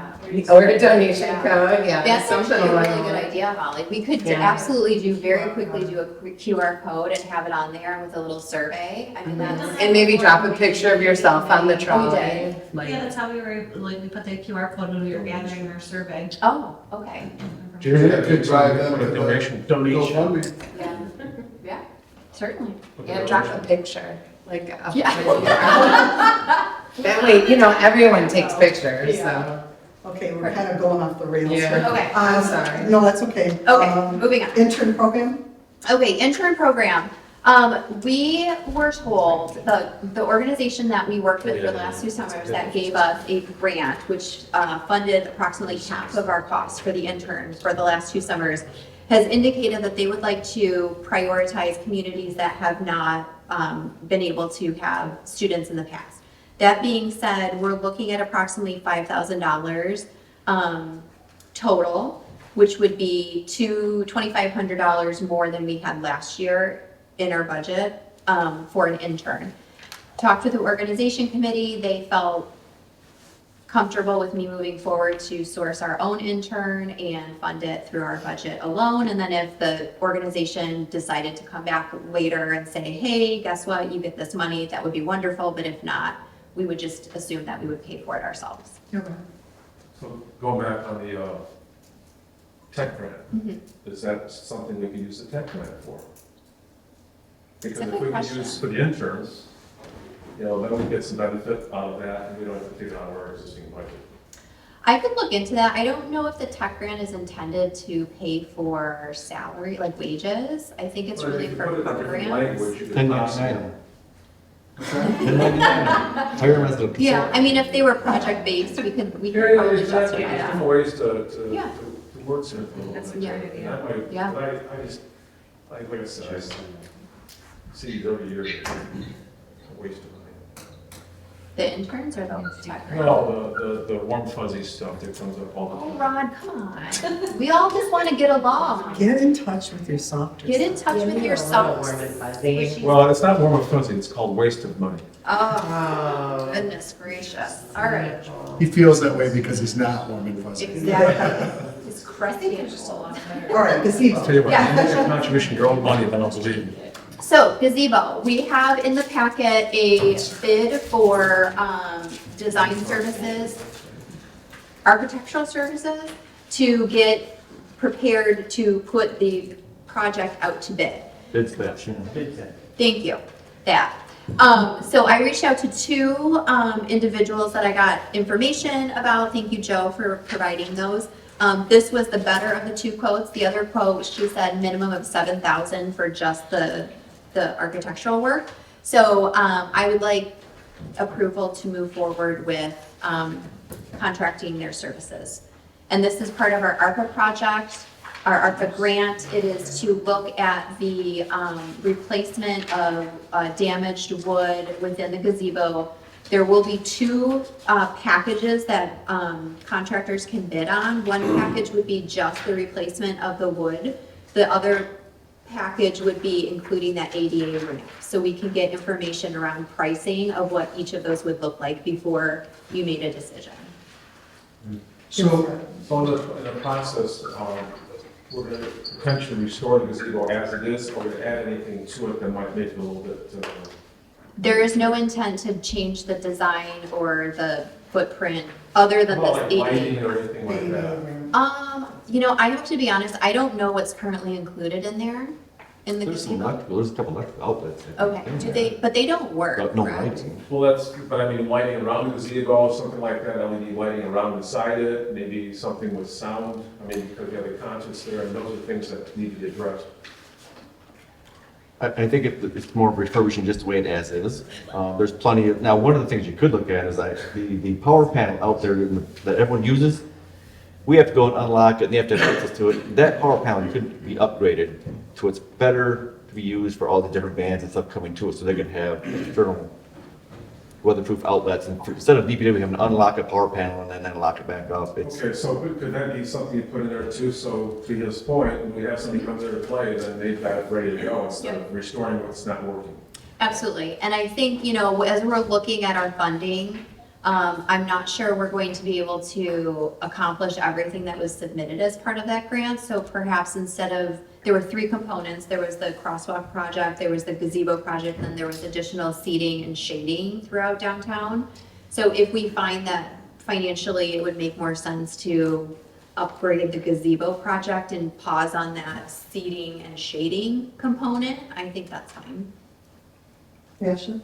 Or a donation Yeah. code, yeah. That's something actually a like really good that. idea, Holly. We could Yeah. absolutely very quickly do a QR code and have it on there with a little survey. I mean, that's. And maybe drop a picture of yourself on the trolley. did. Like, Yeah, that's how we were, like, we put the QR code when we were gathering our survey. Oh, okay. Jerry, Yeah, could drive them put to a the donation. GoFundMe. Yeah, yeah, certainly. yeah, drop a picture, like. a- Yeah. That way, you know, everyone takes pictures, so. Okay, we're kind of going off the rails Yeah. here. Okay. I'm sorry. No, that's okay. Okay, moving on. Intern program? Okay, intern program. We were told, the organization that we worked with for the last 2 summers that gave us a grant, which funded approximately half of our costs for the interns for the last 2 summers, has indicated that they would like to prioritize communities that have not been able to have students in the past. That being said, we're looking at approximately $5,000 total, which would be $2,500 more than we had last year in our budget for an intern. Talked with the organization committee, they felt comfortable with me moving forward to source our own intern and fund it through our budget alone. And then if the organization decided to come back later and say, hey, guess what, you get this money, that would be wonderful. But if not, we would just assume that we would pay for it ourselves. Okay. So going back on the tech grant, Mhm. is that something we could use the tech grant for? Because a if good we could question. use for the interns, you know, then we get some benefit out of that, and we don't have to take it out of our existing budget. I could look into that. I don't know if the tech grant is intended to pay for salary, like wages. I think it's But if really you for put it in a different programs. language, you could 1099. possibly- 1099. Hire them as a Yeah, I mean, if they were project-based, we could Yeah, probably exactly, justify there's that. different ways to Yeah. wordsmith it a little That's a bit. Yeah. great idea. That might, Yeah. but I just, like I said, I see these every year, it's a waste of money. The interns or the tech grant? No, the warm fuzzy stuff that comes up all the Oh, time. Rod, come on. We all just want to get along. Get in touch with your software. Get in touch with yourself. Well, it's not warm and fuzzy, it's called waste of money. Oh, goodness gracious. All right. He feels that way because he's not warm and fuzzy. Exactly. It's crusty. All right, gazebo. I'll tell you what, Yeah. you make a contribution, your own money, then I'll believe you. So gazebo, we have in the packet a bid for design services, architectural services, to get prepared to put the project out to bid. It's that. Thank you, that. So I reached out to two individuals that I got information about. Thank you, Joe, for providing those. This was the better of the two quotes. The other quote, she said minimum of 7,000 for just the architectural work. So I would like approval to move forward with contracting their services. And this is part of our ARPA project, our ARPA grant. It is to look at the replacement of damaged wood within the gazebo. There will be two packages that contractors can bid on. One package would be just the replacement of the wood. The other package would be including that ADA ramp. So we can get information around pricing of what each of those would look like before you made a decision. So in the process, we're going to potentially restore the gazebo as it is, or to add anything to it that might make it a little bit, There is no intent to change the design or the footprint other than well, this like ADA. lighting or anything like that. I have to be honest, I don't know what's currently included in there, in the There's some gazebo. electrical, there's a couple electrical outlets. Okay, but they don't work, But no correct? lighting. Well, but I mean, lighting around the gazebo, something like that, LED lighting around inside it, maybe something with sound. I mean, because you have the conscience there, and those are things that need to be addressed. I think it's more refurbishing just the way it as is. There's plenty of, now, one of the things you could look at is the power panel out there that everyone uses, we have to go and unlock it, and they have to have access to it. That power panel could be upgraded to it's better to be used for all the different bands and stuff coming to it, so they can have external weatherproof outlets, and instead of DPW having to unlock a power panel and then lock it back up, it's, Okay, so could that be something you put in there too, so to his point, when we have somebody comes there to play, then they've got it ready to go instead of restoring what's not working? Absolutely, and I think, as we're looking at our funding, I'm not sure we're going to be able to accomplish everything that was submitted as part of that grant, so perhaps instead of, there were three components, there was the crosswalk project, there was the gazebo project, and then there was additional seating and shading throughout downtown. So if we find that financially it would make more sense to upgrade the gazebo project and pause on that seating and shading component, I think that's fine. Ashley?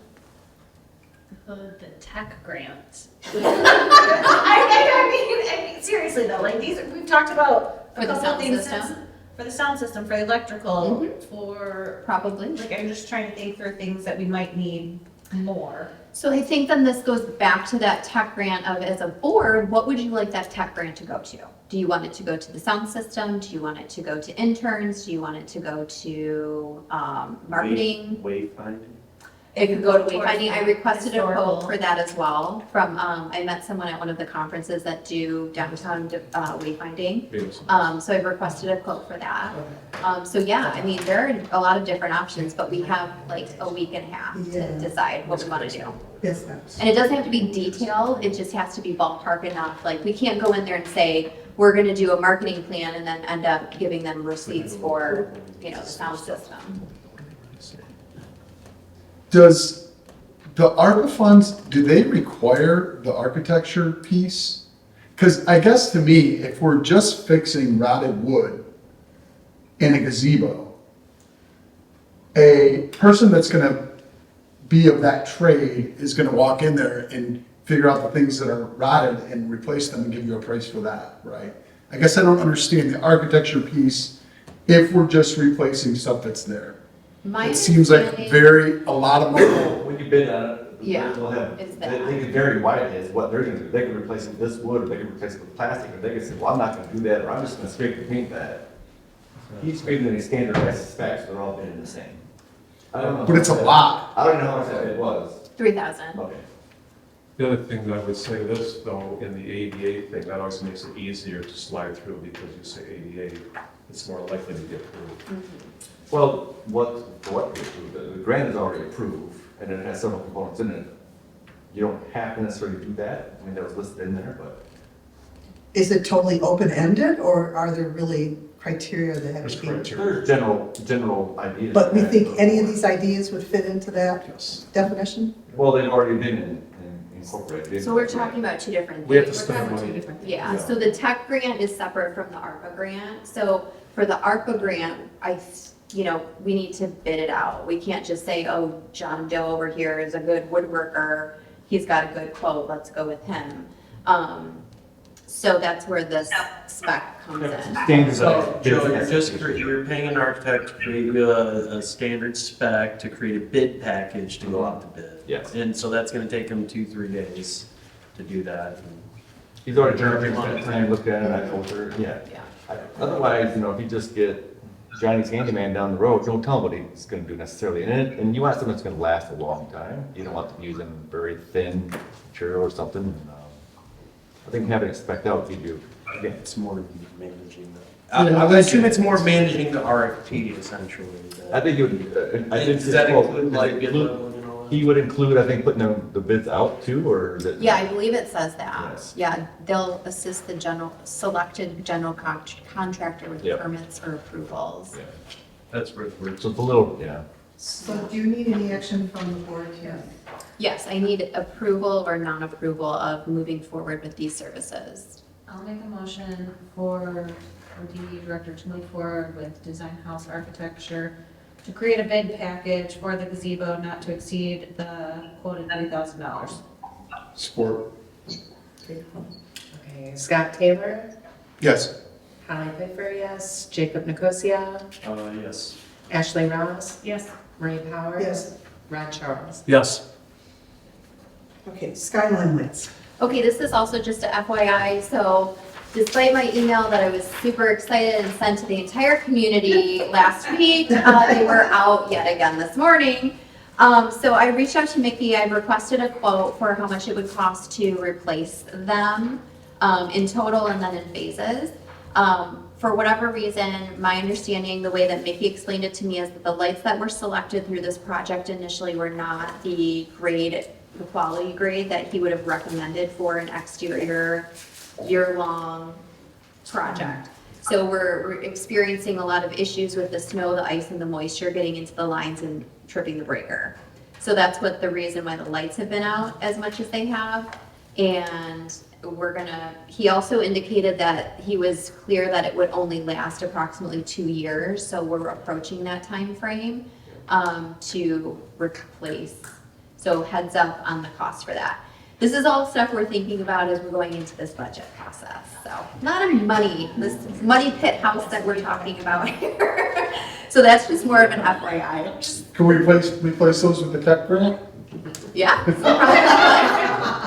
The tech grant. I mean, seriously though, like we've talked about For a the couple sound things system? since- for the sound system, for the electrical, Mhm. for, Probably. like, I'm just trying to think through things that we might need more. So I think then this goes back to that tech grant of, as a board, what would you like that tech grant to go to? Do you want it to go to the sound system? Do you want it to go to interns? Do you want it to go to marketing? Wayfinding? It could go to wayfinding. I Towards requested a historical. quote for that as well from, I met someone at one of the conferences that do downtown wayfinding. So I've requested a quote for that. So yeah, I mean, there are a lot of different options, but we have like a week and a half Yeah. to decide what we want to do. Yes, ma'am. And it doesn't have to be detailed, it just has to be ballpark enough. Like, we can't go in there and say, we're gonna do a marketing plan and then end up giving them receipts for, you know, the sound system. Does the ARPA funds, do they require the architecture piece? Because I guess to me, if we're just fixing rotted wood in a gazebo, a person that's gonna be of that trade is gonna walk in there and figure out the things that are rotted and replace them and give you a price for that, right? I guess I don't understand the architecture piece if we're just replacing stuff that's there. My It seems like understanding- a lot of money. When you bid on it, Yeah, they'll have, it's they that. can vary widely as what they're gonna do. They can replace it with this wood, or they can replace it with plastic, or they can say, well, I'm not gonna do that, or I'm just gonna scrape the paint that. He's scraping any standardized specs, they're all bidding the same. I don't know. But it's a lot. I don't know how much that bid was. 3,000. Okay. The other thing that I would say this, though, in the ADA thing, that always makes it easier to slide through because you say ADA, it's more likely to get approved. Well, for what we approved, the grant is already approved, and it has several components in it. You don't have to necessarily do that, I mean, that was listed in there, but Is it totally open-ended, or are there really criteria that have There's to be? criteria. there's general ideas. But we think any of these ideas would fit into that Yes. definition? Well, they've already been incorporated. So we're talking about two different things. We have to We're spend talking money. two different things. Yeah, so the tech grant is separate from the ARPA grant. So for the ARPA grant, we need to bid it out. We can't just say, oh, John Doe over here is a good woodworker, he's got a good quote, let's go with him. So that's where the spec comes in. So, Joe, you're paying an architect to create you a standard spec to create a bid package to go out to bid. Yes. And so that's gonna take him 2-3 days to do that. He's already spent time, looked at it, I told her, yeah. Yeah. Otherwise, if you just get Johnny's handyman down the road, don't tell him what he's gonna do necessarily. And you want something that's gonna last a long time. You don't want to use them very thin material or something. I think having it spec'd out gives you, again, It's more managing the, I would assume it's more managing the RFP essentially. I think it would, I think. Does that include like, He would include, I think, putting the bids out too, or is it? Yeah, I believe it says that. Yes. Yeah, they'll assist the selected general contractor with Yep. permits or approvals. Yeah. That's where we're. So it's a little, yeah. So do you need any action from the board here? Yes, I need approval or non-approval of moving forward with these services. I'll make a motion for DDA director to move forward with design house architecture to create a bid package for the gazebo not to exceed the quoted $3,000. Support. Okay, Scott Taylor, Yes. Holly Piper, yes. Jacob Nicosia, Yes. Ashley Ross, Yes. Marie Powers. Yes. Rod Charles. Yes. Okay, Skyline Lights. Okay, this is also just a FYI, so despite my email that I was super excited and sent to the entire community last week, they were out yet again this morning. So I reached out to Mickey, I requested a quote for how much it would cost to replace them in total and then in phases. For whatever reason, my understanding, the way that Mickey explained it to me is that the lights that were selected through this project initially were not the quality grade that he would have recommended for an exterior year-long project. So we're experiencing a lot of issues with the snow, the ice, and the moisture getting into the lines and tripping the breaker. So that's what the reason why the lights have been out as much as they have. And he also indicated that he was clear that it would only last approximately 2 years. So we're approaching that time frame to replace. So heads up on the cost for that. This is all stuff we're thinking about as we're going into this budget process. So not this money pit house that we're talking about here. So that's just more of an FYI. Can we replace those with the tech grant? Yeah,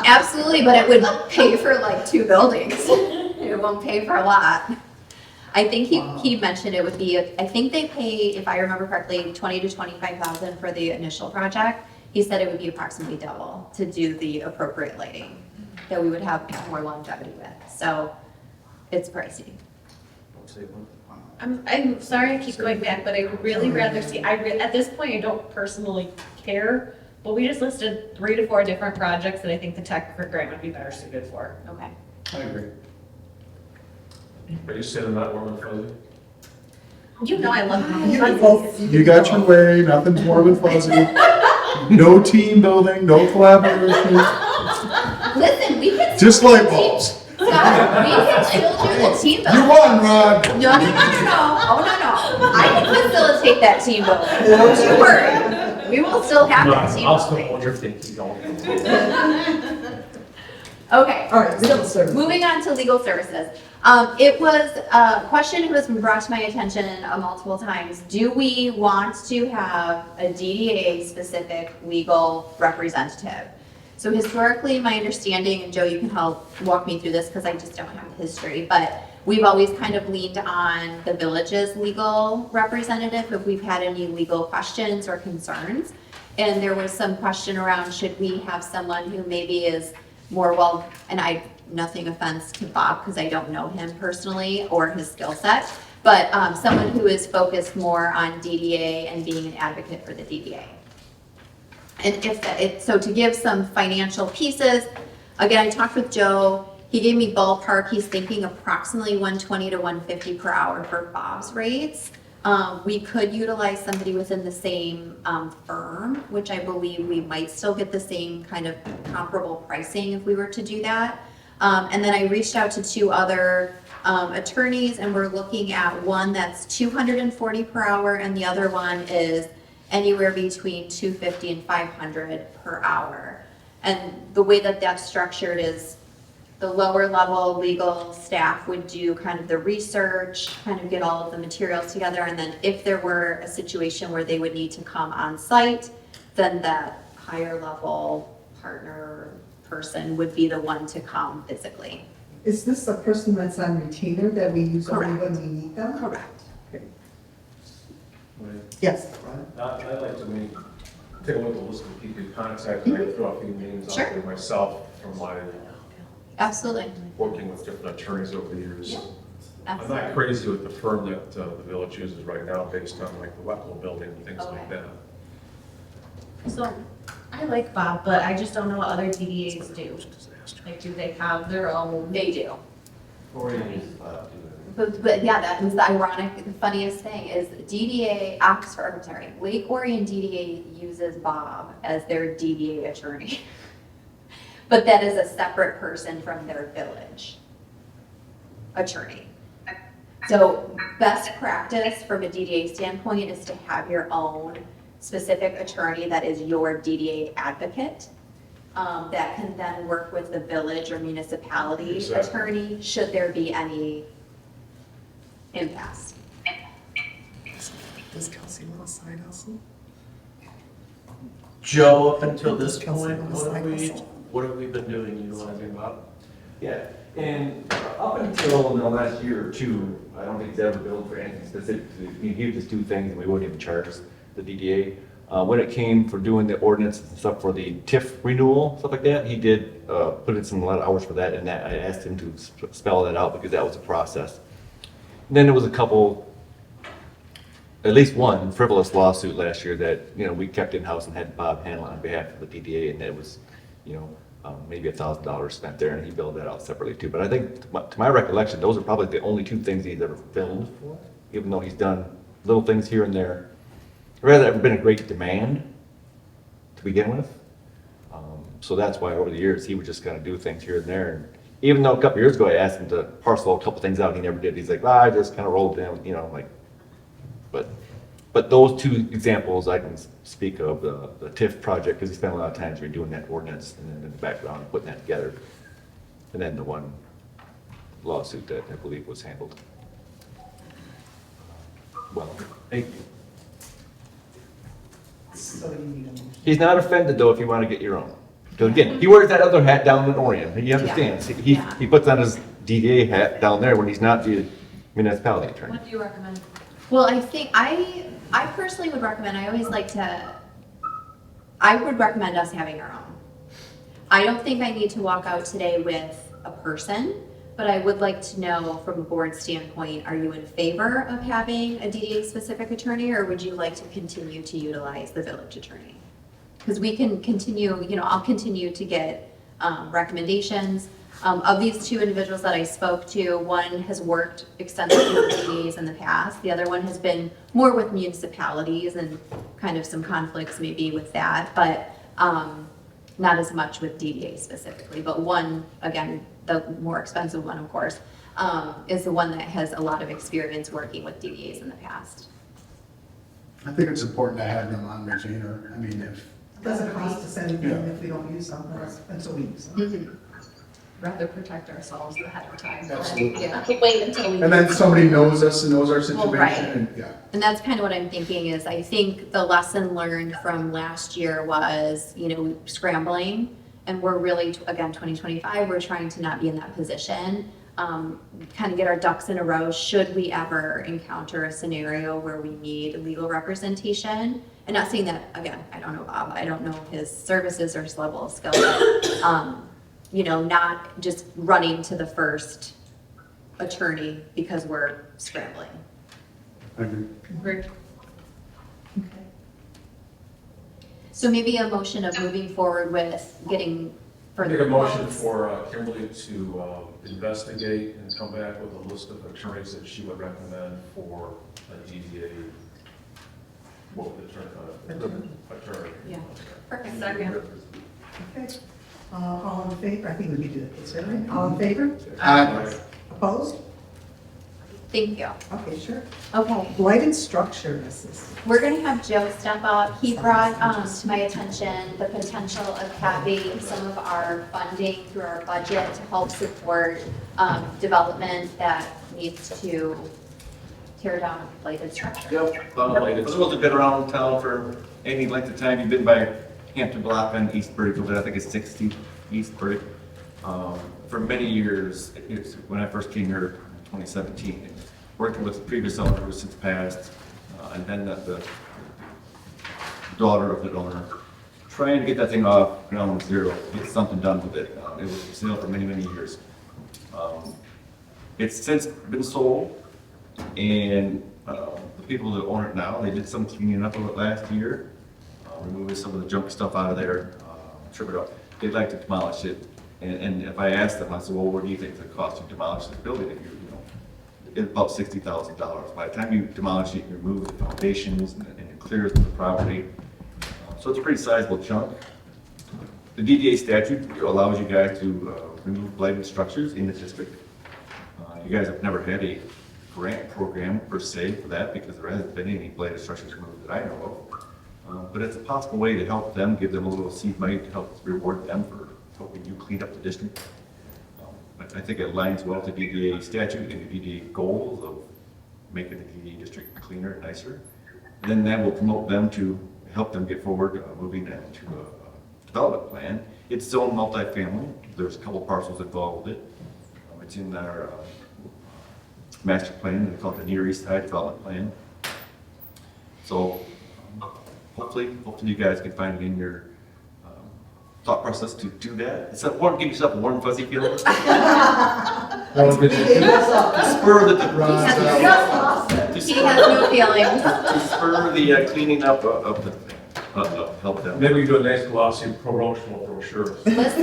absolutely, but it would pay for like 2 buildings. It won't pay for a lot. I think he mentioned it would be, I think they pay, if I remember correctly, 20 to 25,000 for the initial project. he said it would be approximately double to do the appropriate lighting that we would have more longevity with. So it's pricey. I'm sorry I keep going back, but I would really rather see, at this point, I don't personally care, but we just listed 3 to 4 different projects that I think the tech for grant would be better suited for. Okay. I agree. Are you saying that warm and fuzzy? You know I love You got your way, nothing's warm and fuzzy. No team building, no collaboration, Listen, we can. just still light do team- bulbs. Scott, we can still do the team You building. won, Rod. No. Oh, no. I can facilitate that team building. Don't you worry. We will still have that team I'll still building. hold your thing, keep going. Okay. All right, legal services. Moving on to legal services. It was a question that was brought to my attention multiple times. Do we want to have a DDA-specific legal representative? So historically, my understanding, and Joe, you can help walk me through this because I just don't have the history, but we've always kind of leaned on the village's legal representative if we've had any legal questions or concerns. And there was some question around, should we have someone who maybe is more well, and nothing offense to Bob because I don't know him personally or his skill set, but someone who is focused more on DDA and being an advocate for the DDA. And so to give some financial pieces, again, I talked with Joe, he gave me ballpark, he's thinking approximately 120 to 150 per hour for Bob's rates. We could utilize somebody within the same firm, which I believe we might still get the same kind of comparable pricing if we were to do that. And then I reached out to 2 other attorneys, and we're looking at one that's 240 per hour, and the other one is anywhere between 250 and 500 per hour. And the way that that's structured is the lower level legal staff would do kind of the research, kind of get all of the materials together, and then if there were a situation where they would need to come on site, then that higher level partner person would be the one to come physically. Is this a person that's on retainer that we use only Correct. when we need them? Correct. Yes. I'd like to take a look at the list of people you contacted, I throw a few names out Sure. there myself from my Absolutely. working with different attorneys over the years. I'm Absolutely. not crazy with the firm that the village uses right now based on like the Wetzel building and things like Okay. that. So, I like Bob, but I just don't know what other DDAs do. Like, do they have their own? They do. Orion uses Bob too. But yeah, that was the ironic, the funniest thing is DDA, Oxford, sorry, Lake Orion DDA uses Bob as their DDA attorney. But that is a separate person from their village attorney. So best practice from a DDA standpoint is to have your own specific attorney that is your DDA advocate. That can then work with the village or municipality Exactly. attorney should there be any impasse. Does Kelsey want a side hustle? Joe, up until this Kelsey point, on the side hustle. what have we been doing? You want to do about? Yeah, and up until the last year or two, I don't think he's ever billed for anything specific. He gave us 2 things and we wouldn't even charge the DDA. When it came for doing the ordinance and stuff for the TIF renewal, stuff like that, he did put in some a lot of hours for that, and that I asked him to spell that out because that was a process. And then there was a couple, at least one frivolous lawsuit last year that, we kept in-house and had Bob handle on behalf of the DDA, and it was, maybe $1,000 spent there, and he billed that out separately too. But I think, to my recollection, those are probably the only 2 things he's ever billed for, even though he's done little things here and there. Rather ever been a great demand to begin with. So that's why over the years, he would just kind of do things here and there. And even though a couple years ago, I asked him to parcel a couple things out, he never did. He's like, I just kind of rolled down, but those 2 examples I can speak of, the TIF project, because he spent a lot of time redoing that ordinance and then in the background, putting that together. And then the one lawsuit that I believe was handled. Well, thank you. So you need a motion. He's not offended though if you want to get your own. Because again, he wears that other hat down in Orion. He understands. Yeah. He puts on his DDA hat down there when he's not the municipality attorney. What do you recommend? Well, I think, I personally would recommend, I always like to I would recommend us having our own. I don't think I need to walk out today with a person, but I would like to know from a board standpoint, are you in favor of having a DDA-specific attorney, or would you like to continue to utilize the village attorney? Because we can continue, I'll continue to get recommendations. Of these two individuals that I spoke to, one has worked extensively with DDAs in the past. The other one has been more with municipalities and kind of some conflicts maybe with that, but not as much with DDA specifically. But one, again, the more expensive one, of course, is the one that has a lot of experience working with DDAs in the past. I think it's important to have them on retainer. I mean, if, It doesn't cost us anything if we don't use them, until we use them. Rather protect ourselves ahead of time. Absolutely. Yeah, wait until we. and then somebody knows us and knows our situation, right. and, yeah. And that's kind of what I'm thinking is I think the lesson learned from last year was, scrambling. And we're really, again, 2025, we're trying to not be in that position. Kind of get our ducks in a row should we ever encounter a scenario where we need legal representation. And not saying that, again, I don't know Bob, I don't know his services or his level of skill, but, not just running to the first attorney because we're scrambling. I agree. Great. Okay. So maybe a motion of moving forward with getting further. Make a motion quotes. for Kimberly to investigate and come back with a list of attorneys that she would recommend for a DDA. What would the term, attorney? Yeah. Perfect. Second. Okay. All in favor? I think we need to do it this way. All in favor? Aye. Opposed? Thank you. Okay, sure. Okay, Lighted structure assistance. we're gonna have Joe step up. He brought to my attention the potential of having some of our funding through our budget to help support development that needs to tear down lighted structure. Yep, I was supposed to have been around town for any length of time. You've been by Hampton Block on Eastbury, I think it's 60 Eastbury. For many years, when I first came here in 2017, working with the previous owner who has since passed, and then the daughter of the owner, trying to get that thing off ground zero, get something done with it. It was for sale for many, many years. It's since been sold, and the people that own it now, they did some cleaning up of it last year, removing some of the junk stuff out of there, strip it up. They'd like to demolish it, and if I asked them, I said, well, what do you think it costs to demolish this building? If it's about $60,000. By the time you demolish it, you remove the foundations and it clears the property. So it's a pretty sizable chunk. The DDA statute allows you guys to remove blighted structures in the district. You guys have never had a grant program per se for that because there hasn't been any blighted structures removed that I know of. But it's a possible way to help them, give them a little seed money to help reward them for helping you clean up the district. I think it aligns well with the DDA statute and the DDA goals of making the DDA district cleaner and nicer. And then that will promote them to help them get forward, moving into a development plan. It's zoned multifamily. There's a couple parcels involved with it. It's in our master plan. They call it the Near East Side Development Plan. So hopefully you guys can find it in your thought process to do that. It's a warm, give yourself a warm, fuzzy feeling. Spur He has no feelings. to spur the cleaning up of the thing, help them. Maybe we do a nice glossy promotional brochure. Listen,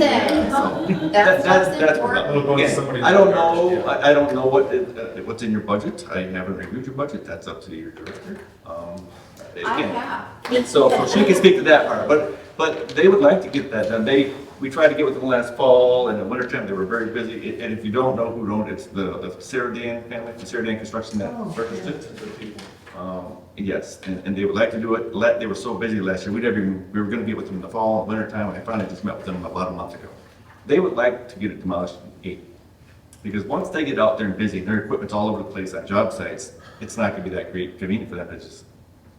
that's That's what's what important. again, I don't know, I don't know what's in your budget. I haven't reviewed your budget. That's up to your director. I Again, have. so she can speak to that part, but they would like to get that done. We tried to get with them last fall, and in the wintertime, they were very busy. And if you don't know who owned it, it's the Saradan family, the Saradan Construction that purchased it. Yes, and they would like to do it. They were so busy last year, we were gonna get with them in the fall, wintertime, and I finally just met with them about a month ago. They would like to get it demolished in 8. Because once they get out there and busy, their equipment's all over the place on job sites, it's not gonna be that convenient for them to just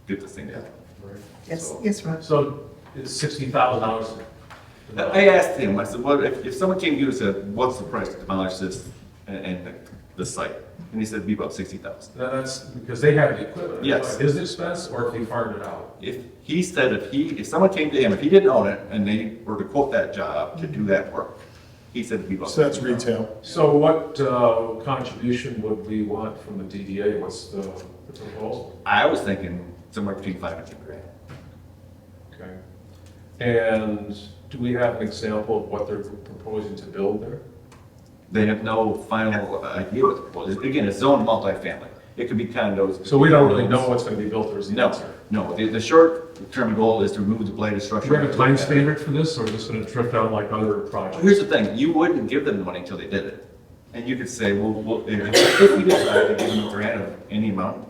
get this thing done. Yes, yes, Ron. So it's $60,000. I asked him, I said, well, if someone came to you and said, what's the price to demolish this? And the site. And he said it'd be about 60,000. Now, that's because they have the equipment. Yes. His expense, or if he farmed it out. If someone came to him, if he didn't own it, and they were to quote that job to do that work, he said it'd be about. So that's 60,000. retail. So what contribution would we want from the DDA? What's the proposal? I was thinking somewhere between 5 and 10 grand. Okay. And do we have an example of what they're proposing to build there? They have no final idea what the proposal is. Again, it's zoned multifamily. It could be condos. So we don't really know what's going to be built, or is the No, answer? no. The short-term goal is to remove the blighted Do structure. we have a time standard for this, or is this going to drift down like other projects? Here's the thing, you wouldn't give them the money until they did it. And you could say, well, if we decide to give them a grant of any amount,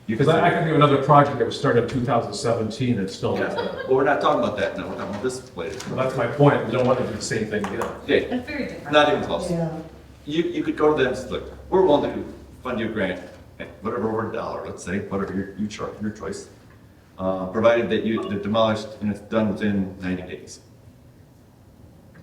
you could Because I say, can think of another project that was started in 2017 and still not done. well, we're not talking about that, no, we're talking about this blighted. Well, that's my point. We don't want to do the same thing again. Okay, It's very different. not even close. Yeah. You could go to them and say, look, we're willing to fund you a grant, at whatever over $1, let's say, whatever your choice, provided that they're demolished and it's done within 90 days.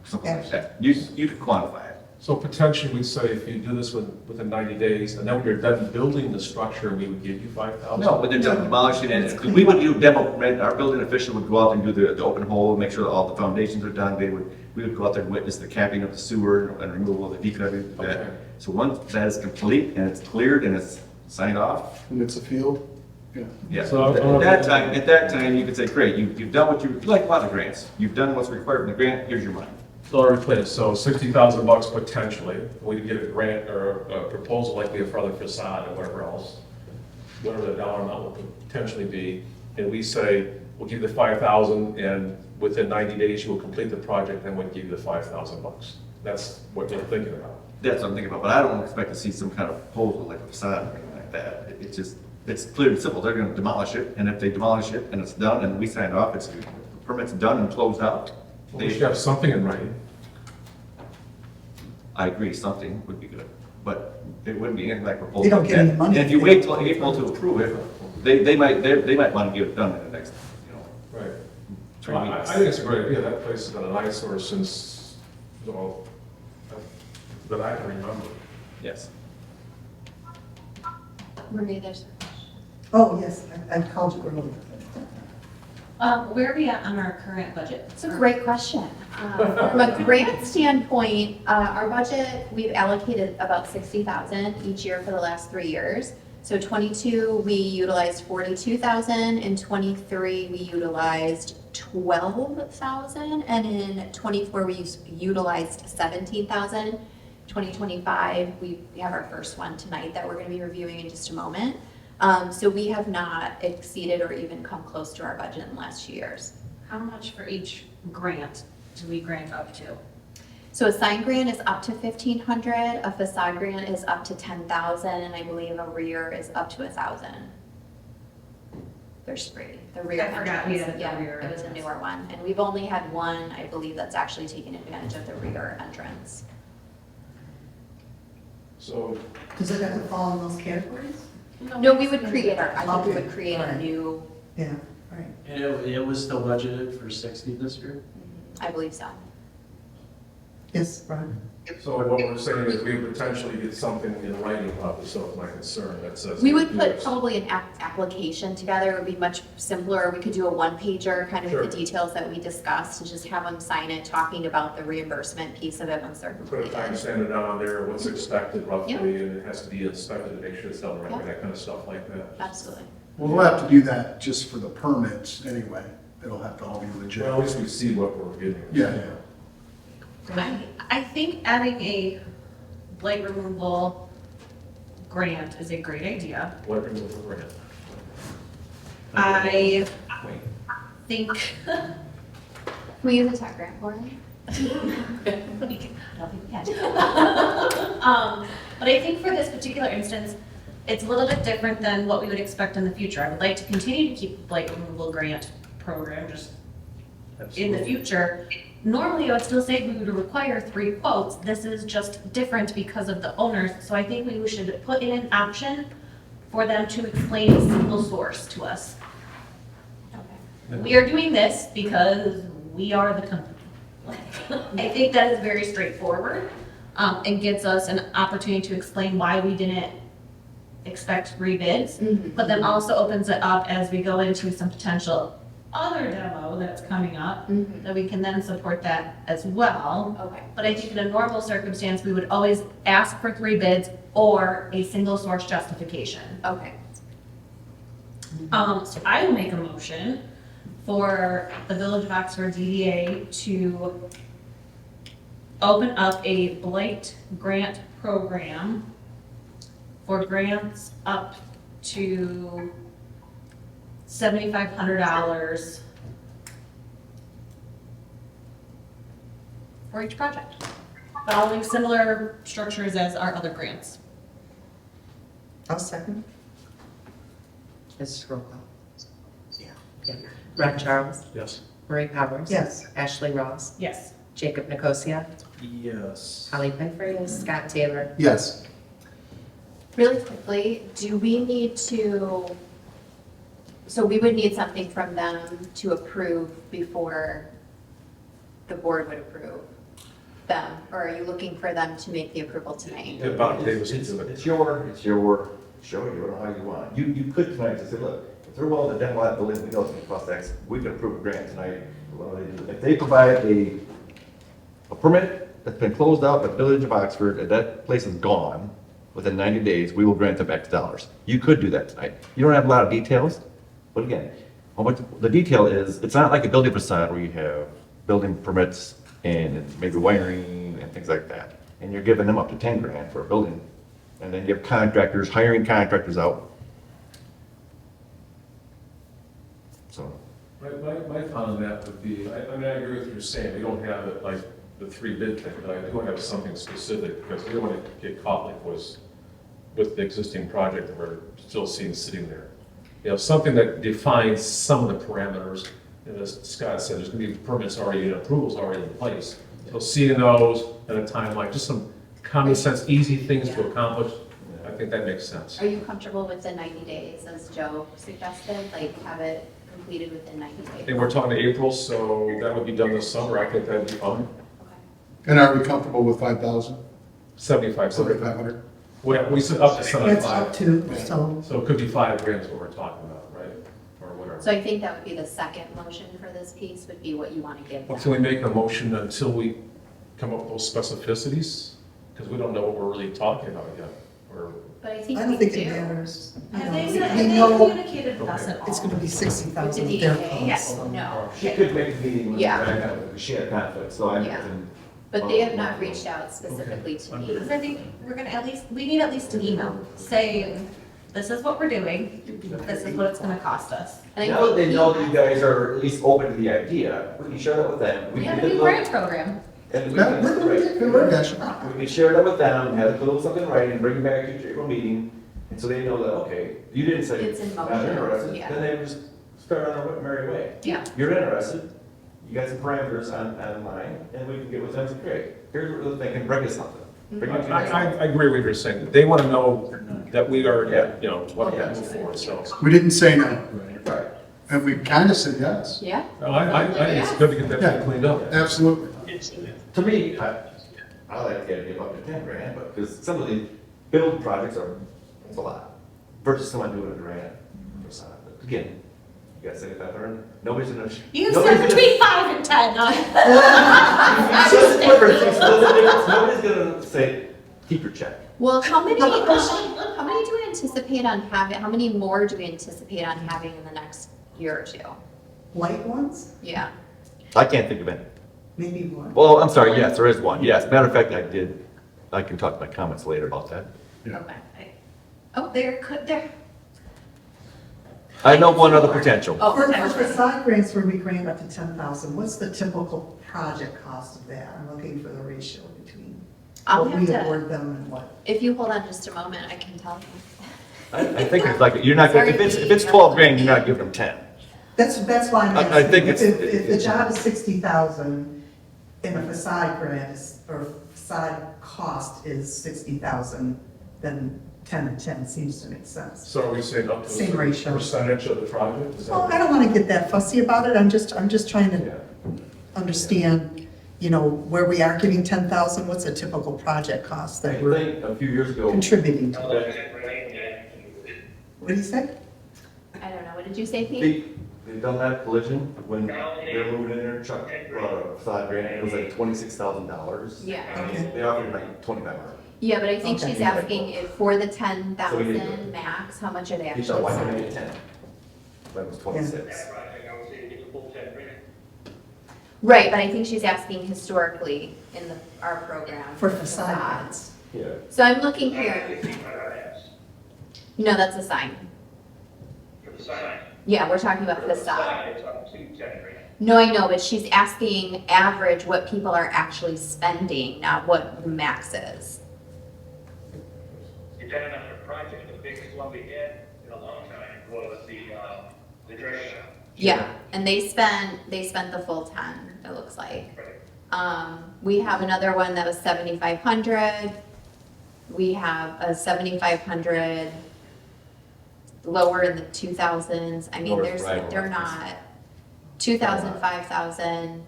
Something like that. You could quantify it. So potentially, we'd say if you do this within 90 days, and then when you're done building the structure, we would give you 5,000? No, but they're done demolishing it, because we would do demo, our building official would go out and do the open hole, make sure that all the foundations are done, we would go out there and witness the capping of the sewer and removal of the decluttering, Okay. that. So once that is complete and it's cleared and it's signed off, And it's a field? Yeah. yeah, So- at that time, you could say, great, you've done what like a lot of grants, you've done what's required from the grant, here's your money. So I'll replace, so 60,000 bucks potentially, we could get a grant or a proposal like we have for other facade or whatever else, whatever the dollar amount would potentially be, and we say, we'll give you the 5,000, and within 90 days, you will complete the project, then we'll give you the 5,000 bucks. That's what we're thinking about. That's what I'm thinking about, but I don't expect to see some kind of proposal like a facade or anything like that. It's just, it's clear and simple, they're gonna demolish it, and if they demolish it and it's done and we signed off, the permit's done and closed out. We should have something in writing. I agree, something would be good, but it wouldn't be anything like proposal. They don't get any money. And if you wait till April to approve it, they might want to get it done in the next, Right. 3 Well, I weeks. think it's a great idea. That place has been an eyesore since, well, that I can remember. Yes. Marie, there's. Oh, yes, I called you earlier. Where are we at on our current budget? It's a great question. From a grant standpoint, our budget, we've allocated about 60,000 each year for the last 3 years. So 22, we utilized 42,000, in 23, we utilized 12,000, and in 24, we utilized 17,000. 2025, we have our first one tonight that we're going to be reviewing in just a moment. So we have not exceeded or even come close to our budget in the last 2 years. How much for each grant do we grant up to? So a sign grant is up to 1,500, a facade grant is up to 10,000, and I believe a rear is up to 1,000. There's three. The rear I forgot we entrance, had the yeah, rear it was a entrance. newer one, and we've only had one, I believe, that's actually taken advantage of the rear entrance. So, Does it have to fall in those categories? No, we would create I think we Okay, would create a alright. new, Yeah, right. And it was still budgeted for 60 this year? I believe so. Yes, Brian? so what we're saying is we would potentially get something in writing about this, so it's my concern, that says. We would do put this. probably an application together, it would be much simpler, we could do a one-pager, kind of with the Sure. details that we discussed, and just have them sign it, talking about the reimbursement piece of it once they're Put a time completed. standard on there, what's expected roughly, Yeah. and it has to be inspected to make sure it's done right, Yeah. that kind of stuff like that. Absolutely. Well, we'll have to do that just for the permits anyway. It'll have to all be legit. Well, at least we see what we're getting. Yeah, I think adding a blight removal grant is a great idea. What we're getting. I think, Can we use a tech grant for it? But I think for this particular instance, it's a little bit different than what we would expect in the future. I would like to continue to keep the blight removal grant program just in the future. Normally, I would still say we would require 3 quotes. This is just different because of the owners. So I think we should put in an option for them to explain a single source to us. Okay. We are doing this because we are the company. I think that is very straightforward. and gives us an opportunity to explain why we didn't expect rebids, but then also opens it up as we go into some potential other demo that's coming up, that we can then support that as well. Okay. But I think in a normal circumstance, we would always ask for 3 bids or a single source justification. Okay. So I will make a motion for the Village of Oxford DDA to open up a blight grant program for grants up to $7,500 for each project, following similar structures as our other grants. I'll second. Mrs. roll call. Yeah. Ron Charles, Yes. Marie Powers. Yes. Ashley Ross, Yes. Jacob Nicosia, Yes. Holly Piper, Scott Taylor. Yes. Really quickly, do we need to, so we would need something from them to approve before the board would approve them? Or are you looking for them to make the approval tonight? Yeah, Bob Davis It's can do it. it's your show, you know how you want. You could tonight just say, look, if they're willing to demo that building, we know it's gonna cost X, we can approve a grant tonight. What do they do? If they provide a permit that's been closed out by the Village of Oxford, and that place is gone, within 90 days, we will grant them X dollars. You could do that tonight. You don't have a lot of details, but again, the detail is, it's not like a building facade where you have building permits and maybe wiring and things like that. And you're giving them up to 10 grand for a building. And then you have contractors, hiring contractors out. So, My thought on that would be, I mean, I agree with what you're saying, we don't have it like the 3 bid thing, but I do have something specific, because we don't want to get caught like was with the existing project that we're still seeing sitting there. You know, something that defines some of the parameters, and as Scott said, there's gonna be permits already, and approvals already in place. So seeing those at a timeline, just some common sense, easy things to accomplish, I think that makes sense. Are you comfortable with the 90 days, as Joe suggested, like have it completed within 90 days? And we're talking April, so that would be done this summer, I think that'd be fine. Okay. And are we comfortable with 5,000, 75, so 7,500? we said up to It's 75. up to, so, So it could be 5 grand is what we're talking about, right? Or whatever. So I think that would be the second motion for this piece, would be what you want to give Well, them. can we make a motion until we come up with those specificities? Because we don't know what we're really talking about yet. Or, But I think I we don't think it do. matters. You Have know, they, we- have we they know communicated with us at all? it's gonna be With the 60,000 of their DDA, yes, costs. no. she could make a meeting with Yeah. them, she had conflict, so I Yeah. can. But they have not reached out specifically to me. Because I think we're gonna we need at least an email saying, this is what we're doing, this is what it's gonna cost us. And I Now that think they know he that you guys are at least open to the idea, we can share that with them. We can have a get new the- grant program. And we Yeah, can, we're gotcha. we can share that with them, have a little something in writing, bring it back to your April meeting, and so they know that, okay, you didn't say It's in not motion, interested, yeah. then they just start on their merry way. Yeah. You're interested, you got some parameters online, and we can get with them, and say, great, here's what we're thinking, bring us something. Bring it to I next I agree with what you're saying. They want to know that we are, you know, what to Yeah. move forward, so. We didn't say no, Right. and we kind of said yes. Yeah, No, I think it's good to get that thing cleaned up. Absolutely. To me, I like the idea of up to 10 grand, but, because some of the build projects are, it's a lot, versus someone doing a grant or something. But again, you gotta say it that earn, nobody's gonna. You nobody's said gonna- between 5 and 10. So it's different, it's a difference. Nobody's gonna say, keep your check. well, how many do we anticipate on having, how many more do we anticipate on having in the next year or two? Light ones, Yeah, I can't think of any. maybe one. Well, I'm sorry, yes, there is one, yes. Matter of fact, I can talk my comments later about that. Yeah. okay. Oh, there. I know one other potential. Oh, For potentially. facade grants where we grant up to 10,000, what's the typical project cost of that? I'm looking for the ratio between I'll what have we to, award them and what. if you hold on just a moment, I can tell you. I think it's like, you're not, gonna if it's 12 grand, you're not giving them 10. That's why I'm I asking. think it's- If the job is 60,000 and the facade grant is, or facade cost is 60,000, then 10 and 10 seems to make sense. So are we saying up to a Same certain ratio. percentage of the project? Is that- Well, I don't want to get that fussy about it, I'm just trying to Yeah. understand, you know, where we are getting 10,000, what's a typical project cost I that we're think a few years ago. contributing to? What do you say? I don't know, what did you say, Pete? They've done that collision when they were moving in their truck, facade grant, it was like $26,000. Yeah. Okay. They offered like 2,500. Yeah, but I think Okay. she's asking if for the So we 10,000 max, how much are they He actually thought, why can't I spending? get 10? That was 26. Right, but I think she's asking historically in our program. For facades. Yeah. So I'm looking here. No, that's a sign. Yeah, we're talking about facade. No, I know, but she's asking average what people are actually spending, not what the max is. Depending on the project, the biggest one we had in a long time was the dress shop. Yeah, and they spent the full 10, it looks like. We have another one that was 7,500. We have a 7,500 lower in the 2000s. I mean, North Rhino they're Rock. not 2,000, 5,000,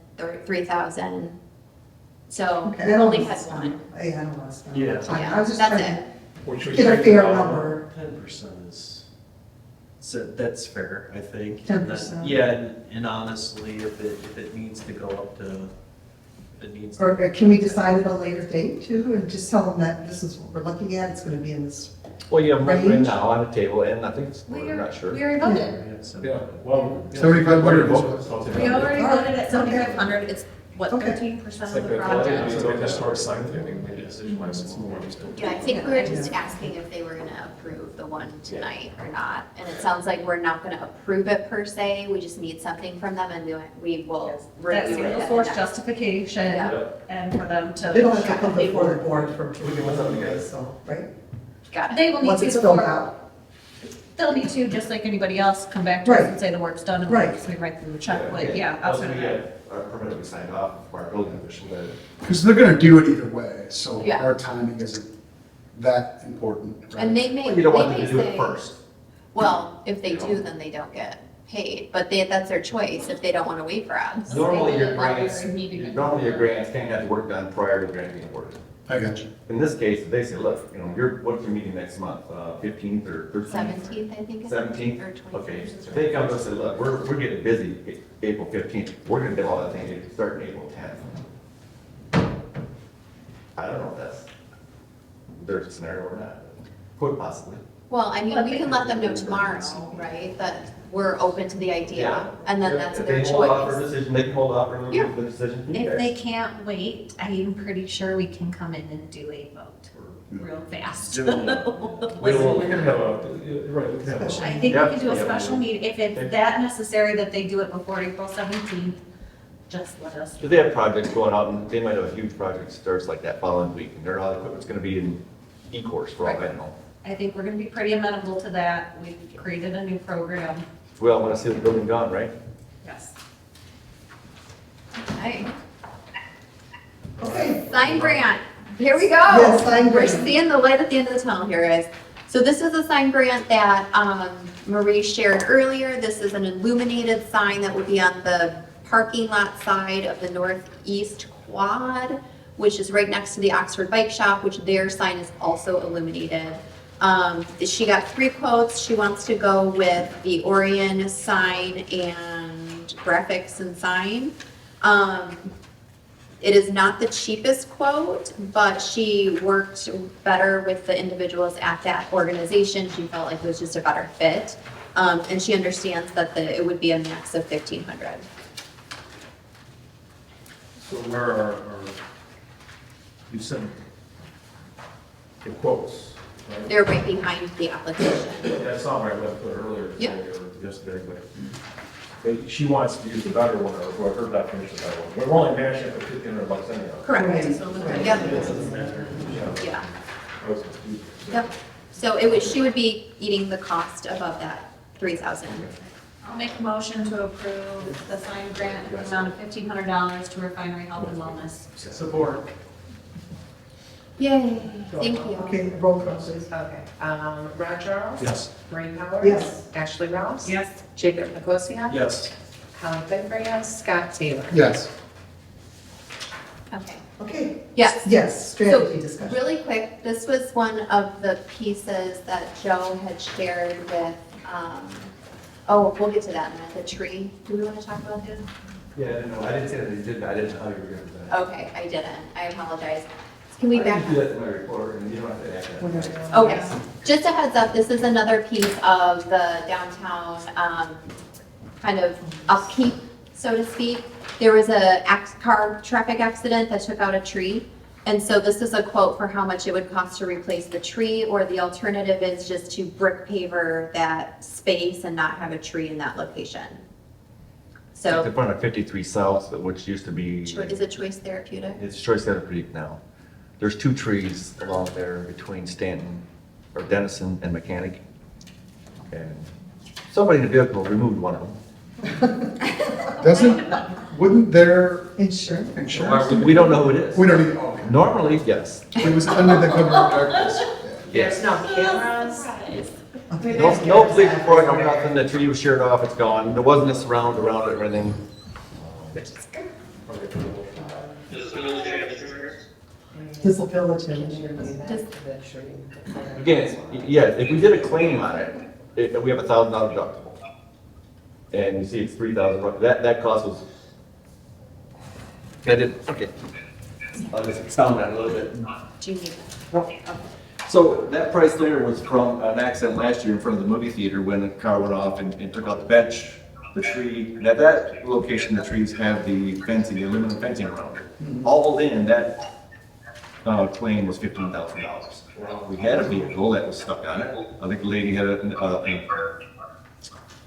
3,000. So Okay, we I don't only wanna had spend- one. I don't want to spend Yeah. time. Yeah, I was just that's trying it. Which we to get a think fair about- number. 10% is, so that's fair, I think. 10%. Yeah, and honestly, if it needs to go up to, if it needs to. Or can we decide at a later date too, and just tell them that this is what we're looking at, it's gonna be in this? Well, you have one right Range? now on the table, and I think it's, We we're not sure. already voted. Yeah, well. 7,500 We Okay. already All right. voted at 7,500, it's what, Okay. 13% It's of like the that, project? it's like a historic sign thing, I think we made a decision last month. Yeah, I think we were just asking if they were gonna approve the one tonight or not. And it sounds like we're not gonna approve it per se, we just need something from them and we will That review it. single at source the next- justification Yeah. and for them They don't to, have to come before the board for approval anyway, so, right? Got it. they will need Once to it's filled before, out. they'll need to, just like anybody else, come back to us Right. and say the work's done and Right. we write through the check, like, yeah, outside of we that. get our permit that we signed off for our building official that Because they're gonna do it either way, so Yeah. our timing isn't that important. right? And they may, Well, you don't want they them may to do it say, first. well, if they do, then they don't get paid, but that's their choice if they don't wanna wait for us. Normally your They will grants, always need to get- normally your grants can't have the work done prior to the grant being awarded. I got you. In this case, if they say, look, you know, what's your meeting next month, 15th or 13th? 17th, I think. it is, 17th? Or 21st. Okay, if they come to us and say, look, we're getting busy April 15th, we're gonna do all that thing starting April 10th. I don't know if there's a scenario or not, could possibly. Well, I mean, we can let them know tomorrow, right, that we're open to the idea, and then that's If their they hold off for a choice. decision, they can hold off for Yeah. the decision. You If guys. they can't wait, I am pretty sure we can come in and do a vote real fast. We can have a, right, we can have a. I think we Yeah. can do a Yeah. special meeting, if it's that necessary that they do it before April 17th, just let us. If they have projects going out, and they might have a huge project starts like that following week, and their equipment's gonna be in e-course for all I know. I think we're gonna be pretty amenable to that, we've created a new program. We all wanna see the building gone, right? Yes. Right. Okay, Sign grant, here we go. Yes, sign We're grant. seeing the light at the end of the tunnel here, guys. So this is a sign grant that Marie shared earlier. This is an illuminated sign that would be on the parking lot side of the northeast quad, which is right next to the Oxford Bike Shop, which their sign is also illuminated. She got 3 quotes. She wants to go with the Orion sign and graphics and sign. It is not the cheapest quote, but she worked better with the individuals at that organization. She felt like it was just a better fit. And she understands that it would be a max of 1,500. So where are, you said the quotes, right? They're right behind the application. That's not what I went through earlier Yeah. today or yesterday, but she wants to use the better one, or her definition of better one. We're only matching it for $1,500 anyhow. Correct. Right. Yep. It doesn't matter. Yeah. I was confused. Yep. So she would be eating the cost above that 3,000. I'll make a motion to approve the sign grant in the amount of $1,500 to Refinery Health and Wellness. Support. Yay, thank you. okay, roll call please. Okay, Ron Charles? Yes. Maureen Howard? Yes. Ashley Rouse? Yes. Jacob Nicosia? Yes. Helen Thayer, yes. Scott Taylor? Yes. Okay. Okay. Yes. Yes, strategy discussion. Really quick, this was one of the pieces that Joe had shared with, oh, we'll get to that in a minute, the tree. Do we want to talk about this? Yeah, no, I didn't say that you did, I didn't know how you were gonna do that. Okay, I didn't. I apologize. Can we back I up? didn't do that in my report, and you don't have to act on it. Okay, just a heads up, this is another piece of the downtown, kind of upkeep, so to speak. There was a car traffic accident that took out a tree. And so this is a quote for how much it would cost to replace the tree, or the alternative is just to brick paver that space and not have a tree in that location. It's in So, front of 53 South, which used to be, is it Choice Therapeutic? it's Choice Therapeutic now. There's 2 trees along there between Stanton, or Dennison and Mechanic. And somebody in the vehicle removed one of them. Wouldn't their Insurance. insurance? We don't know who it is. We don't even, oh, Normally, yes. it was under the cover of darkness. There's no cameras. No police report, no nothing, the tree was sheared off, it's gone. There wasn't a surround around it or anything. Does the village have insurance? Again, yeah, if we did a claim on it, we have $1,000 deductible. And you see it's 3,000, that cost was, I did, okay. I'll just expound on it a little bit. Do you need So that price there was from an accident last year in front of the movie theater when a car went off and took out the bench, the tree. Now that location, the trees have the fencing, the aluminum fencing around it. All in, that claim was $15,000. We had a vehicle that was stuck on it. I think the lady had a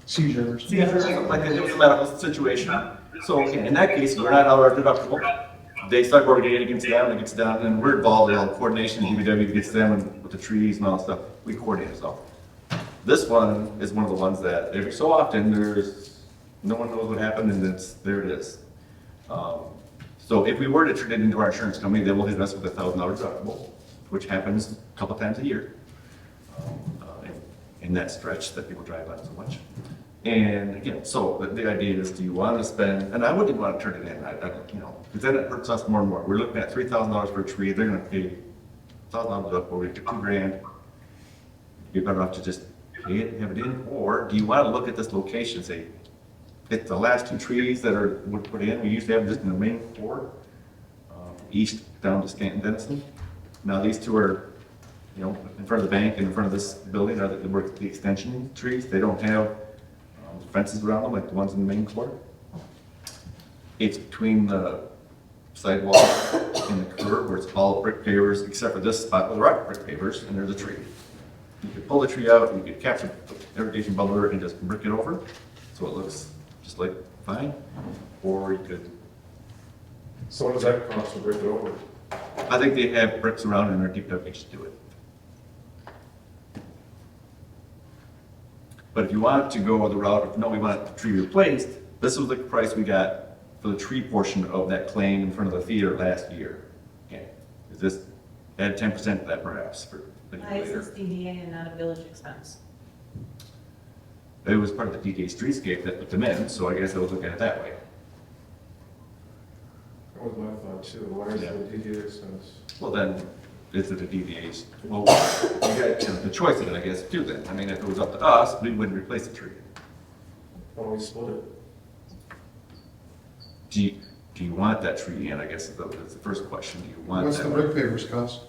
Seizures. something like that. It was a medical situation. So in that case, we're not out our deductible. They start working against them, it gets done, and we're involved in all the coordination, DPW gets them and with the trees and all that stuff, we coordinate it all. This one is one of the ones that every so often no one knows what happened and there it is. So if we were to turn it into our insurance company, they will hit us with $1,000 deductible, which happens a couple times a year. In that stretch that people drive on so much. And again, so the idea is, do you want to spend, and I wouldn't want to turn it in, because then it hurts us more and more. We're looking at $3,000 for a tree, they're gonna pay $1,000 up, or we get $2,000. You'd be better off to just pay it, have it in, or do you want to look at this location, say, it's the last 2 trees that were put in, we used to have them just in the main core, east down to Stanton Dennison. Now these 2 are, in front of the bank and in front of this building are the extension trees. They don't have fences around them like the ones in the main court. It's between the sidewalk and the curb where it's all brick pavers except for this spot where there aren't brick pavers and there's a tree. You could pull the tree out, you could capture the irrigation bubbler and just brick it over so it looks just like fine. Or you could. So what does that cost to brick it over? I think they have bricks around and their DPW should do it. But if you want to go the route of, no, we want the tree replaced, this was the price we got for the tree portion of that claim in front of the theater last year. Okay, is this, add 10% to that perhaps for the Why is later. this DDA and not a village expense? It was part of the DDA streetscape that put them in, so I guess I was looking at it that way. That was my thought too. Why is Yeah. the DDA expense? Well, then, is it a DDA's? Well, you got the choice of it, I guess, too then. I mean, if it was up to us, we wouldn't replace the tree. Why don't we split it? Do you want that tree in, I guess that's the first question. Do you want What's that the one? brick pavers cost?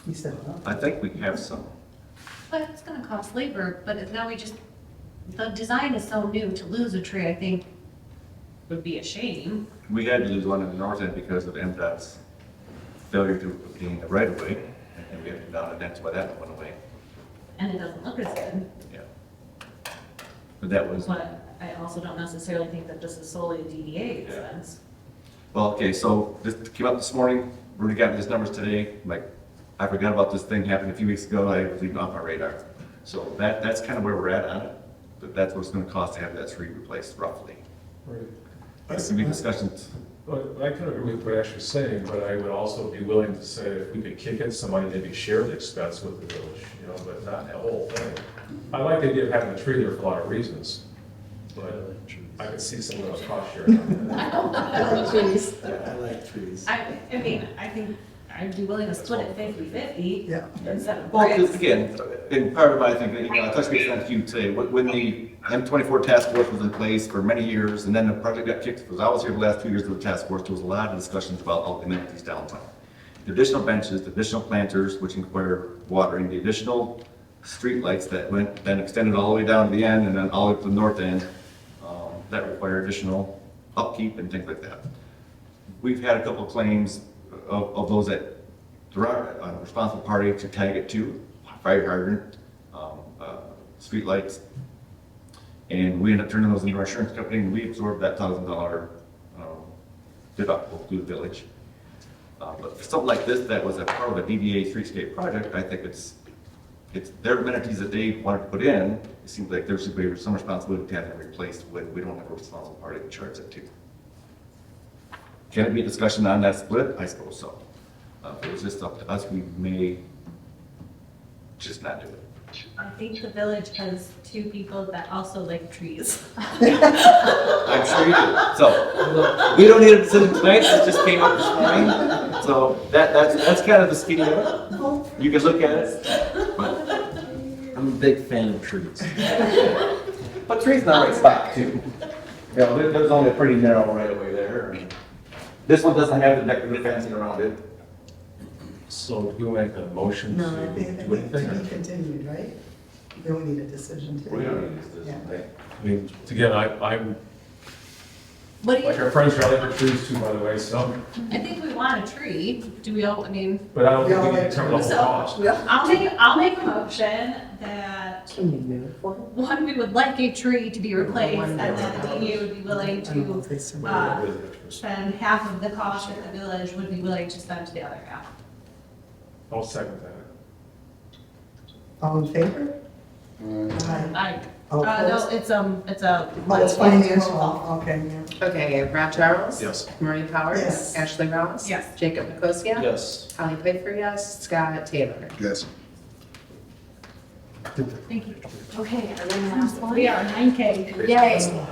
He said no. I think we have some. But it's gonna cost labor, but now the design is so new, to lose a tree, I think, would be a shame. We had to lose one in the north end because of MDOT's failure to obtain the right of way, and we had to go down, and that's why that one went away. And it doesn't look as good, Yeah. But that was, but I also don't necessarily think that this is solely a DDA expense. well, okay, so this came up this morning, we already got these numbers today, like, I forgot about this thing happened a few weeks ago, I was leaving off my radar. So that's kind of where we're at on it, but that's what it's gonna cost to have that tree replaced roughly. Right. There's gonna be discussions. But I can agree with what Ash was saying, but I would also be willing to say if we could kick in some money, maybe share the expense with the village, but not the whole thing. I like the idea of having the tree there for a lot of reasons, but I could see some of those cost sharing. Trees. I like trees. I mean, I think I'd be willing to split it 50/50 Yeah. instead of Well, bricks. again, in part of, I think, I touched base on it to you today, when the M24 task force was in place for many years, and then the project got kicked, because I was here the last 2 years of the task force, there was a lot of discussions about all the amenities downtown. The additional benches, the additional planters, which require watering, the additional streetlights that went, then extended all the way down to the end, and then all the way to the north end, that require additional upkeep and things like that. We've had a couple of claims of those that there are a responsible party to tag it to, fire hydrant, streetlights. And we ended up turning those into our insurance company, and we absorbed that $1,000 deductible through the village. But for something like this, that was a part of a DDA streetscape project, I think it's their amenities that they wanted to put in. It seems like there should be some responsibility to have them replaced when we don't have a responsible party to charge it to. Can it be a discussion on that split? I suppose so. If it was just up to us, we may just not do it. I think the village has 2 people that also like trees. I'm sure you do. So, we don't need a decision tonight, this just came up this morning. So, that's kind of the skinny of it. You can look at it, but, I'm a big fan of trees. but trees not right spot too. You know, there's only a pretty narrow right away there. This one doesn't have the decorative fencing around it. So you make a motion No, to I think do it needs to anything? be continued, right? We don't need a decision today. We don't need this, Yeah. right? I mean, again, I'm, What do you, like our friends are like the trees too, by the way, so, I think we want a tree. Do we all, I mean, but I don't think Yeah, we can like- determine the whole So- cost. Yeah. I'll make a motion that, Can you move one? one, we would like a tree to be replaced, and then the DDA would be willing I don't know if to they survive. spend half of the cost that the village would be willing to spend to the other half. I'll second that. All in favor? Aye. All No, opposed? it's a. Oh, it's financial, okay, yeah. Okay, Ron Charles? Yes. Marie Powers? Yes. Ashley Ross? Yes. Jacob Nicosia? Yes. Holly Piper, yes. Scott Taylor? Yes. Thank you. Okay, and then the last one. We are 9K. Yay.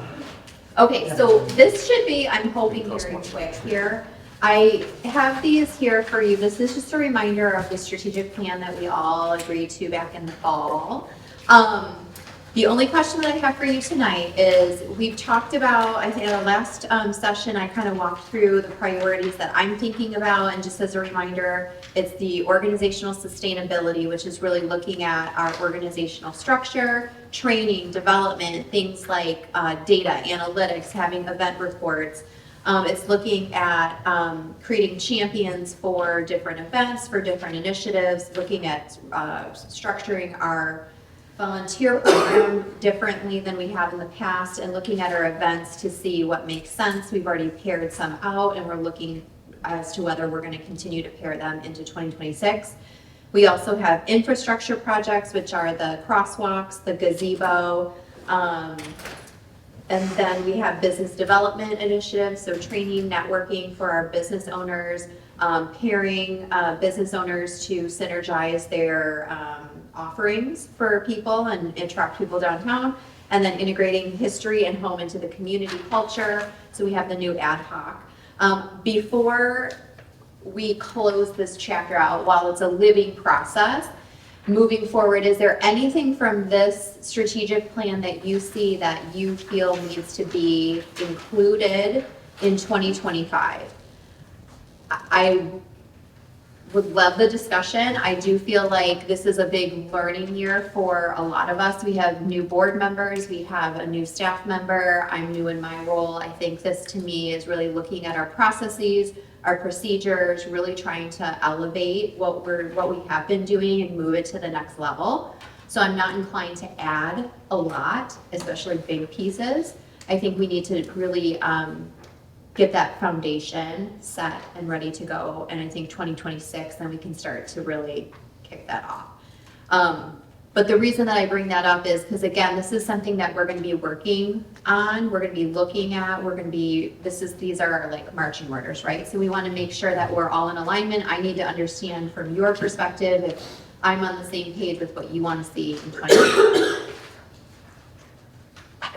Okay, so this should be, I'm hoping, very quick here. I have these here for you. This is just a reminder of the strategic plan that we all agreed to back in the fall. The only question that I have for you tonight is, we've talked about, I think at the last session, I kind of walked through the priorities that I'm thinking about, and just as a reminder, it's the organizational sustainability, which is really looking at our organizational structure, training, development, things like data, analytics, having event reports. It's looking at creating champions for different events, for different initiatives, looking at structuring our volunteer program differently than we have in the past, and looking at our events to see what makes sense. We've already paired some out, and we're looking as to whether we're going to continue to pair them into 2026. We also have infrastructure projects, which are the crosswalks, the gazebo, and then we have business development initiatives, so training, networking for our business owners, pairing business owners to synergize their offerings for people and attract people downtown, and then integrating history and home into the community culture. So we have the new ad hoc. Before we close this chapter out, while it's a living process, moving forward, is there anything from this strategic plan that you see that you feel needs to be included in 2025? I would love the discussion. I do feel like this is a big learning year for a lot of us. We have new board members, we have a new staff member, I'm new in my role. I think this to me is really looking at our processes, our procedures, really trying to elevate what we have been doing and move it to the next level. So I'm not inclined to add a lot, especially big pieces. I think we need to really get that foundation set and ready to go. And I think 2026, then we can start to really kick that off. But the reason that I bring that up is because, again, this is something that we're going to be working on, we're going to be looking at, these are like marching orders, right? So we want to make sure that we're all in alignment. I need to understand from your perspective if I'm on the same page with what you want to see in 2026.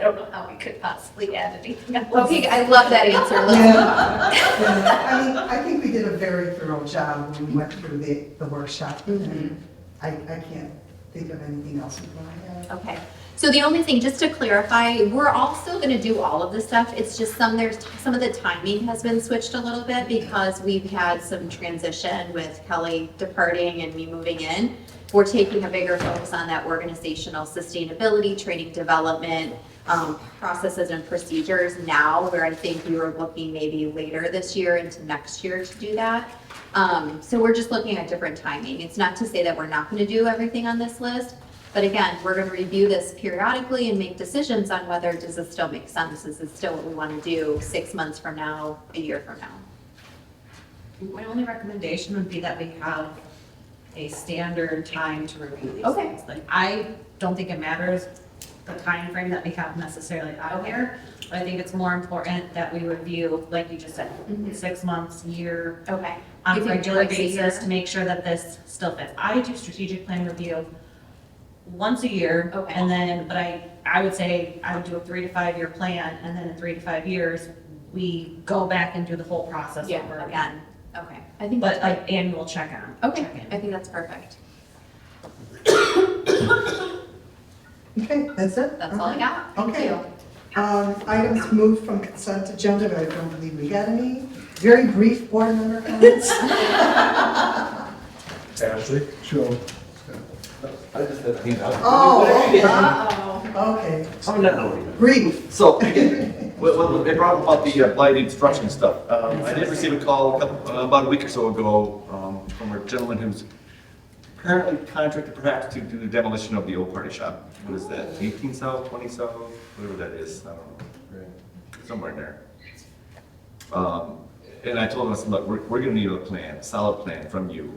don't know how we could possibly add anything else. Okay, I love that answer. Yeah. Let's Yeah. I mean, I think we did a very thorough job when we went through the workshop. And I can't think of anything else we want to add. Okay, so the only thing, just to clarify, we're all still gonna do all of this stuff, it's just some of the timing has been switched a little bit because we've had some transition with Kelly departing and me moving in. We're taking a bigger focus on that organizational sustainability, training development, processes and procedures now, where I think we were looking maybe later this year into next year to do that. So we're just looking at different timing. It's not to say that we're not gonna do everything on this list, but again, we're gonna review this periodically and make decisions on whether does this still make sense? Is this still what we wanna do 6 months from now, a year from now? My only recommendation would be that we have a standard time to review these Okay. things. Like, I don't think it matters the time frame that we have necessarily on here, but I think it's more important that we review, like you just said, 6 months, year, Okay. on You a think regular twice a year? basis to make sure that this still fits. I do strategic plan review once a year, Okay. and then, but I would say I would do a 3 to 5 year plan, and then in 3 to 5 years, we go back and do the whole process Yeah, over again, okay, I think that's But great. like annual check-on. Okay, check-in. I think that's perfect. Okay, that's it? That's all I got. Thank Okay. you. Items moved from consent agenda, but I don't believe we had any. Very brief board member comments. Ashley? Sure. I just had a handout. Oh, okay. Oh, no. Brief. So, again, well, it brought up about the blighted construction stuff. I did receive a call about a week or so ago from a gentleman who's apparently contracted perhaps to do the demolition of the old party shop. What is that, 18 south, 20 south, whatever that is, I don't know, somewhere in there. And I told him, I said, look, we're gonna need a plan, a solid plan from you.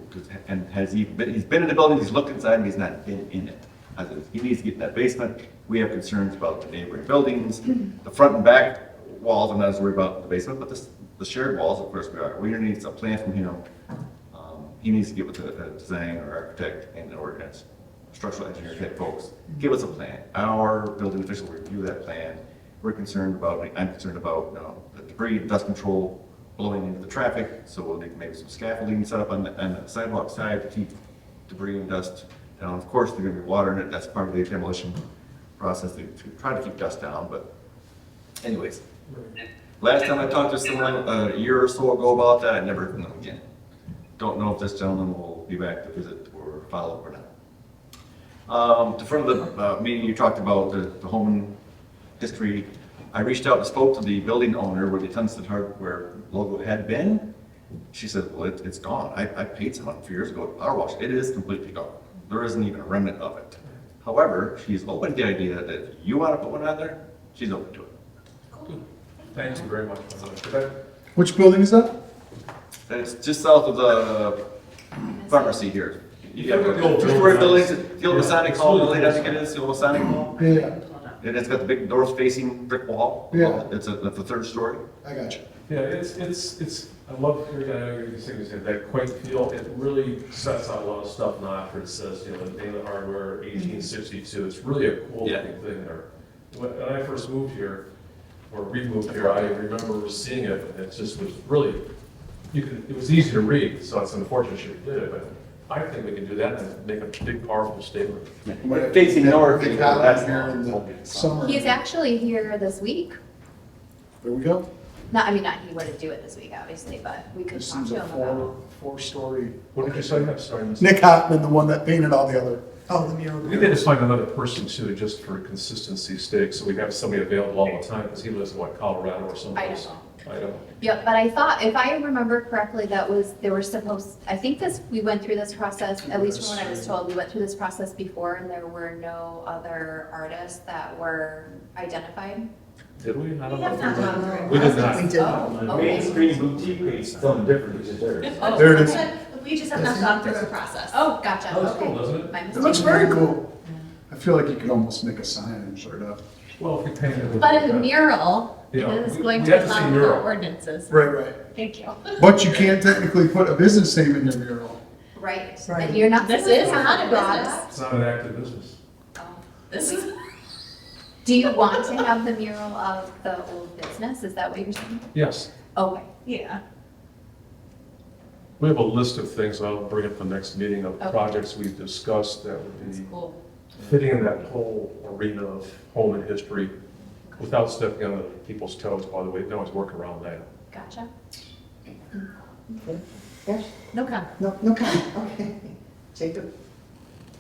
And he's been in the building, he's looked inside, and he's not been in it. I said, he needs to get in that basement. We have concerns about the neighboring buildings. The front and back walls, I'm not as worried about the basement, but the shared walls, of course, we are. We're gonna need a plan from him. He needs to get with a designer or architect and an ordinance, structural engineer type folks. Give us a plan. Our building official will review that plan. I'm concerned about the debris, dust control blowing into the traffic, so we'll need maybe some scaffolding set up on the sidewalk side to keep debris and dust down. Of course, there's gonna be water in it, that's part of the demolition process to try to keep dust down, but anyways. Last time I talked to someone a year or so ago about that, I never heard from them again. Don't know if this gentleman will be back to visit or follow up or not. To front of the meeting, you talked about the home history. I reached out and spoke to the building owner where the Tungsten Hardware logo had been. She said, well, it's gone. I paid someone a few years ago to power wash. It is completely gone. There isn't even a remnant of it. However, she's open to the idea that if you want to put one on there, she's open to it. Thank you very much for that. Which building is that? And it's just south of the pharmacy here. You got The old two-story building. buildings, the old Masonic Hall, building, I think it is, the old Masonic Hall. Yeah, And it's got the big north-facing brick wall. Yeah. It's the third story. I got you. Yeah, it's, I love hearing, I know these things, that quaint feel, it really sets out a lot of stuff in Oxford. It says, the name of the hardware, 1862, it's really a cool Yeah. looking thing there. When I first moved here, or re-moved here, I remember seeing it, and it just was really, it was easy to read, so it's unfortunate she did it, but I think we can do that and make a big, powerful statement. Facing north, Big it's island last here long. in the summer. He's actually here this week. There we go. Not, he wouldn't do it this week, obviously, but we could This talk is to a him about. four-story. What did you say? I'm sorry. Mr. Nick Hotman, the one that painted all the other. Oh, the mural. We did just find another person too, just for consistency's sake, so we have somebody available all the time, because he lives in Colorado or someplace. Idaho. Yep, but I thought, if I remember correctly, I think we went through this process, at least from what I was told, we went through this process before, and there were no other artists that were identified. Did we? I don't We have know. not gone through it. We did I not. think we did. Oh, okay. Mainstream boutique is something different than theirs. Oh, There it is. We just have not gone through the process. Oh, gotcha, Oh, that's okay. cool, isn't it? My It mistake. looks very cool. I feel like you could almost make a sign and put it up. Well, if we paint it with. But a mural Yeah, is we- going we to have to see allow mural. for ordinances. Right. Thank you. But you can't technically put a business name in your mural. Right, Right. and you're not. This supposed is to have not a broad- business. It's not an active business. Oh. This is, Do you want to have the mural of the old business? Is that what you're saying? Yes, Okay. Yeah. we have a list of things I'll bring at the next meeting of Okay. projects we've discussed that would be Cool. fitting in that whole arena of home and history without stepping on people's toes, by the way, we can always work around that. Gotcha. No comment. No comment, okay. Jacob?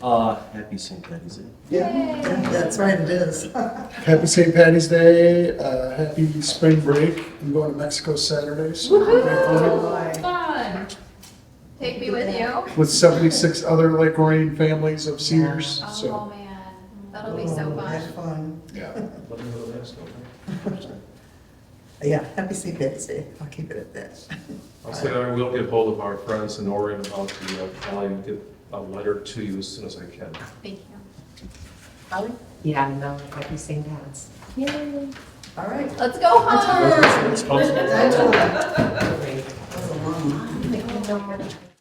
Happy St. Patty's Day. Yeah, that's right, it is. Happy St. Patty's Day, happy spring break. I'm going to Mexico Saturday, so Fun. Take me with you. with 76 other Lake Orion families of seniors, Oh, so. man. That'll be so fun. Have fun. Yeah. Let me know the next one. Yeah, happy St. Patty's Day. I'll keep it at that. I'll say I will get hold of our friends in Oregon about the rally and get a letter to you as soon as I can. Thank you. Holly? Yeah, no, happy St. Pat's. Yay. All right. Let's go home. It's possible. That was a long one. I don't know how to-